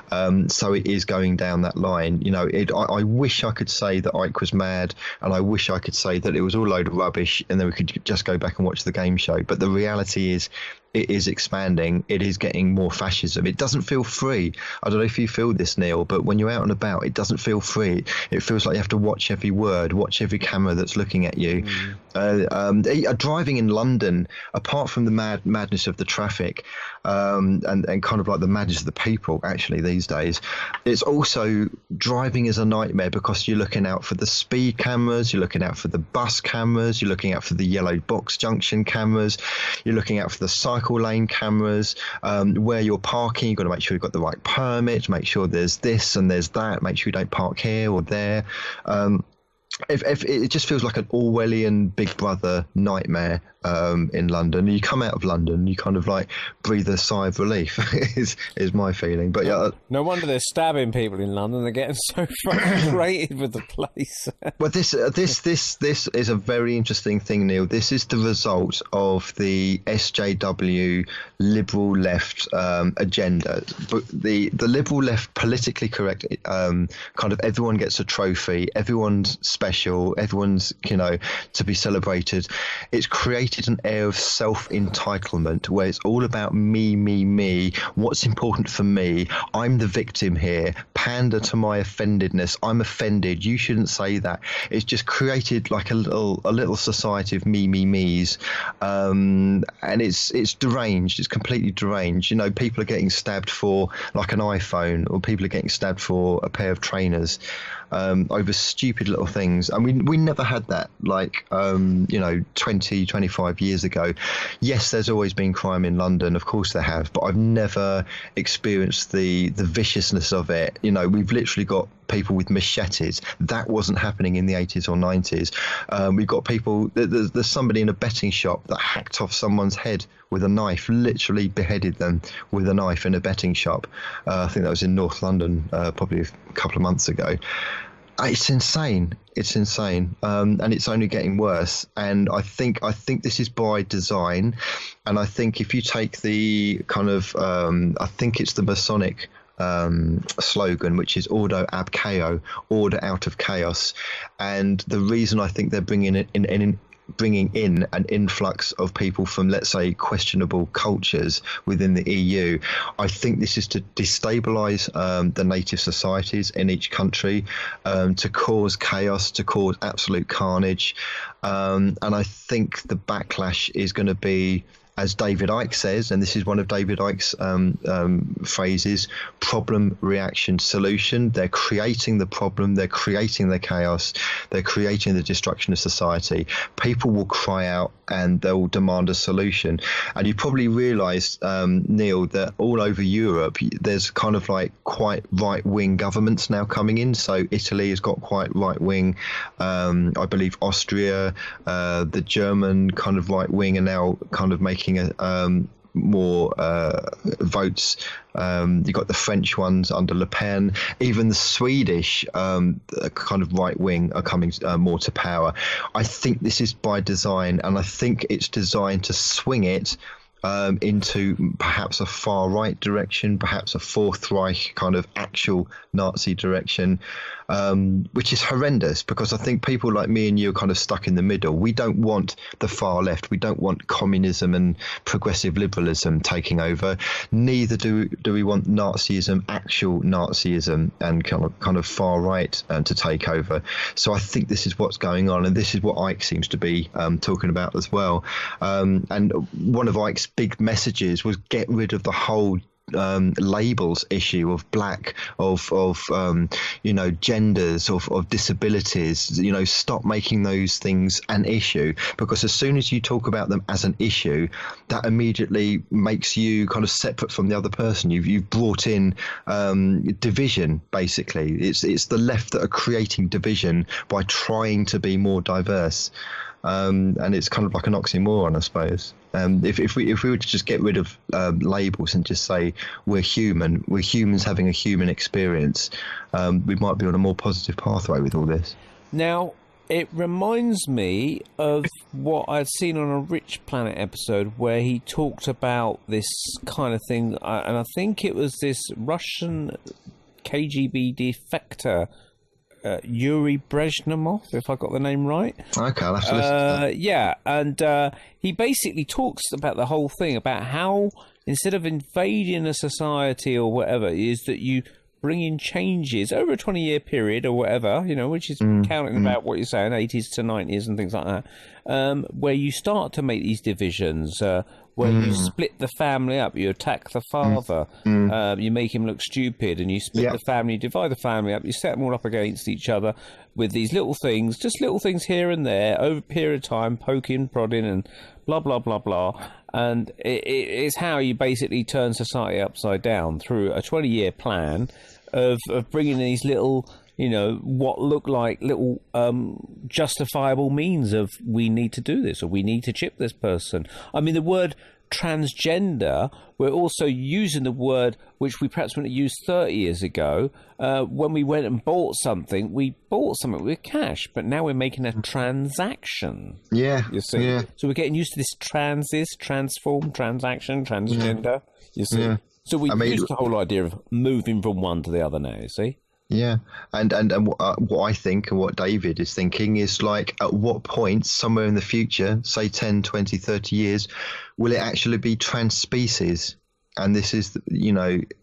[SPEAKER 2] So it is going down that line. You know, I wish I could say that Icke was mad, and I wish I could say that it was all a load of rubbish, and then we could just go back and watch the game show. But the reality is, it is expanding. It is getting more fascism. It doesn't feel free. I don't know if you feel this, Neil, but when you're out and about, it doesn't feel free. It feels like you have to watch every word, watch every camera that's looking at you. Driving in London, apart from the madness of the traffic, and kind of like the madness of the people, actually, these days, it's also driving is a nightmare because you're looking out for the speed cameras, you're looking out for the bus cameras, you're looking out for the yellow box junction cameras, you're looking out for the cycle lane cameras, where you're parking. You've got to make sure you've got the right permit, make sure there's this and there's that, make sure you don't park here or there. If it just feels like an Orwellian Big Brother nightmare in London. You come out of London, you kind of like breathe a sigh of relief. is my feeling. But yeah,
[SPEAKER 5] no wonder they're stabbing people in London. They're getting so frustrated with the place.
[SPEAKER 2] Well, this is a very interesting thing, Neil. This is the result of the SJW liberal left agenda. But the liberal left politically correct, kind of everyone gets a trophy, everyone's special, everyone's to be celebrated. It's created an air of self-entitlement where it's all about me, what's important for me, I'm the victim here, pander to my offendedness, I'm offended, you shouldn't say that. It's just created like a little society of me's, and it's deranged. It's completely deranged. People are getting stabbed for like an iPhone, or people are getting stabbed for a pair of trainers, over stupid little things. And we never had that 20, 25 years ago. Yes, there's always been crime in London, of course there have, but I've never experienced the viciousness of it. We've literally got people with machetes. That wasn't happening in the 80s or 90s. We've got people, there's somebody in a betting shop that hacked off someone's head with a knife, literally beheaded them with a knife in a betting shop. I think that was in North London, probably a couple of months ago. It's insane. And it's only getting worse. And I think this is by design. And I think if you take the kind of, I think it's the Masonic slogan, which is Ordo ab chaos, order out of chaos. And the reason I think they're bringing in an influx of people from, let's say, questionable cultures within the EU. I think this is to destabilise the native societies in each country, to cause chaos, to cause absolute carnage. And I think the backlash is going to be, as David Icke says, and this is one of David Icke's phrases, problem, reaction, solution. They're creating the problem, they're creating the chaos, they're creating the destruction of society. People will cry out and they'll demand a solution. And you probably realised, Neil, that all over Europe, there's kind of like quite right-wing governments now coming in. So Italy has got quite right-wing. I believe Austria, the German kind of right-wing are now kind of making more votes. You got the French ones under Le Pen. Even the Swedish kind of right wing are coming more to power. I think this is by design, and I think it's designed to swing it into perhaps a far right direction, perhaps a Fourth Reich kind of actual Nazi direction, which is horrendous, because I think people like me and you are kind of stuck in the middle. We don't want the far left. We don't want communism and progressive liberalism taking over. Neither do we want Nazism, actual Nazism, and kind of far right to take over. So I think this is what's going on, and this is what Icke seems to be talking about as well. And one of Icke's big messages was get rid of the whole labels issue of black, of genders, of disabilities. Stop making those things an issue, because as soon as you talk about them as an issue, that immediately makes you kind of separate from the other person. You've brought in division, basically. It's the left that are creating division by trying to be more diverse. And it's kind of like an oxymoron, I suppose. If we were to just get rid of labels and just say we're humans having a human experience, we might be on a more positive pathway with all this.
[SPEAKER 5] Now, it reminds me of what I'd seen on a Rich Planet episode where he talked about this kind of thing, and I think it was this Russian KGB defector, Yuri Brezhnev, if I got the name right.
[SPEAKER 2] Okay, I'll have to listen to that.
[SPEAKER 5] Yeah, and he basically talks about the whole thing, about how instead of invading a society or whatever, is that you bring in changes over a 20-year period or whatever, which is counting about what you're saying, 80s to 90s and things like that, where you start to make these divisions, where you split the family up, you attack the father, you make him look stupid, and you split the family, divide the family up, you set them all up against each other with these little things, just little things here and there, over a period of time, poking, prodding, and blah, blah, blah, blah. And it's how you basically turn society upside down through a 20-year plan of bringing these little, what look like little justifiable means of we need to do this or we need to chip this person. I mean, the word transgender, we're also using the word which we perhaps wouldn't have used 30 years ago. When we went and bought something, we bought something with cash, but now we're making a transaction.
[SPEAKER 2] Yeah.
[SPEAKER 5] You see?
[SPEAKER 2] Yeah.
[SPEAKER 5] So we're getting used to this transform, transaction, transgender. You see? Yeah. So we used the whole idea of moving from one to the other now, you see?
[SPEAKER 2] Yeah, and what I think and what David is thinking is, like, at what point somewhere in the future, say 10, 20, 30 years, will it actually be trans-species? And this is,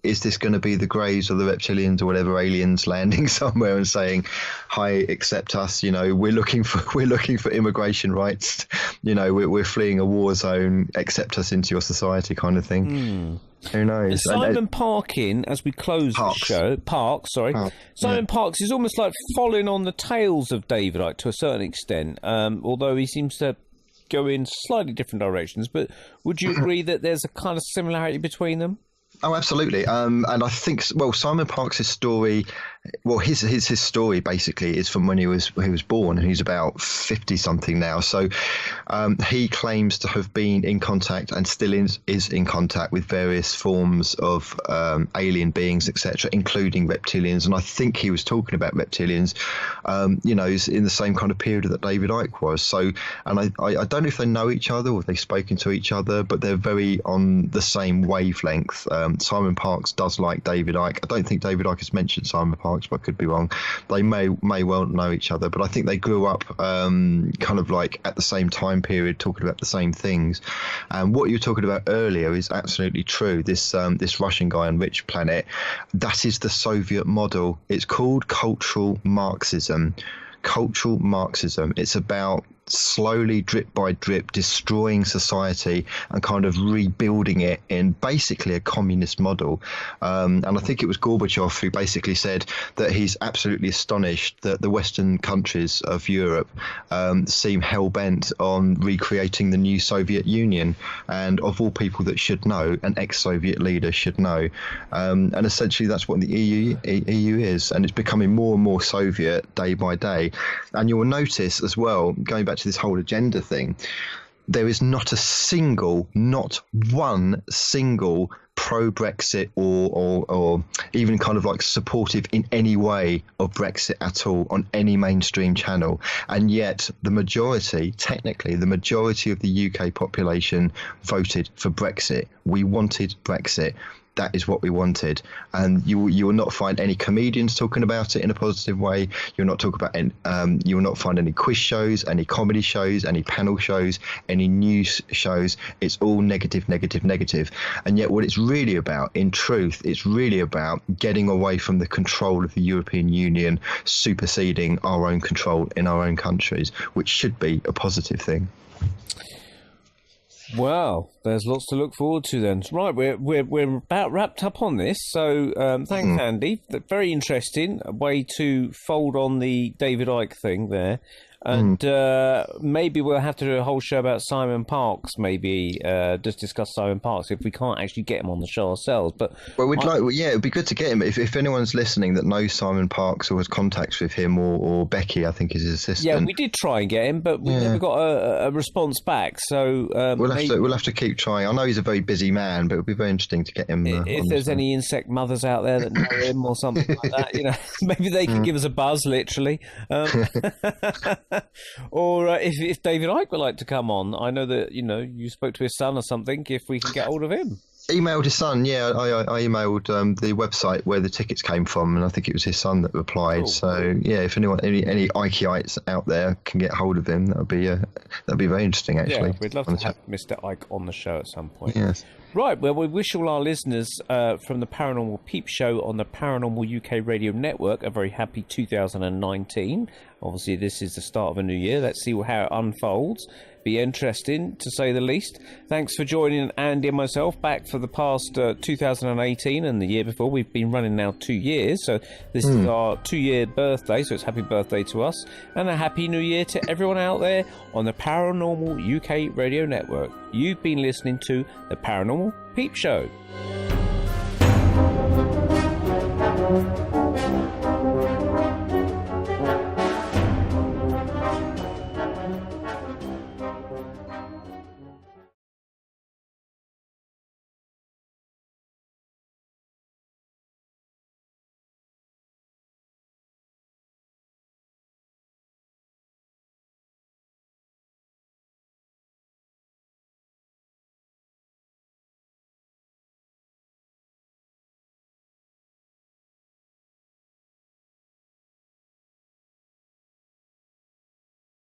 [SPEAKER 2] is this going to be the Greys or the reptilians or whatever aliens landing somewhere and saying, "Hi, accept us. We're looking for immigration rights. We're fleeing a war zone. Accept us into your society," kind of thing. Who knows?
[SPEAKER 5] Simon Parkin, as we close the show, Simon Parks is almost like following on the tails of David Icke to a certain extent, although he seems to go in slightly different directions. But would you agree that there's a kind of similarity between them?
[SPEAKER 2] Oh, absolutely. And I think, Simon Parks' story, his story basically is from when he was born, and he's about 50 something now. So he claims to have been in contact and still is in contact with various forms of alien beings, etc., including reptilians. And I think he was talking about reptilians, in the same kind of period that David Icke was. So, and I don't know if they know each other or if they've spoken to each other, but they're very on the same wavelength. Simon Parks does like David Icke. I don't think David Icke has mentioned Simon Parks, but I could be wrong. They may well know each other, but I think they grew up kind of like at the same time period, talking about the same things. And what you were talking about earlier is absolutely true. This Russian guy on Rich Planet, that is the Soviet model. It's called cultural Marxism. Cultural Marxism. It's about slowly, drip by drip, destroying society and kind of rebuilding it in basically a communist model. And I think it was Gorbachev who basically said that he's absolutely astonished that the Western countries of Europe seem hell-bent on recreating the new Soviet Union. And of all people that should know, an ex-Soviet leader should know. And essentially that's what the EU is. And it's becoming more and more Soviet day by day. And you'll notice as well, going back to this whole agenda thing, there is not one single pro-Brexit or even kind of like supportive in any way of Brexit at all on any mainstream channel. And yet technically the majority of the UK population voted for Brexit. We wanted Brexit. That is what we wanted, and you will not find any comedians talking about it in a positive way. You'll not talk about you will not find any quiz shows, any comedy shows, any panel shows, any news shows. It's all negative, negative, negative. And yet, what it's really about, in truth, it's really about getting away from the control of the European Union, superseding our own control in our own countries, which should be a positive thing.
[SPEAKER 5] Well, there's lots to look forward to then. Right, we're about wrapped up on this. So thanks, Andy. Very interesting way to fold on the David Icke thing there. And maybe we'll have to do a whole show about Simon Parkes. Maybe just discuss Simon Parkes if we can't actually get him on the show ourselves. But
[SPEAKER 2] it'd be good to get him. If anyone's listening that knows Simon Parkes or has contacts with him, or Becky, I think is his assistant.
[SPEAKER 5] Yeah, we did try and get him, but we never got a response back. So
[SPEAKER 2] we'll have to keep trying. I know he's a very busy man, but it would be very interesting to get him.
[SPEAKER 5] If there's any insect mothers out there that know him or something like that, maybe they can give us a buzz, literally. Or if David Icke would like to come on, I know that you spoke to his son or something. If we can get hold of him,
[SPEAKER 2] emailed his son. Yeah, I emailed the website where the tickets came from, and I think it was his son that replied. Cool. So yeah, if anyone, any Icke-ites out there can get hold of him, that'd be very interesting. Actually,
[SPEAKER 5] yeah, we'd love to have Mr. Icke on the show at some point.
[SPEAKER 2] Yes.
[SPEAKER 5] Right, well, we wish all our listeners from the Paranormal Peep Show on the Paranormal UK Radio Network a very happy 2019. Obviously, this is the start of a new year. Let's see how it unfolds. Be interesting, to say the least. Thanks for joining Andy and myself back for the past 2018 and the year before. We've been running now 2 years, so this is our 2-year birthday, so it's happy birthday to us. And a happy new year to everyone out there on the Paranormal UK Radio Network. You've been listening to the Paranormal Peep Show.